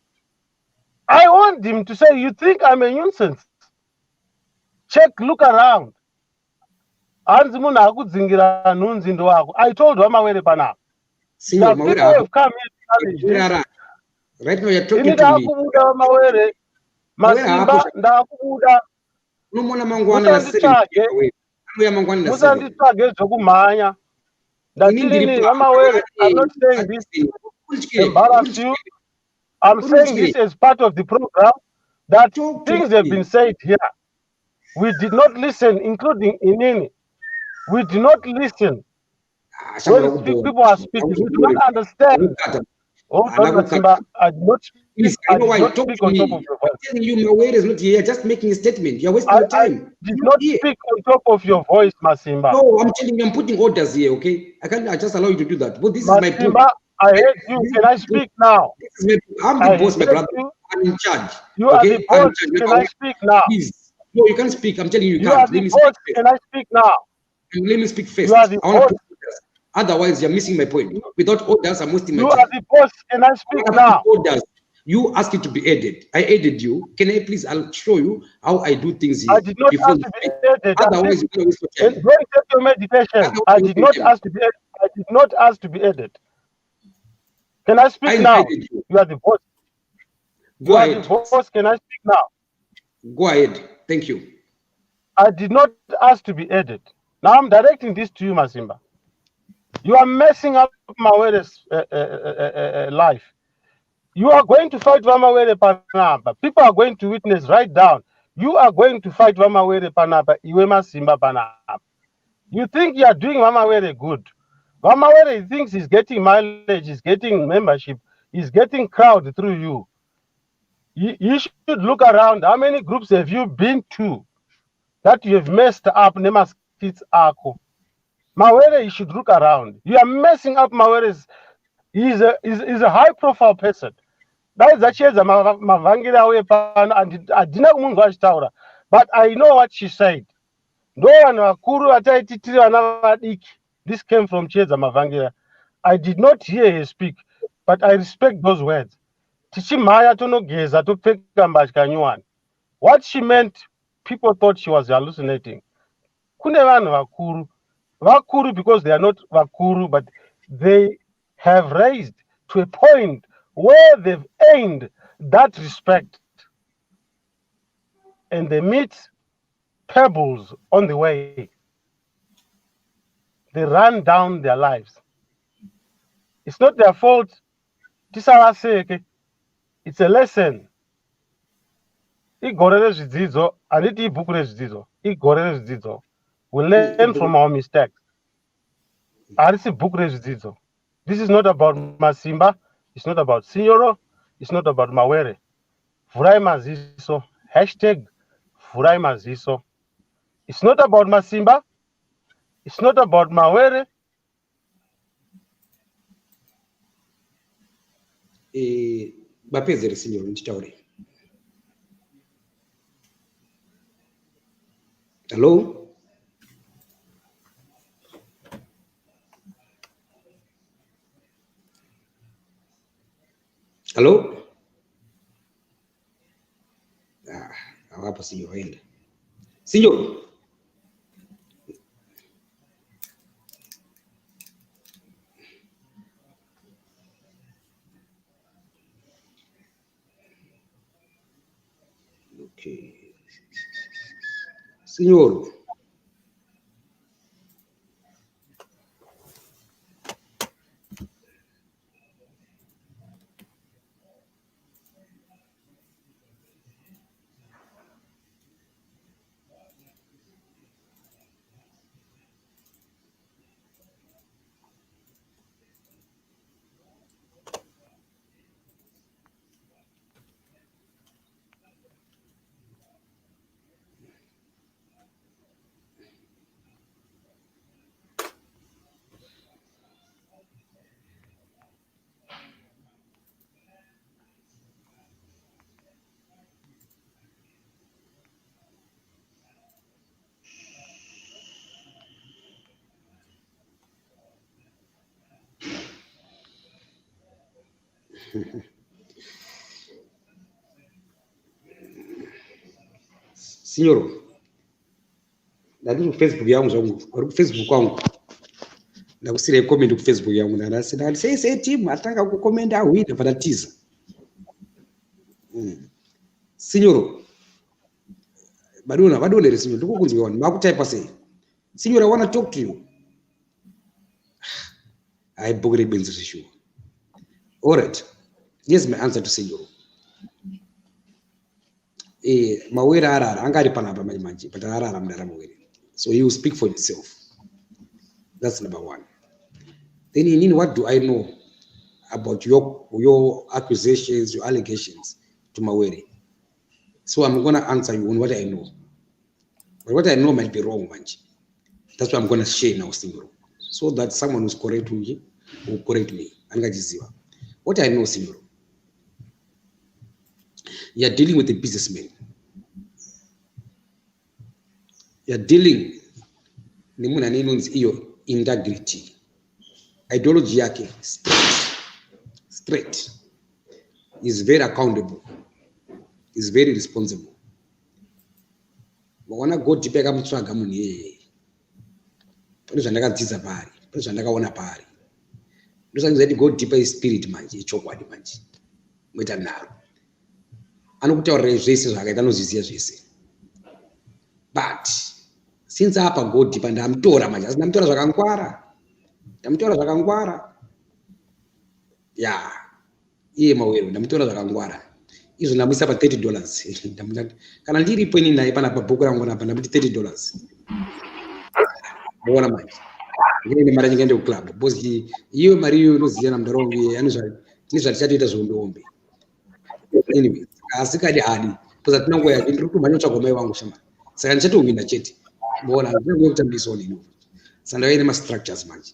I want him to say, you think I'm a nuisance? Check, look around. I told Mawere Pana. Senior, People have come here to challenge this. Right now you're talking to me. Mawere, Masimba, ndakubuda. Musanditsvage zvokumhanya. Ndatini Mawere, I'm not saying this to embarrass you. I'm saying this as part of the program, that things have been said here. We did not listen, including Inini. We did not listen. When people are speaking, you do not understand. Hold on, Masimba. I did not speak. Please, I I know did why. not Talk speak to on me. top of your voice. I'm telling you, my word is not here. Just making a statement. You're wasting your I time. did not speak on top of your voice, Masimba. No, I'm telling you, I'm putting orders here, okay? I can't just allow you to do that. But this is my point. Masimba, I heard you. Can I speak now? I'm the boss, my brother. You. I'm in charge. You are the Okay? I'm in boss. charge. Can I speak now? Please. No, you can't speak. I'm telling you, you You can't. are the boss. Can I speak now? Let me speak first. You are the I want boss. to put orders. Otherwise, you're missing my point. Without orders, I'm wasting my You time. are the boss. Can I speak now? Orders. You ask it to be added. I added you. Can I please? I'll show you how I do things here. I did not ask to be added. Otherwise, you're going to waste your time. Go and take your medication. I did not ask to be added. I did not ask to be added. Can I speak now? You are the boss. Go ahead. The boss. Can I speak now? Go ahead. Thank you. I did not ask to be added. Now I'm directing this to you, Masimba. You are messing up Mawere's life. You are going to fight Vamawere Panaba. People are going to witness right down. You are going to fight Vamawere Panaba, Iwema Simba Panaba. You think you are doing Vamawere good. Vamawere thinks he's getting mileage, he's getting membership, he's getting crowd through you. You should look around. How many groups have you been to that you have messed up Nemas Kids Ako? Mawere, you should look around. You are messing up Mawere's. He's a high profile person. That is actually Mavangila and I did not taura. But I know what she said. No one Kuru this came from Cheza Mavangila. I did not hear her speak, but I respect those words. What she meant, people thought she was hallucinating. Vakuru because they are not Vakuru, but they have raised to a point where they've earned that respect. And they meet pebbles on the way. They run down their lives. It's not their fault. It's a lesson. And we learn from our mistakes. This is not about Masimba. It's not about Signoro. It's not about Mawere. Furai Maziso. Hashtag Furai Maziso. It's not about Masimba. It's not about Mawere. Bapezere Signoro Ntitaure. Hello? Hello? Hapo siyoenda. Signor. Okay. Signor. Signor. Ndati Facebook yangu zvangu. Uri Facebook wangu. Ndakusire comment ku Facebook yangu ndasina say team atanga ku comment awina patatiza. Signor. Badona signor ndikukunzwa wani makutype say. Signor, I want to talk to you. I BhukuReBenze issue. All right. Here's my answer to Signor. Mawere arara angari panapa manje but arara mdara Mawere. So you speak for yourself. That's number one. Then in what do I know about your accusations, your allegations to Mawere? So I'm gonna answer you on what I know. But what I know might be wrong, man. That's what I'm gonna share now, Signor. So that someone who's correct me will correct me. What I know, Signor. You're dealing with a businessman. You're dealing with your integrity. Ideology yake straight. Is very accountable. Is very responsible. But when I go deeper, I'm trying to go pari. Go deeper in spirit manje, chokwadi manje. Mweta nalo. Anokutaurira zvese zvakaita nozviziva zvese. But since apa go deeper ndamutora manje, asi ndamutora zvakangwara. Yeah. Iye Mawere ndamutora zvakangwara. Izvo ndamuisa pa $30. Kana ndiripo ini naye pana pabhuku rangu napa ndamuti $30. Muona manje. Ngine mara nyingende ku club. Bosi iyo mari iyo inoziya na mdarongo iye zvatichatoita zvombeombe. Anyway, asikadi hadi. Poza tinangoya ndiri kumhanya kutsvaga mai vangu shamba. Saka ndichatohwina chete. Muona ndinenge kutambisa onini. Sanda ine ma structures manje.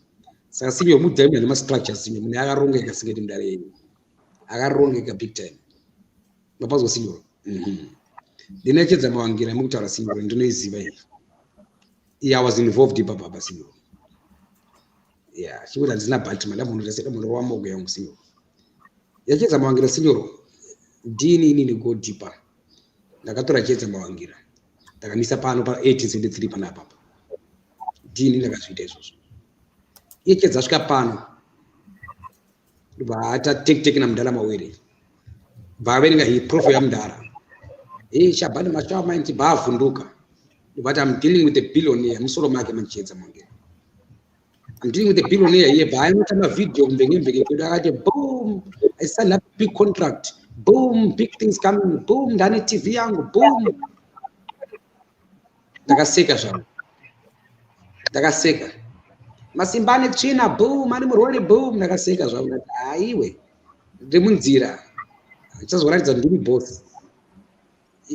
Saka sinyo mudzai ine ma structures sinyo mune akarongeka singeti mudare yenyu. Akarongeka big time. Mapazwa sinyo. Ndinachedza mawangira mukutaura sinyo ndinoiziva iyi. I was involved in baba sinyo. Yeah, she was not bad to my mother. I said, I'm going to go young sinyo. Yachedza mawangira sinyo. Dini ini go deeper. Ndakatora chedza mawangira. Ndakamisa pano pa 1873 pana papa. Dini ndakazviita izvozvo. Yachedza svika pano. Vata tek na mudala Mawere. Vaverenga hii profile ya mudala. Shabani mastermind bavunduka. But I'm dealing with a billionaire. Musoro make manchedza mawangira. I'm dealing with a billionaire here. But I'm not a video. Boom. I signed up big contract. Boom. Big things coming. Boom. Ndani TV yangu. Boom. Ndakaseka zvangu. Ndakaseka. Masimbane Thina. Boom. Ani murwere. Boom. Ndakaseka zvangu. Aiwe. Ndimunzira. Ndichazoratidza ndiri boss.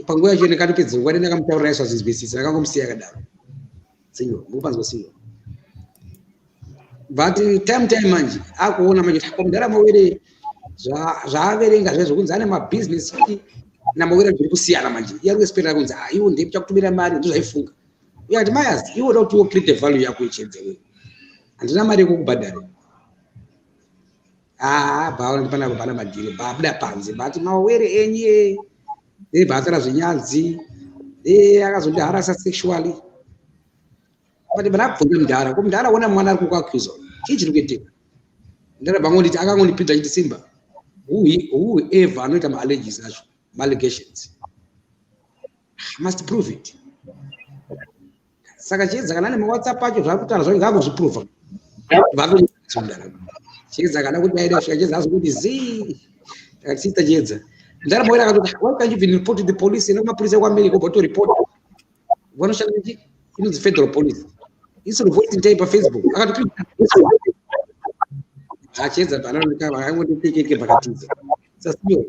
Panguva yacho ndakatopedza nguva ndakamutaurira izvo zvinzwisisa. Ndakangomusiya akadaro. Sinyo. Mupanzwa sinyo. But time manje akuona manje mudara Mawere zvaaverenga zvezvokunzi ane mabusiness na Mawere zviri kusiyana manje. Iyari kuspera kunzi iwo ndiye kuchakutumira mari ndozvaifunga. Uyati mayazi iwo da kuti create value yako ichedze wewe. Handina mari yekukubhadhara. Bawo ndipana kupana madhiri babuda panze bati Mawere enye bhatsara zvinyanzi akazondiharasa sexually. But banabvunza mudhara ko mudhara ona mwana ari kuaccuse chii chiri kuitika. Ndara bangonditi akangondipinza chiti Simba whoever anoita ma-allegations acho ma-allegations must prove it. Saka chiedza kana ane ma-WhatsApp acho zvakutaura zvacho ngangozviprova vakonisa mudhara. Chiedza kana kuti aida svika chiedza azokuti zii takatiita chiedza ndara Mawere akatoti why can't you even report to the police? Ina kumapurisa kwaAmerica uboto report vanoshanda nchi inonzi federal police. Isoro voice ntai pa Facebook akati achedza pananoka vakangoti kkkk pakatiza. Sasiyo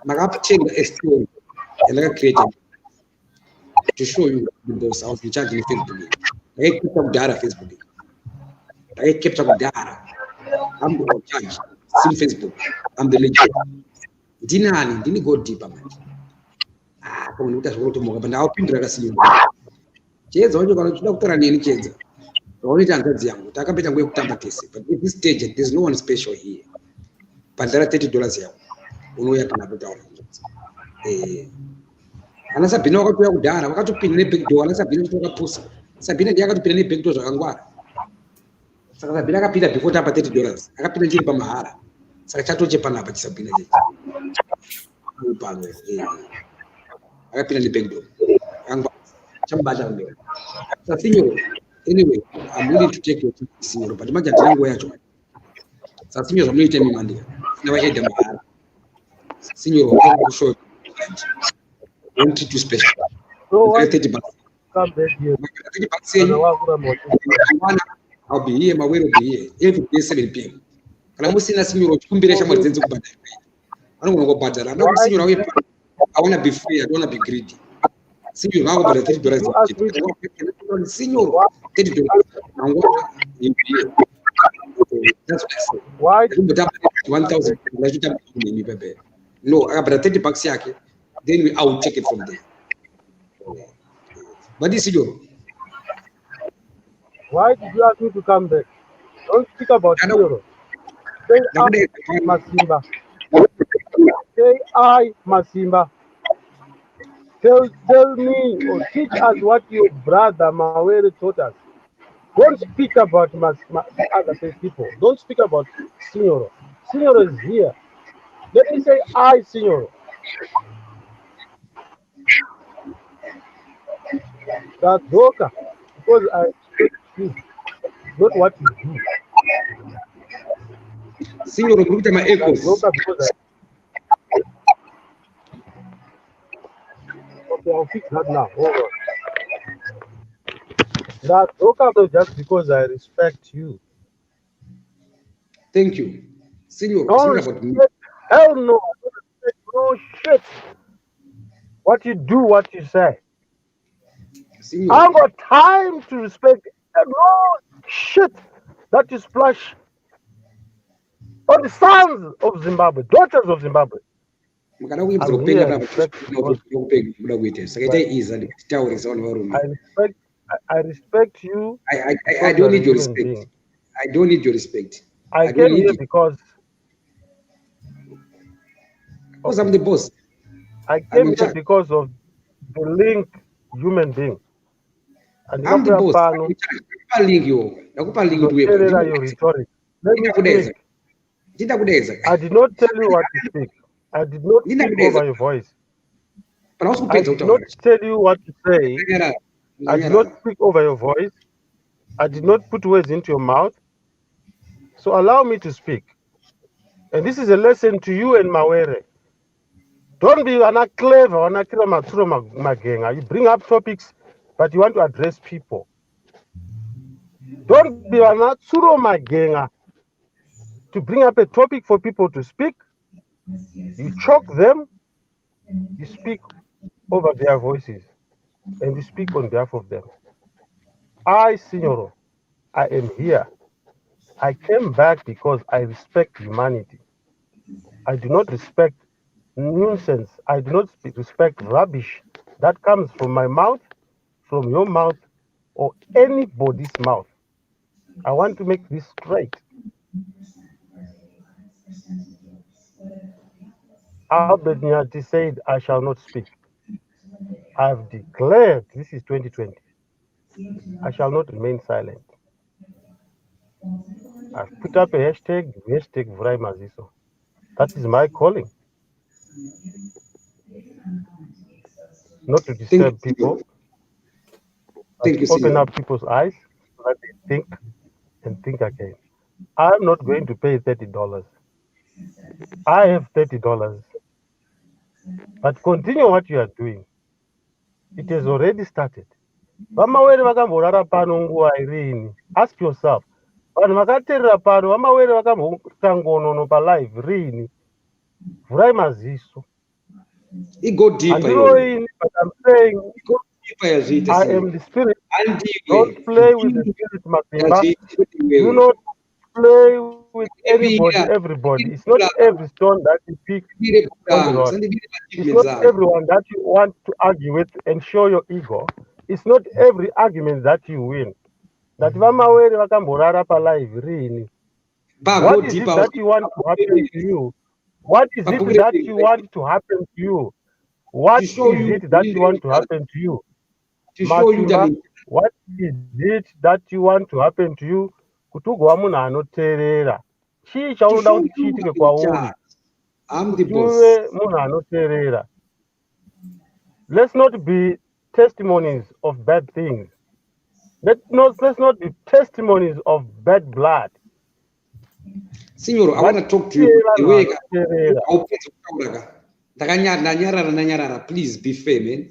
makatenga a story and I created to show you the boss. I was in charge in Facebook. I kept up data Facebook. I kept up data. I'm the charge. See Facebook. I'm the legend. Didn't go deeper, man. Come on, that's what to more. But now, Pindra Simu. Cheza onje kana chida kutora nini cheza. Waonita ngazi yangu. Takapita ngwe kutamba kesi. But at this stage there's no one special here. Pandara $30 yako. Unoya kana kutaura. Anasabina wakatoya kudhara wakatopinda nebag door anasabina kutoka pusa. Sabina ndiye akatopinda nebag door zvakangwara. Saka Sabina akapinda before tapa $30. Akapinda chiri pamahara. Saka chatoche panapa chisabina chechi. Pano akapinda nebag door. So, anyway, I'm willing to take your time, but imagine the language yacho. So, senior, I'm going to tell you, Monday. Never heard them. Senior, I'm going to show you. Don't treat you special. I'll be here, my way will be here. Every day 7 p.m. And I'm seeing a senior combination with Zenzo Bad. I don't want to go bad. I don't see you. I want to be free. I don't want to be greedy. Senior now about $30. Senior $30. That's what I said. Why? 1,000. No, I have $30 yake. Then I will check it from there. But this is your. Why did you ask me to come back? Don't speak about Ndoro. Say I, Masimba. Say I, Masimba. Tell me or teach us what your brother Mawere taught us. Don't speak about other people. Don't speak about Signoro. Signoro is here. Let me say I, Signoro. That's Doka. Because I expect you, not what you do. Signoro, look at my echoes. Doka because okay, I'll fix that now. Hold on. That's Doka just because I respect you. Thank you. Signor, Don't it's not about me. Hell no. No shit. What you do, what you say. Signor, I've got time to respect no shit that you splash on the sons of Zimbabwe, daughters of Zimbabwe. I'm here, I respect you. I don't need your respect. I don't need your respect. I came here because I'm the boss. I came here because of the link human being. And I'm the boss. I link you. Your rhetoric. Let me speak. I did not tell you what to speak. I did not speak over your voice. I did not tell you what to say. I did not speak over your voice. I did not put words into your mouth. So allow me to speak. And this is a lesson to you and Mawere. Don't be clever, you bring up topics, but you want to address people. Don't be to bring up a topic for people to speak. You choke them, you speak over their voices, and you speak on behalf of them. I, Signoro, I am here. I came back because I respect humanity. I do not respect nuisance. I do not respect rubbish that comes from my mouth, from your mouth, or anybody's mouth. I want to make this straight. Albert Nyati said, I shall not speak. I've declared, this is 2020, I shall not remain silent. I've put up a hashtag Vurai Maziso. That is my calling. Not to disturb people, but to open up people's eyes so that they think and think again. I'm not going to pay $30. I have $30. But continue what you are doing. It has already started. Ask yourself, vanhu vakateerera pano vamawere vakamboita ngonono palive rini vurai maziso. Handiroini, but I'm saying I am the spirit. Don't play with the spirit, Masimba. Do not play with anybody, everybody. It's not every stone that you pick on the road. It's not everyone that you want to argue with and show your ego. It's not every argument that you win. That vamawere vakamborara palive rini. What is it that you want to happen to you? What is it that you want to happen to you? What is it that you want to happen to you? Masimba, what is it that you want to happen to you? Kuti ugova munhu anoteerera. Chii chaunoda kuti chiitike kwauri? Uve munhu anoteerera. Let's not be testimonies of bad things. Let's not be testimonies of bad blood. Signor, I want to talk to you. Please be fair, man.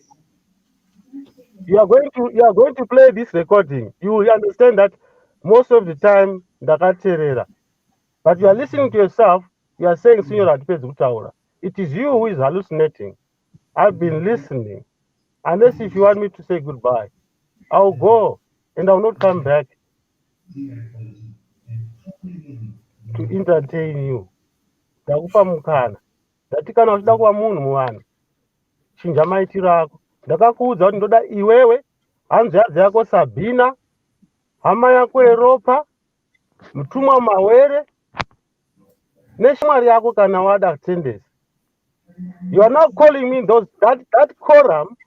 You are going to play this recording. You will understand that most of the time ndakateerera. But you are listening to yourself, you are saying Signora hatipedzi kutaura. It is you who is hallucinating. I've been listening. Unless if you want me to say goodbye, I'll go and I'll not come back to entertain you. Ndakupa mukana. Ndati kana uchida kuva munhu muvanhu, chinja maitiro ako. Ndakakuudza kuti ndoda iwewe, hanzvadzi yako Sabina, hama yako yeropa, mutumwa mawere, neshamwari yako kana wada tendesi. You are not calling me that quorum,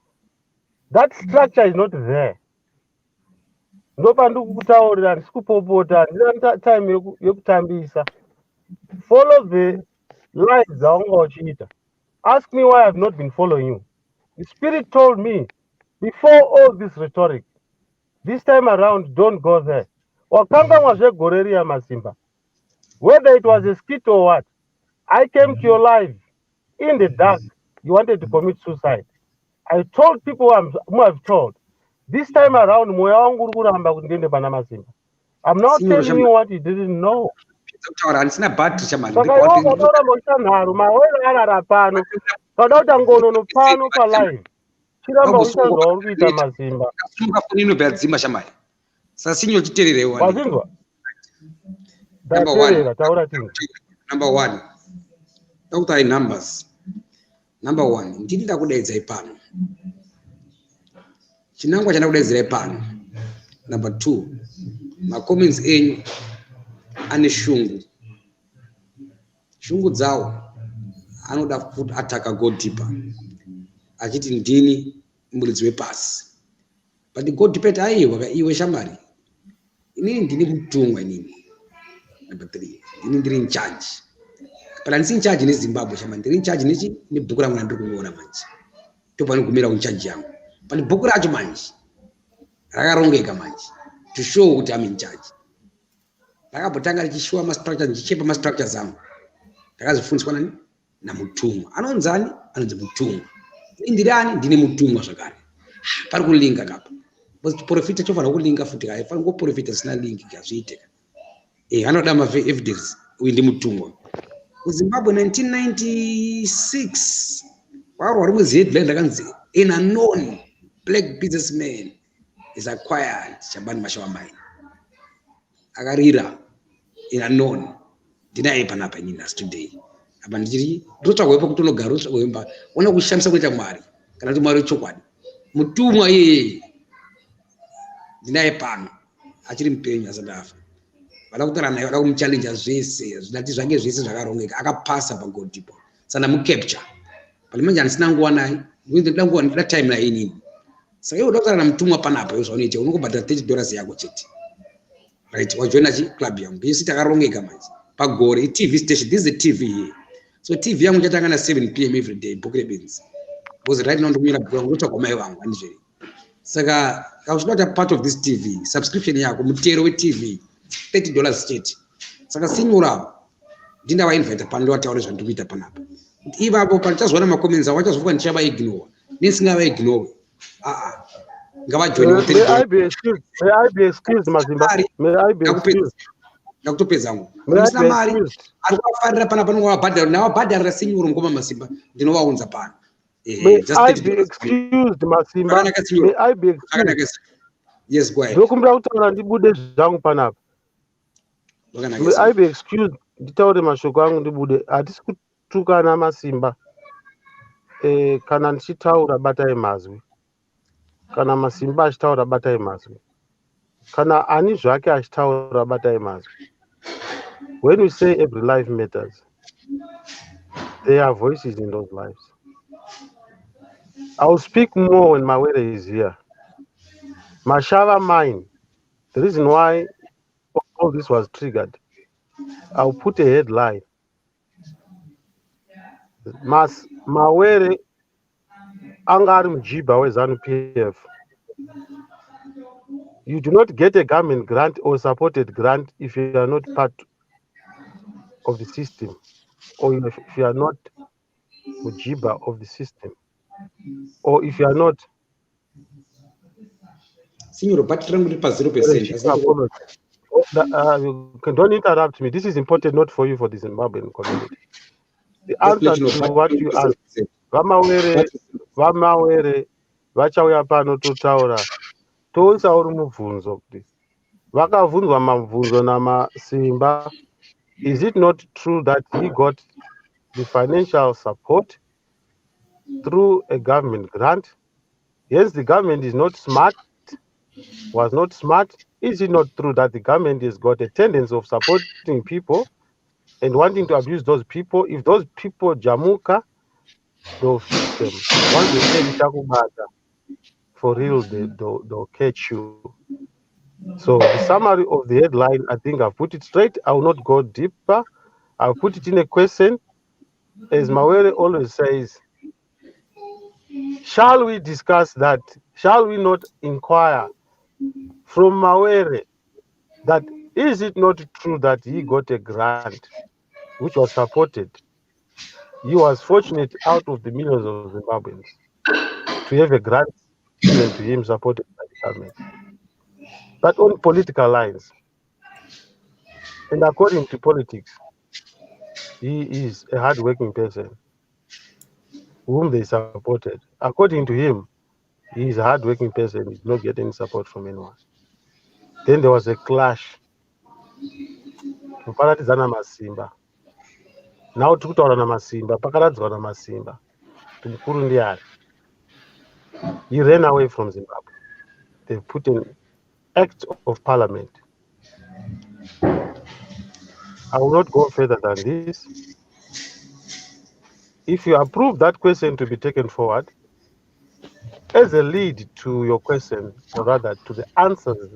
that structure is not there. Ndopa ndikukutaurira handisi kupopota, handina time yekutambisa. Follow the lines dzaunga uchiita. Ask me why I've not been following you. The Spirit told me, before all this rhetoric, this time around, don't go there. Wakanganwa zvegore riya Masimba. Whether it was a skit or what, I came to your life in the dark. You wanted to commit suicide. I told people who I've told. This time around, moyo wangu uri kuramba kuti ndiende pana Masimba. I'm not telling you what you didn't know. Saka iwo ukatoramba uchanharu, mawere arara pano. Kada utangonono pano pa live. Chiramba uchanzwa uri kuita Masimba. Wazinzwa? Ndateerera, taura tingi. Number one. Takutai numbers. Number one. Ndini ndakudaidza pano. Chinangwa chandakudaidzira pano. Number two. Macomments enyu ane shungu. Shungu dzawo anoda kuti ataka go deeper. Achiti ndini muridzi wepasi. But the go deeper aiwa iwe shamari. Inini ndini mutumwa inini. Number 3. Inini ndiri in charge. But ndisi in charge ne Zimbabwe shamari. Ndiri in charge nechi ne bhuku rangu ndiri kuona manje. Topano kumira in charge yangu. But bhuku racho manje rakarongeka manje. To show kuti I'm in charge. Ndakabotanga richishuwa ma-structure, ndichichepa ma-structure zangu. Ndakazifundiswa nani? Na mutumwa. Anonzani? Anonzi mutumwa. Indirani? Ndine mutumwa zvakare. Pari kulinga kapa. Because profita chofanira kulinga futi kai. Pari ngoprofita sina link kazviiteka. Anoda ma-evidence. Uyu ndi mutumwa. MuZimbabwe 1996. Wari muzi-headline ndakanzi an unknown black businessman is acquired Shabani Mashawambai. Akarira in unknown. Ndinaye panapa in industry today. Apa ndichiri ndotsvagwepo kuti unogara ndotsvagwemba ona kushandisa kuita Mwari kana kuti Mwari wechokwadi. Mutumwa iyeye ndinaye pano achiri mupenyu asati afa. Vada kutaura naye, vada kumuchallenge zvese zvidati zvake zvese zvakarongeka, akapasa pagodhipo. Saka mukapture pali manje handisina nguva naye, ndinoda nguva ndida time naye inini. Saka iwe unoda kutaura namutumwa panapa iwe zvaunoita unongobhadhara $30 yako chete. Right, wajoina club yangu. Yesi takarongeka manje. Pagore TV station, this is the TV here. So TV yangu chatanga na 7 PM every day, BhukuReBenze. Because right now ndomira bhuku yangu kutoka mai vangu handizveri. Saka I was not a part of this TV. Subscription yako mutero we TV $30 chete. Saka sinyura ndinda wa invite pano wataura zvandiri kuita panapa. Ivapo pachazwana ma-comments wachazovuka ndichava ignore. Nisingava ignore. May I be excused? May I be excused, Mazimba? May I be excused? Ndakutopedza ngo. Ndisina mari. Arikufarira pana pano wabhadhara nawo bhadhara sinyuru ngoma Masimba. Ndinovaunza pano. May I be excused, Masimba? May I be excused? Yes, go ahead. Ndokumbira kutaura ndibude zvangu panapa. May I be excused? Nditaure mashoko angu ndibude. Hatisi kutukana Masimba. Kana ndichitaura batai mazwi. Kana Masimba achitaura batai mazwi. Kana ani zvake achitaura batai mazwi. When we say every life matters, there are voices in those lives. I will speak more when Mawere is here. Mashava mine, the reason why all this was triggered, I'll put a headline. Mawere angari mjiba wezanu PF. You do not get a government grant or supported grant if you are not part of the system, or if you are not Mujiba of the system, or if you are not. Signor, but 0%. don't interrupt me. This is important not for you, for the Zimbabwean community. The Just answer let you know to what what you asked. Vamawere vachauya pano totaura toisa uri mubvunzo kuti vakavhunzwa mabvunzo namasimba. Is it not true that he got the financial support through a government grant? Yes, the government is not smart, was not smart. Is it not true that the government has got a tendency of supporting people and wanting to abuse those people? If those people jamuka, they'll fix them. Once they say Vichakubata, for real, they'll catch you. So the summary of the headline, I think I've put it straight. I will not go deeper. I'll put it in a question. As Mawere always says, shall we discuss that? Shall we not inquire from Mawere that is it not true that he got a grant which was supported? He was fortunate out of the millions of Zimbabweans to have a grant given to him supported by the government. But on political lines, and according to politics, he is a hardworking person whom they supported. According to him, he is a hardworking person, he did not get any support from anyone. Then there was a clash. Kuparatidzana masimba. Now tikutaura namasimba, pakaradzwa namasimba. Mukuru ndiani? He ran away from Zimbabwe. They put an act of parliament. I will not go further than this. If you approve that question to be taken forward, as a lead to your question, or rather to the answers,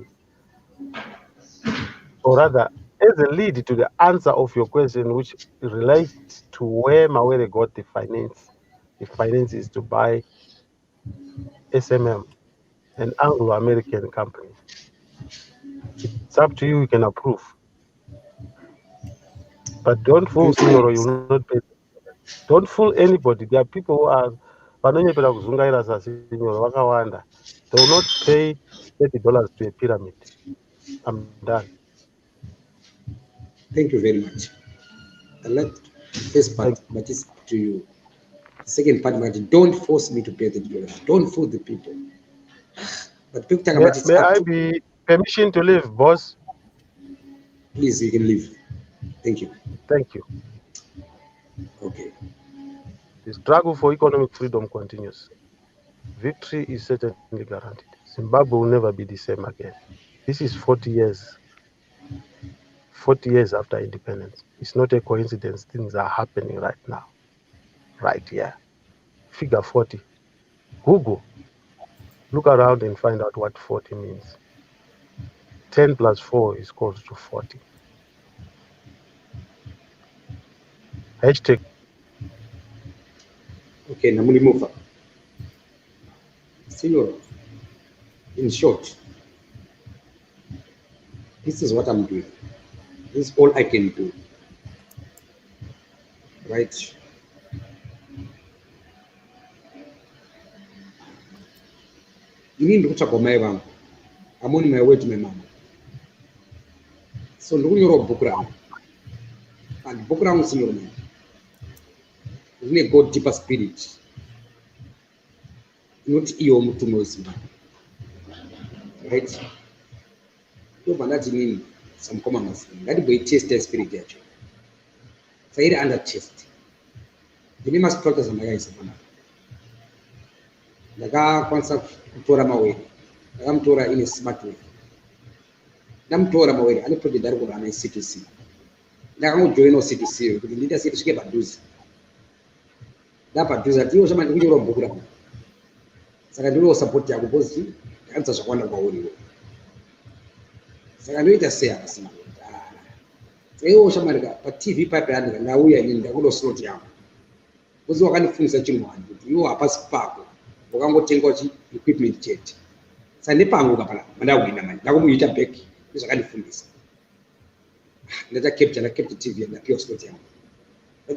or rather as a lead to the answer of your question, which relates to where Mawere got the finances to buy SMM, an Anglo-American company. It's up to you, you can approve. But don't fool Signor, you will not pay. Don't fool anybody. There are people who are vanonyepera kuzungaira saSignor vakawanda. They will not pay $30 to a pyramid. I'm done. Thank you very much. I like the first part, but it's up to you. The second part, but don't force me to pay $30. Don't fool the people. But people talk about it. May I be permission to leave, boss? Please, you can leave. Thank you. Thank you. Okay. The struggle for economic freedom continues. Victory is certainly guaranteed. Zimbabwe will never be the same again. This is 40 years. 40 years after independence. It's not a coincidence. Things are happening right now. Right here. Figure 40. Google. Look around and find out what 40 means. 10 plus 4 is equal to 40. Hashtag. Okay, Namuni Mufa. Senor, in short, this is what I'm doing. This is all I can do. Right? You need to talk about my mom. I'm on my way to my mom. So, look at your book round. And book round, Senor, man. You need to go deeper spirit. Not your to know, right? You have mean some common that way taste the spirit actually. So it under chest. The name must practice on my eyes. The guy wants to tour my way. I'm tour in a smart way. I'm tour my way. I put the dark on a CTC. Now I'm join no CTC. The leader said to get a dose. That part is that you should make your book. Sakandiro support ya kupozi kanza zvakwanda kwauri sakandinoita sei akasina saiwo shamarika paTV pipe yandika ndauya ini ndakudo slot yangu uzi wakandifundisa chimwani kuti iwo hapasi pako wakangotenga chi equipment chete sandipanguka pana mandawina manje ndakumuita back zvakandifundisa ndata capture TV ndapiwa slot yangu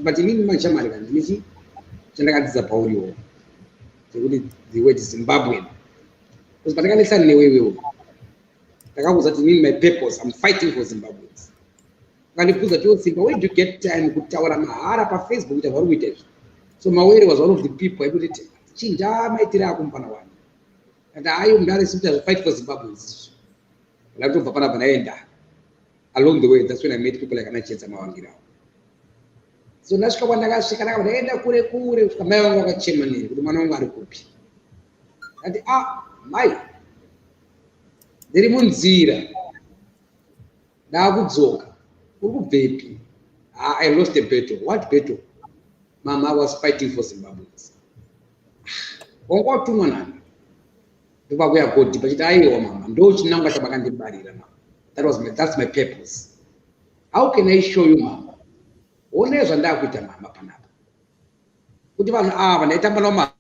but inini manje shamarika ndinichi chandakadzidza pauriwo the word Zimbabwean. Because Patakalisa newewe. ndakakuza kuti inini my purpose I'm fighting for Zimbabweans. Ukandibvunza kuti Simba, where do you get time kutaura mahara paFacebook kuti vari kuita izvi? So Mawere was one of the people ekuti chindamaitira akumbana wani. And ayo mudare simta fight for Zimbabweans. Laptop pana panaenda. Along the way, that's when I met people like Anachetsa Mawangira. So nasvika kwandakasvika ndakaenda kure kure kusvika mai vangu vakachema neni kuti mwana wangu ari kupi. Ati mai ndiri munzira ndakudzoka uri kubvepi? I lost a battle. What battle? Mama was fighting for Zimbabweans. Wanga watumwa nani? Ndopakuya godi pachiti aiwa mama ndo chinangwa chamakandibarira mama. That's my purpose. How can I show you mama? One zvandakuita mama panapa. Kuti vanhu ava ndaitamba navo